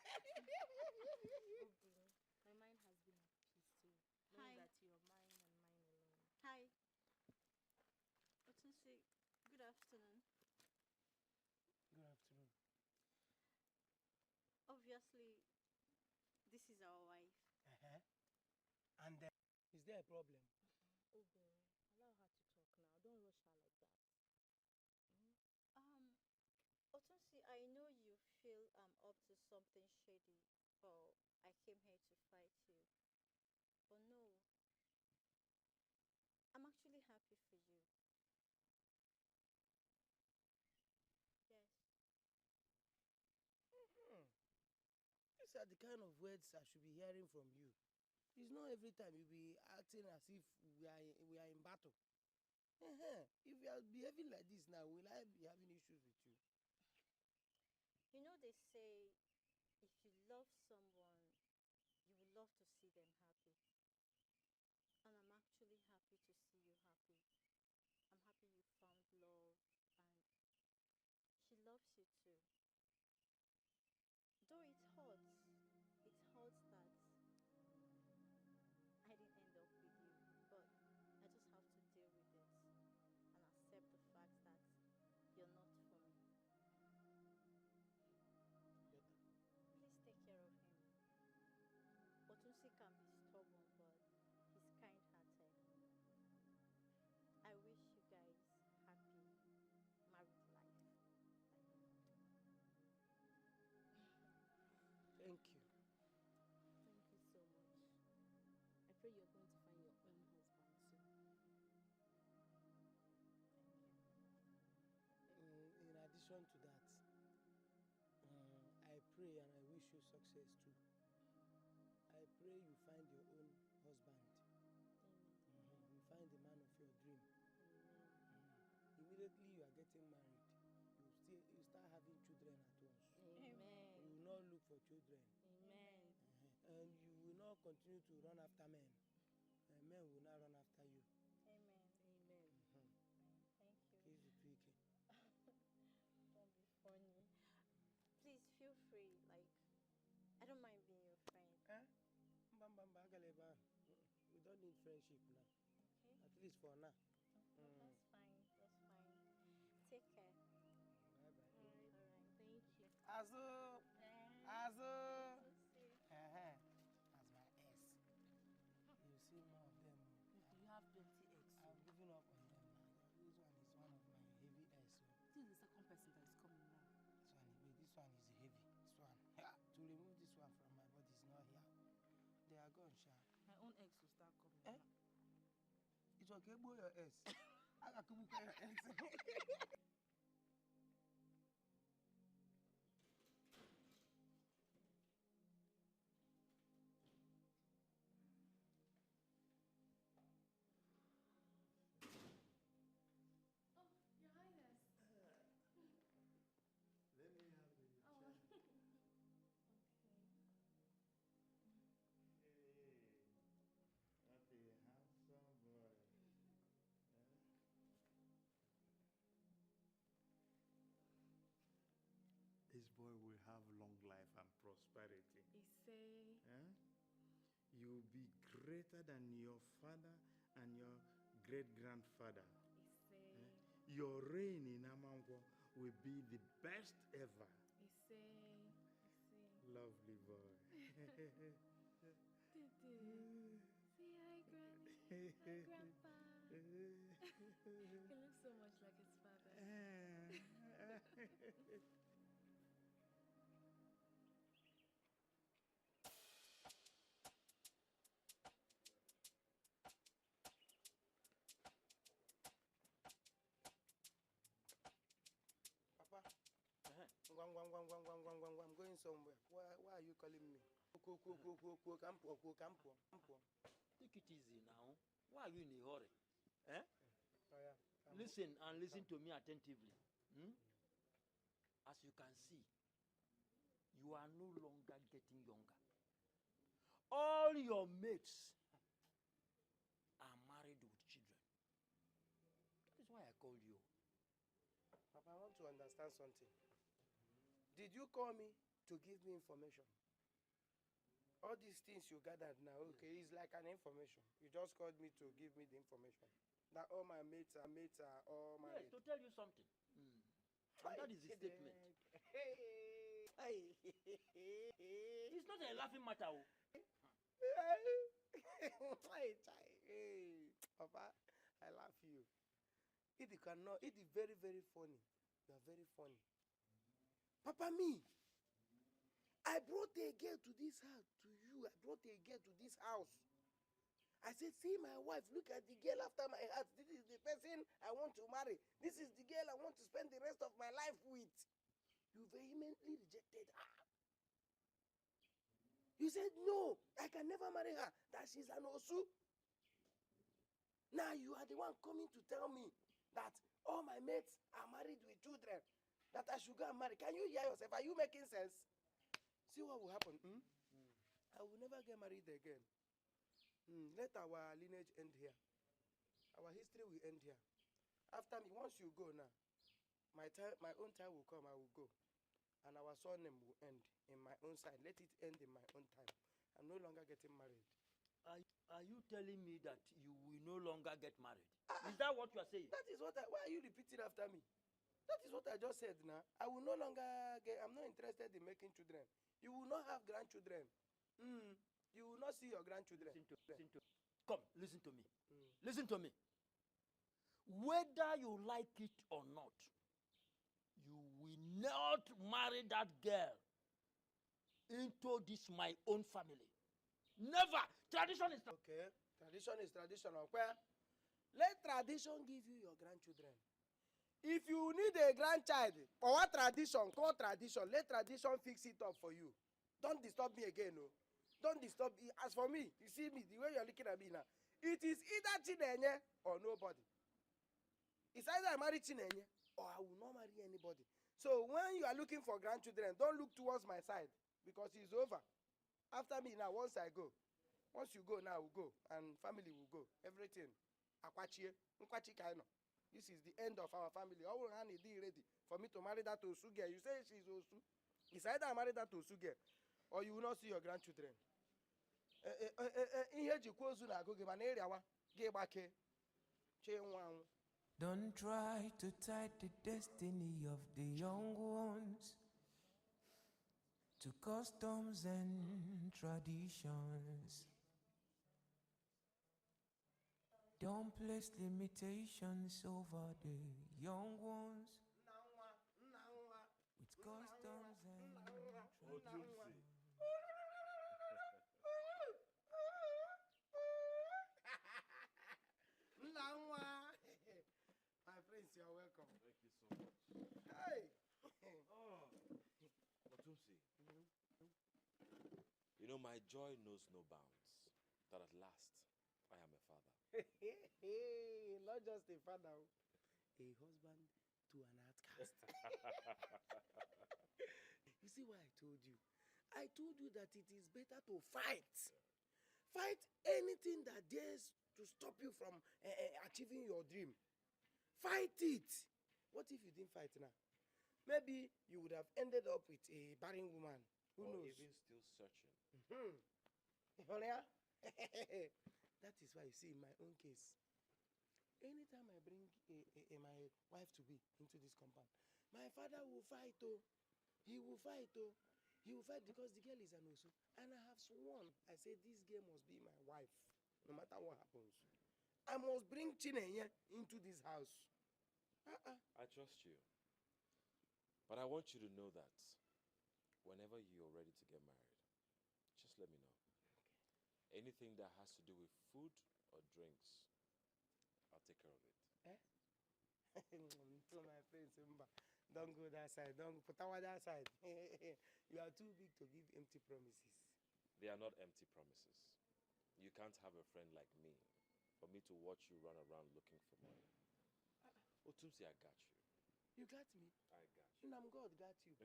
Obin, my mind has been at peace too. Knowing
Hi.
that you're mine and mine alone.
Hi. Otunsi, good afternoon.
Good afternoon.
Obviously, this is our wife.
And then, is there a problem?
Obin, allow her to talk now. Don't rush her like that.
Otunsi, I know you feel I'm up to something shady, or I came here to fight you. But no, I'm actually happy for you. Yes.
These are the kind of words I should be hearing from you. It's not every time you be acting as if we are in battle. If you are behaving like this now, will I be having issues with you?
You know, they say if you love someone, you would love to see them happy. And I'm actually happy to see you happy. I'm happy you found love and
pray and I wish you success too. I pray you find your own husband. You find the man of your dream. Immediately you are getting married, you start having children at once.
Amen.
You will not look for children.
Amen.
And you will not continue to run after men. And men will not run after you.
Amen. Amen. Thank you.
Kiss the tweaking.
Don't be funny. Please feel free. Like, I don't mind being your friend.
We don't need friendship now.
Okay.
At least for now.
That's fine. That's fine. Take care.
Bye bye.
All right. Thank you.
Azu. Azu. That's my S. You see more of them.
You have plenty eggs.
I've given up on them now. This one is one of my heavy S.
This is the second person that is coming now.
This one is heavy. This one. To remove this one from my body is not here. They are gone, Sha.
My own eggs will start coming now.
It's okay, boy, your S. I got to book your S.
Your Highness.
Let me have the
Oh.
chair. Hey, what a handsome boy. This boy will have long life and prosperity.
Issei.
You will be greater than your father and your great-grandfather.
Issei.
Your reign in Amangwa will be the best ever.
Issei.
Lovely boy.
Dede. Say hi, Granny. Hi, Grandpa. He looks so much like his father.
Papa, I'm going somewhere. Why are you calling me?
Take it easy now. Why are you in a hurry? Eh?
Oh, yeah.
Listen and listen to me attentively. As you can see, you are no longer getting younger. All your mates are married with children. That is why I called you.
Papa, I want to understand something. Did you call me to give me information? All these things you gathered now, okay, is like an information. You just called me to give me the information. That all my mates are all married.
Yes, to tell you something. And that is the statement. It's not a laughing matter.
Papa, I love you. It is very, very funny. You are very funny. Papa, me, I brought a girl to this house, to you. I brought a girl to this house. I said, see my wife, look at the girl after my heart. This is the person I want to marry. This is the girl I want to spend the rest of my life with. You vehemently rejected her. You said, no, I can never marry her, that she's an Osu. Now you are the one coming to tell me that all my mates are married with children, that I should go and marry. Can you hear yourself? Are you making sense? See what will happen? I will never get married again. Let our lineage end here. Our history will end here. After me, once you go now, my own time will come, I will go. And our surname will end in my own side. Let it end in my own time. I'm no longer getting married.
Are you telling me that you will no longer get married? Is that what you are saying?
That is what why are you repeating after me? That is what I just said now. I will no longer I'm not interested in making children. You will not have grandchildren. You will not see your grandchildren.
Come, listen to me. Listen to me. Whether you like it or not, you will not marry that girl into this my own family. Never. Tradition is
okay. Tradition is tradition. Where? Let tradition give you your grandchildren. If you need a grandchild, for what tradition, call tradition. Let tradition fix it up for you. Don't disturb me again, no. Don't disturb me. As for me, you see me, the way you're looking at me now, it is either Chinenye or nobody. It's either I marry Chinenye or I will not marry anybody. So when you are looking for grandchildren, don't look towards my side because it's over. After me now, once I go, once you go now, we'll go and family will go. Everything. Akwachie, Nkwachi Kaino. This is the end of our family. All hand is ready for me to marry that Osu girl. You say she's Osu. It's either I marry that Osu girl or you will not see your grandchildren.
Don't try to tie the destiny of the young ones to customs and traditions. Don't place limitations over the young ones with customs and traditions.
My friends, you're welcome.
Thank you so much.
Hey!
Otumsi. You know, my joy knows no bounds. That at last, I am a father.
Hey, not just a father, a husband to an outcast. You see why I told you? I told you that it is better to fight. Fight anything that dares to stop you from achieving your dream. Fight it. What if you didn't fight now? Maybe you would have ended up with a barren woman. Who knows?
Even still searching.
That is why you see in my own case, anytime I bring my wife to be into this compound, my father will fight. He will fight. He will fight because the girl is an Osu. And I have sworn, I said this girl must be my wife, no matter what happens. I must bring Chinenye into this house.
I trust you. But I want you to know that whenever you're ready to get married, just let me know. Okay. Anything that has to do with food or drinks, I'll take care of it.
So my friends, don't go that side. Don't put our that side. You are too big to give empty promises.
They are not empty promises. You can't have a friend like me for me to watch you run around looking for money. Otumsi, I got you.
You got me?
I got you.
Nam God got you.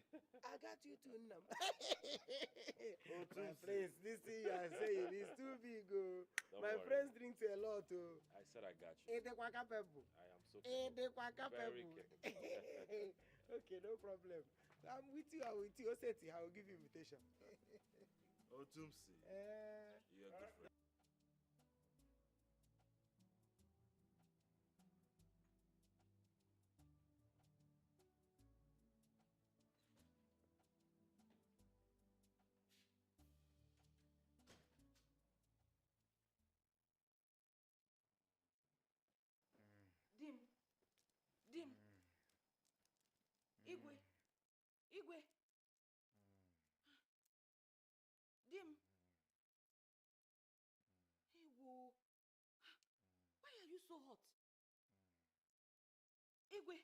I got you too, Nam.
Otumsi.
My friends, this thing you are saying is too big. My
worry.
friends drink a lot.
I said I got you. I am so capable. Very capable.
Okay, no problem. I'm with you. I'm with you. Oseti, I will give you invitation.
Otumsi. You're a good friend.
Dim. Igwe. Dim. Igwe. Why are you so hot? Igwe.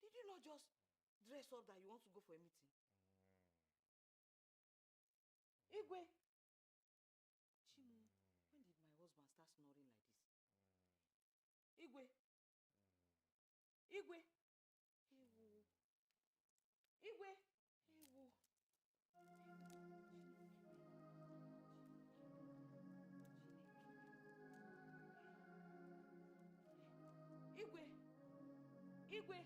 Did you not just dress up that you want to go for a meeting? Igwe. Chimu, when did my husband start snoring like this? Igwe. Ewu. Igwe.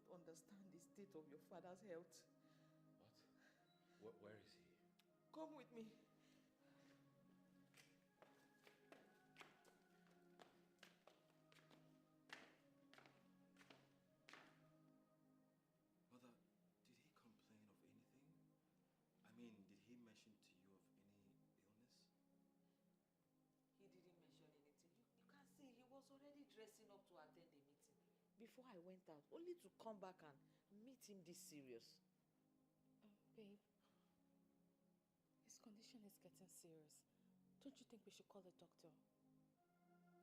Understand the state of your father's health.
What? Where is he?
Come with me. before I went out, only to come back and meet him this serious.
Babe, his condition is getting serious. Don't you think we should call a doctor?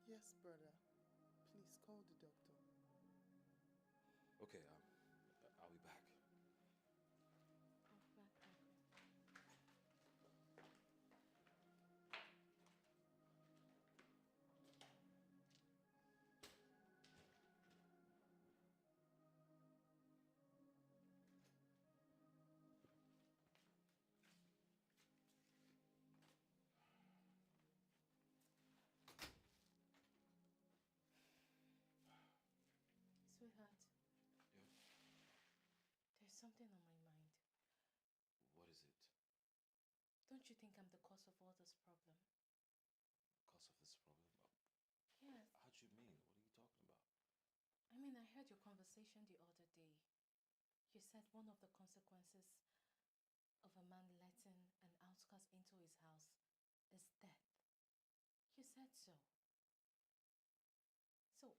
Yes, brother. Please call the doctor.
Okay, I'll be back.
Sweetheart.
Yeah.
There's something on my mind.
What is it?
Don't you think I'm the cause of all this problem?
Cause of this problem?
Yes.
How do you mean? What are you talking about?
I mean, I heard your conversation the other day. You said one of the consequences of a man letting an outcast into his house is death. You said so. So,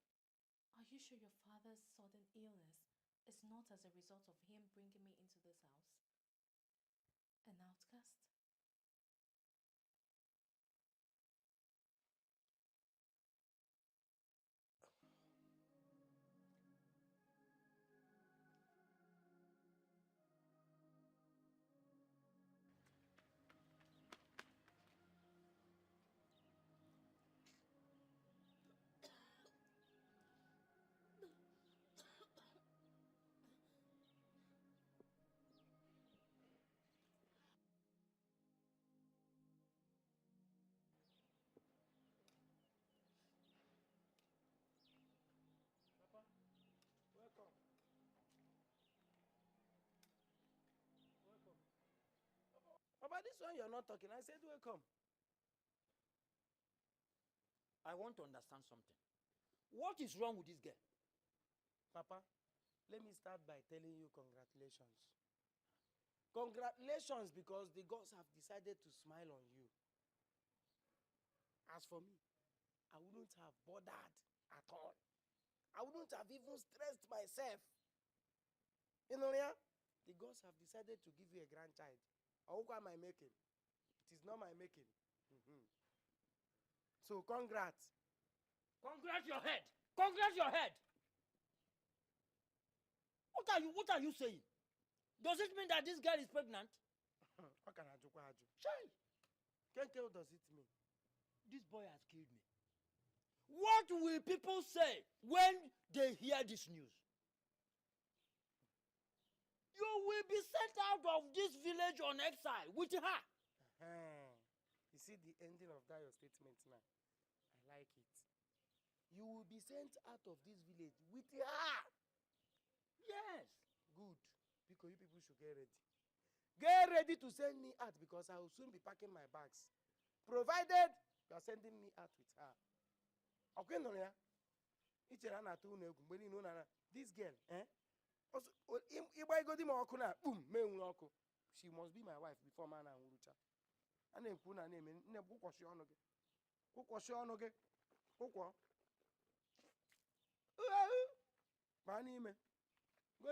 are you sure your father's sudden illness is not as a result of him bringing me into this house? An outcast?
Papa, this one you're not talking. I said welcome.
I want to understand something. What is wrong with this girl?
Papa, let me start by telling you congratulations. Congratulations because the gods have decided to smile on you. As for me, I wouldn't have bothered at all. I wouldn't have even stressed myself. You know, yeah? The gods have decided to give you a grandchild. How am I making? It is not my making. So, congrats.
Congrats your head! Congrats your head! What are you saying? Does it mean that this girl is pregnant?
What can I do?
Chai!
What does it mean?
This boy has killed me. What will people say when they hear this news? You will be sent out of this village on exile with her.
You see the ending of that your statement now. I like it. You will be sent out of this village with her.
Yes.
Good. Because you people should get ready. Get ready to send me out because I will soon be packing my bags. Provided you are sending me out with her. Okay, no, yeah? This girl, also, boom, she must be my wife before man and Urucha. And then Kuna name in Nebuchadnezzar. Go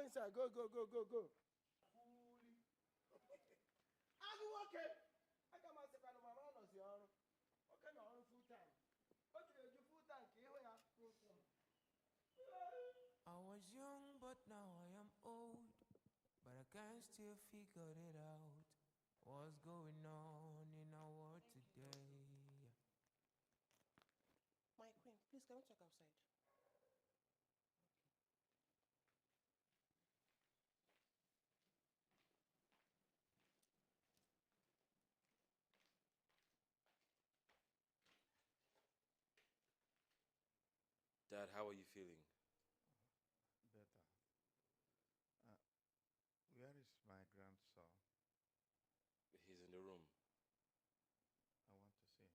inside, go. Okay. I come and say, my man was your okay, no, full time. What do you do full time?
I was young, but now I am old. But I can still figure it out. What's going on in our world today?
My queen, please can we talk outside?
Dad, how are you feeling?
Better. Where is my grandson?
He's in the room.
I want to see him.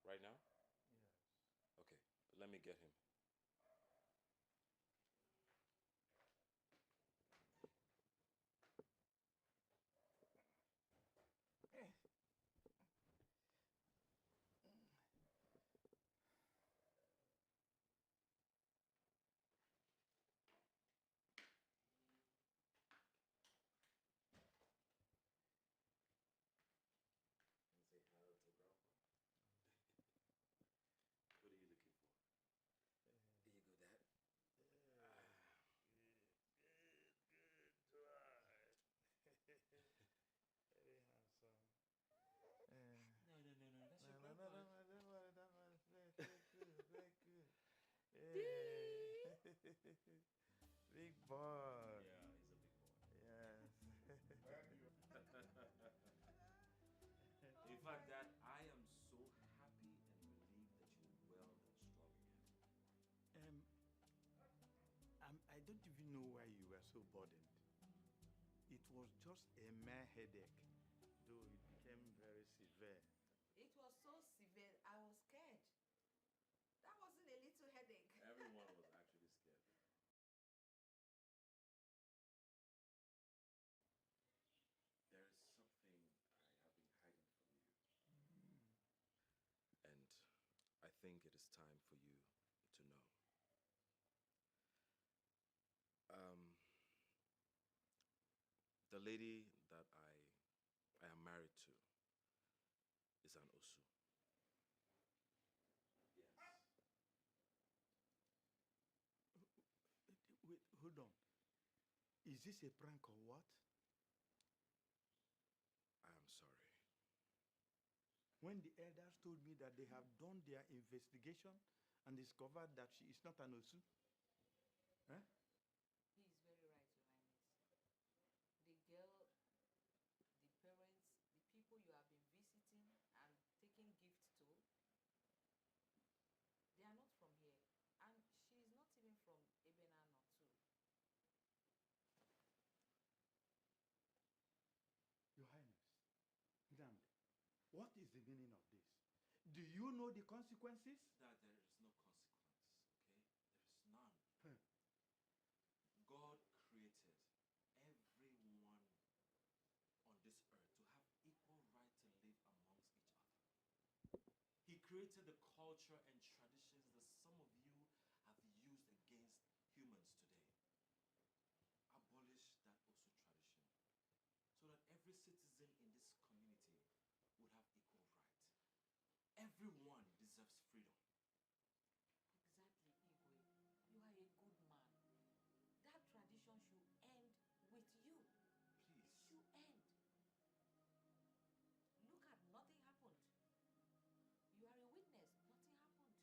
Right now?
Yes.
Okay, let me get him.
Big boy.
Yeah, he's a big boy.
Yes.
In fact, Dad, I am so happy and relieved that you're well and strong again.
I don't even know why you were so burdened. It was just a mere headache, though it became very severe.
It was so severe, I was scared. That wasn't a little headache.
Everyone was actually scared. There is something I have been hiding from you. And I think it is time for you to know. The lady that I am married to is an Osu. Yes.
Wait, hold on. Is this a prank or what?
I am sorry.
When the elders told me that they have done their investigation and discovered that she is not an Osu? Huh?
He is very right, Your Highness. The girl, the parents, the people you have been visiting and taking gifts to, they are not from here. And she is not even from Ebenano too.
Your Highness, Damn, what is the meaning of this? Do you know the consequences?
That there is no consequence, okay? There is none.
Huh.
God created everyone on this earth to have equal right to live amongst each other. He created the culture and traditions that some of you have used against humans today. Abolish that also tradition so that every citizen in this community would have equal right. Everyone deserves freedom.
Exactly, Igwe. You are a good man. That tradition should end with you.
Please.
It should end. Look at nothing happened. You are a witness. Nothing happened.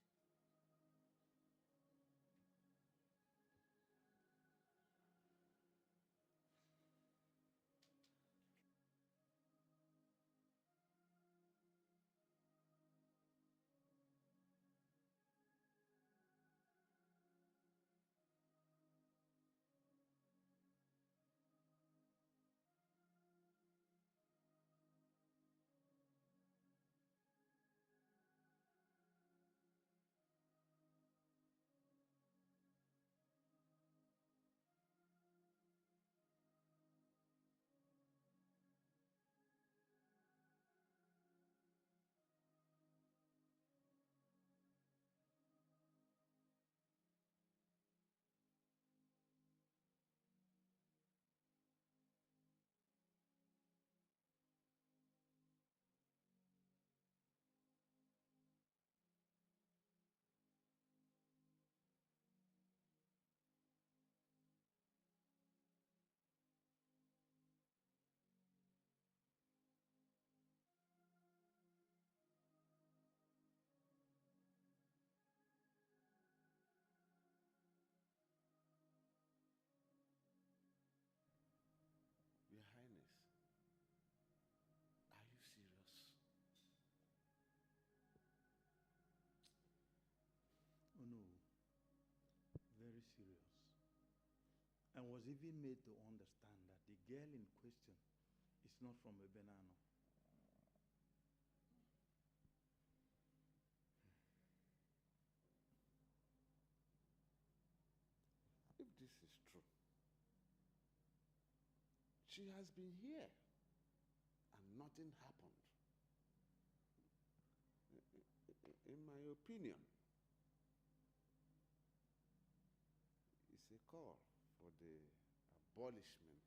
Your Highness, are you serious?
Oh no, very serious. And was even made to understand that the girl in question is not from Ebenano.
If this is true, she has been here and nothing happened. In my opinion, it's a call for the abolishment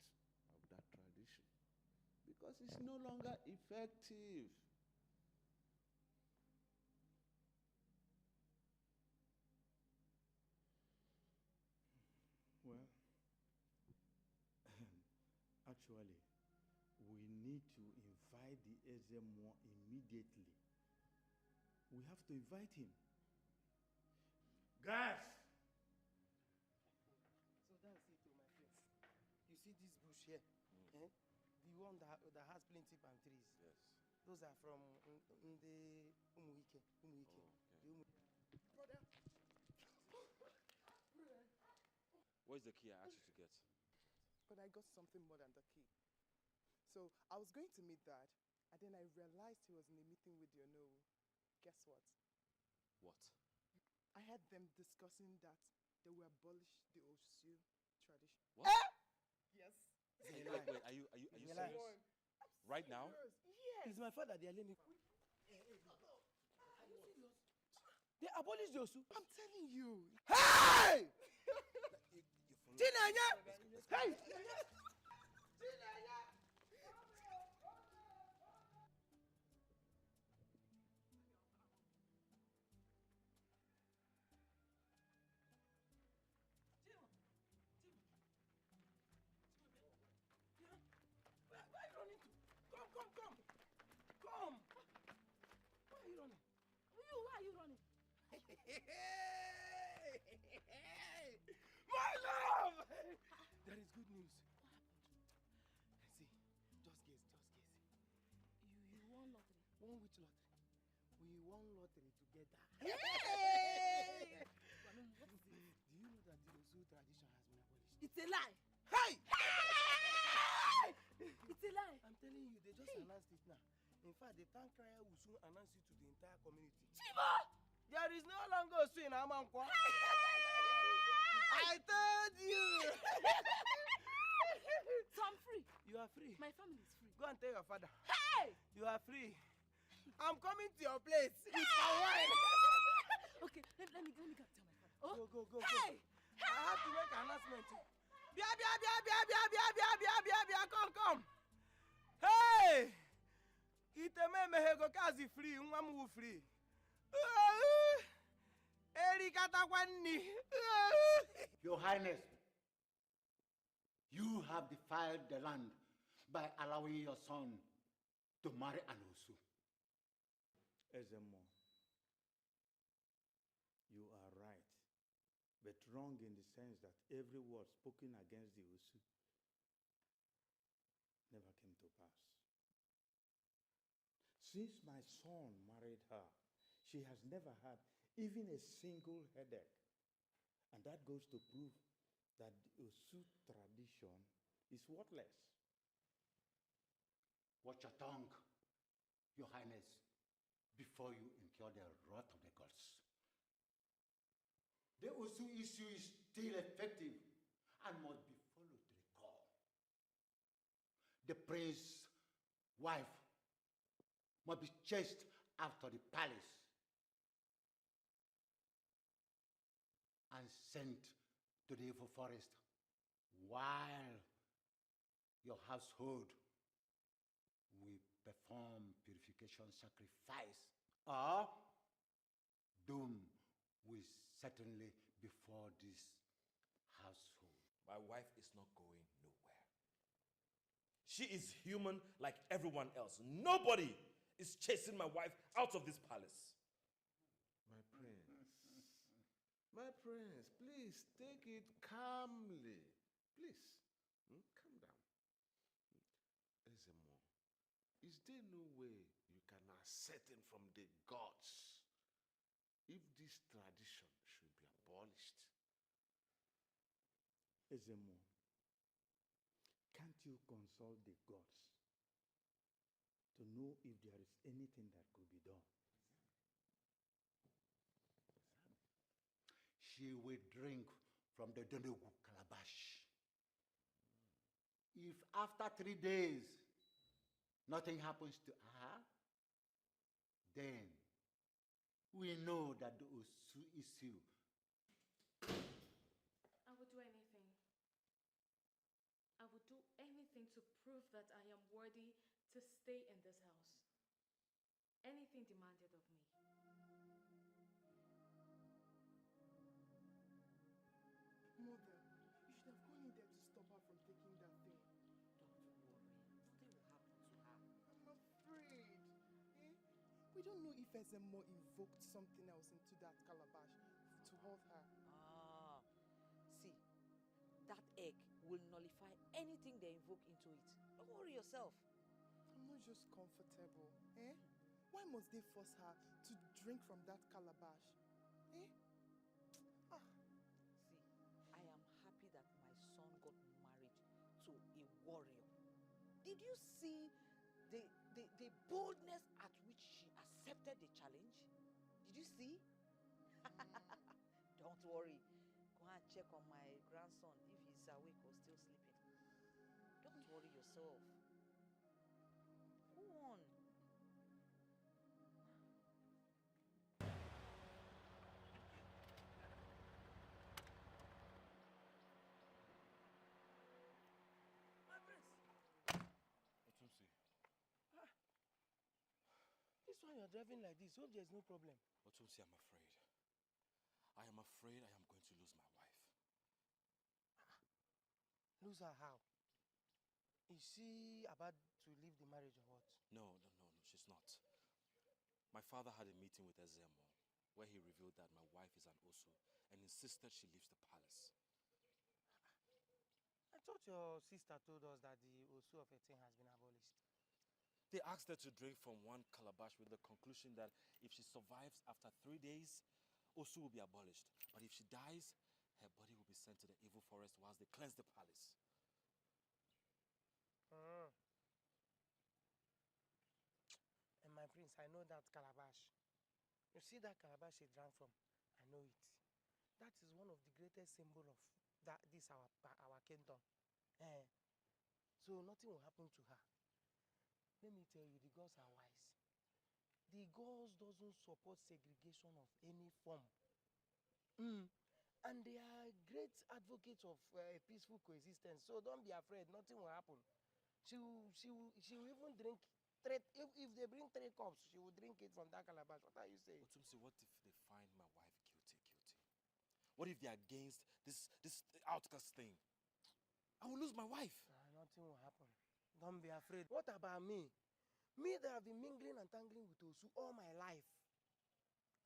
of that tradition because it's no longer effective.
Well, actually, we need to invite the Ezemo immediately. We have to invite him. Guys,
here. Eh? The one that has plenty palm trees.
Yes.
Those are from the Umuike.
Brother. Where's the key I asked you to get?
But I got something more than the key. So I was going to meet Dad, and then I realized he was in a meeting with your no. Guess what?
What?
I had them discussing that they will abolish the Osu tradition.
What?
Yes.
Wait, are you serious? Right now?
Yes. It's my father. They are letting me. They abolished the Osu.
I'm telling you.
Hey! Chinanya! Hey! My love! There is good news. See, just guess.
You won lottery.
Won which lottery? We won lottery together.
Hey!
Do you know that the Osu tradition has been abolished?
It's a lie.
Hey!
It's a lie.
I'm telling you, they just announced it now. In fact, the town crier will soon announce it to the entire community.
Chibo!
There is no longer Osu in Amankwa. I told you!
So I'm free.
You are free.
My family is free.
Go and tell your father.
Hey!
You are free. I'm coming to your place with my wine.
Okay, let me go and tell my father. Oh.
Go.
Hey!
I have to make an announcement. Bia, come. Hey! Iteme mehego kazi free, nwamu free.
Your Highness, you have defiled the land by allowing your son to marry an Osu.
Ezemo, you are right, but wrong in the sense that every word spoken against the Osu never came to pass. Since my son married her, she has never had even a single headache. And that goes to prove that the Osu tradition is worthless.
Watch your tongue, Your Highness, before you incur the wrath of the gods. The Osu issue is still effective and must be followed to the core. The prince's wife must be chased out of the palace and sent to the evil forest while your household will perform purification sacrifice, or doom will certainly befall this household.
My wife is not going nowhere. She is human like everyone else. Nobody is chasing my wife out of this palace.
My prince, please take it calmly. Please, calm down. Ezemo, is there no way you can ascertain from the gods if this tradition should be abolished?
Ezemo, can't you consult the gods to know if there is anything that could be done?
She will drink from the Donogu calabash. If after 3 days nothing happens to her, then we know that the Osu issue.
I would do anything. I would do anything to prove that I am worthy to stay in this house. Anything demanded of me.
Mother, you should have gone in there to stop her from taking that thing.
Don't worry. Nothing will happen to her.
I'm afraid. We don't know if Ezemo invoked something else into that calabash to hold her.
See, that egg will nullify anything they invoke into it. Don't worry yourself.
I'm not just comfortable. Eh? Why must they force her to drink from that calabash? Eh? Ah.
See, I am happy that my son got married to a warrior. Did you see the boldness at which she accepted the challenge? Did you see? Don't worry. Go and check on my grandson if he's awake or still sleeping. Don't worry yourself. Go on.
My prince.
Otumsi.
This one you're driving like this, hope there's no problem.
Otumsi, I'm afraid. I am afraid I am going to lose my wife.
Lose her how? Is she about to leave the marriage or what?
No, she's not. My father had a meeting with Ezemo where he revealed that my wife is an Osu and insisted she leaves the palace.
I thought your sister told us that the Osu of Etin has been abolished.
They asked her to drink from one calabash with the conclusion that if she survives after 3 days, Osu will be abolished. But if she dies, her body will be sent to the evil forest whilst they cleanse the palace.
And my prince, I know that calabash. You see that calabash she drank from? I know it. That is one of the greatest symbol of our kingdom. So nothing will happen to her. Let me tell you, the gods are wise. The gods doesn't support segregation of any form. And they are great advocates of peaceful coexistence. So don't be afraid, nothing will happen. She will even drink if they bring 3 cups, she will drink it from that calabash. What are you saying?
Otumsi, what if they find my wife guilty? What if they are against this outcast thing? I will lose my wife.
Nothing will happen. Don't be afraid. What about me? Me that have been mingling and tangling with Osu all my life.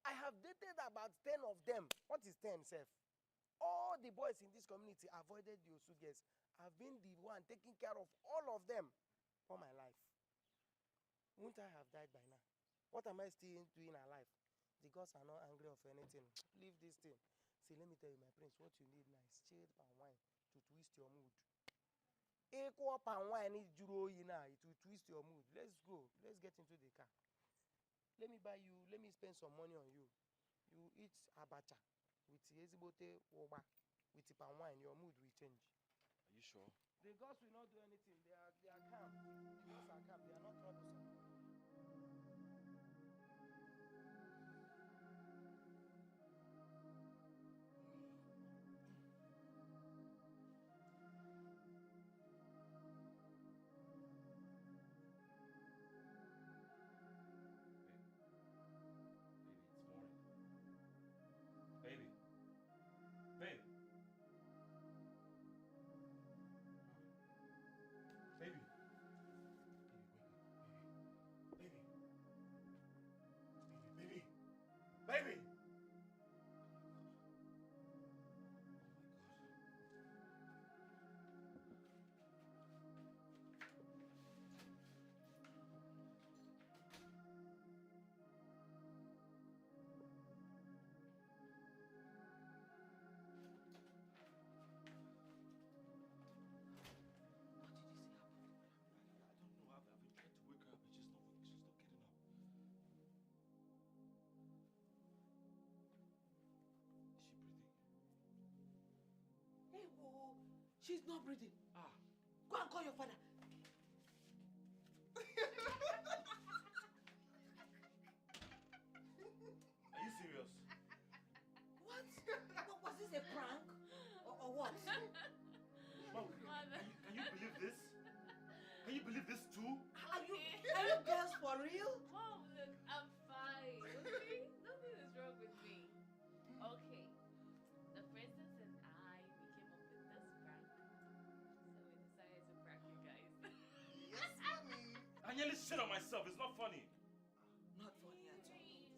I have dated about 10 of them. What is 10, Seth? All the boys in this community avoided the Osu girls. I've been the one taking care of all of them all my life. Won't I have died by now? What am I still doing alive? The gods are not angry of anything. Leave this thing. See, let me tell you, my prince, what you need now is chilled palm wine to twist your mood. Equal palm wine is juro now. It will twist your mood. Let's go. Let's get into the car. Let me spend some money on you. You eat abacha with ezibote oba with the palm wine. Your mood will change.
Are you sure?
The gods will not do anything. They are calm. The gods are calm. They are not troublesome.
She's not breathing. Go and call your father.
Are you serious?
What? Was this a prank? Or what?
Mom, can you believe this? Can you believe this too?
Are you girls for real?
Mom, look, I'm fine, okay? Nothing is wrong with me. Okay. The princess and I, we came up with this prank. So we decided to prank you guys.
Yes, mommy.
I nearly shit on myself. It's not funny.
Not funny at all.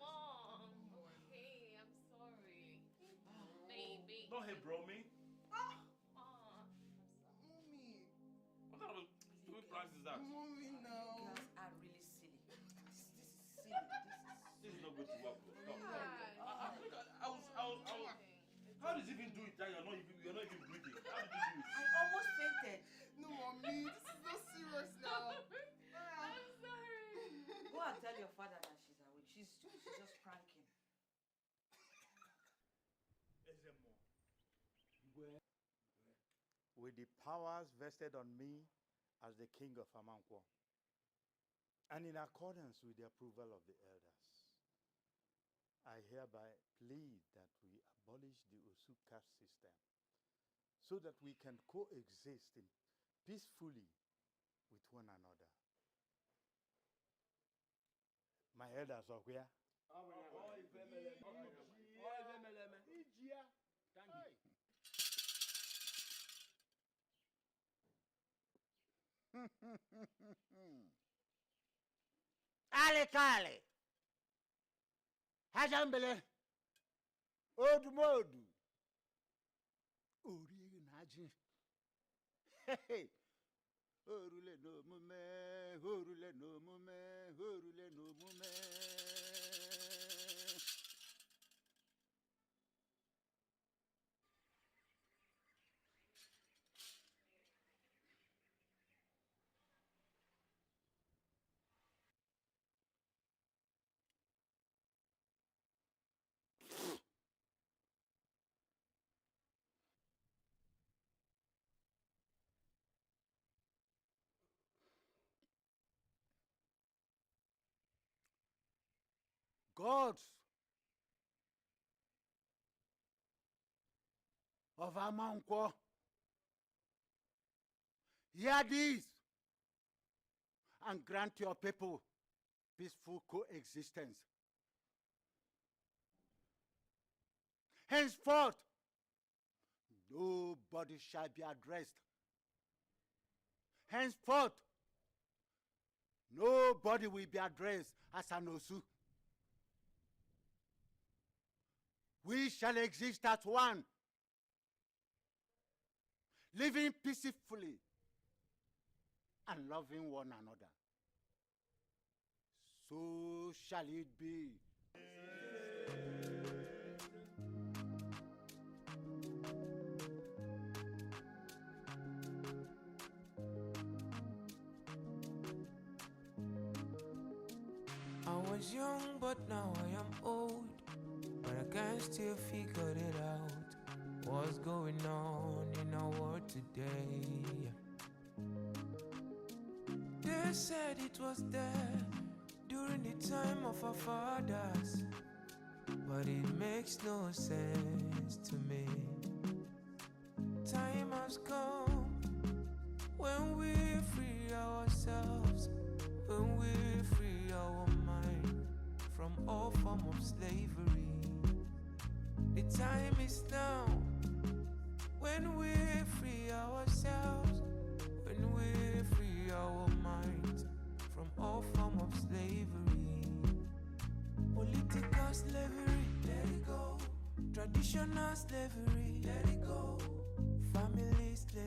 Mom, okay, I'm sorry. Baby.
Don't hate bro me.
Oh,
Relax.
Mommy, now.
You girls are really silly. This is silly.
This is not going to work. Bro. Stop. How did you even do it that you're not even breathing? How did you do it?
I almost fainted.
No, mommy, this is not serious now.
I'm sorry.
Go and tell your father that she's awake. She's just pranking.
With the powers vested on me as the king of Amankwo, and in accordance with the approval of the elders, I hereby plead that we abolish the Osu caste system so that we can coexist peacefully with one another. My elders are where?
Ale kale. Hajambele. Odu modu. Ori naji. Hey. Orule no mume, orule no mume, orule no mume. Gods of Amankwo, hear this and grant your people peaceful coexistence. Henceforth, nobody shall be addressed. Henceforth, nobody will be addressed as an Osu. We shall exist as one, living peacefully and loving one another. So shall it be.
I was young, but now I am old. But I can still figure it out. What's going on in our world today? They said it was there during the time of our fathers, but it makes no sense to me. Time has come when we free ourselves, when we free our mind from all form of slavery. The time is now when we free ourselves, when we free our minds from all form of slavery. Political slavery, let it go. Traditional slavery, let it go. Family slavery.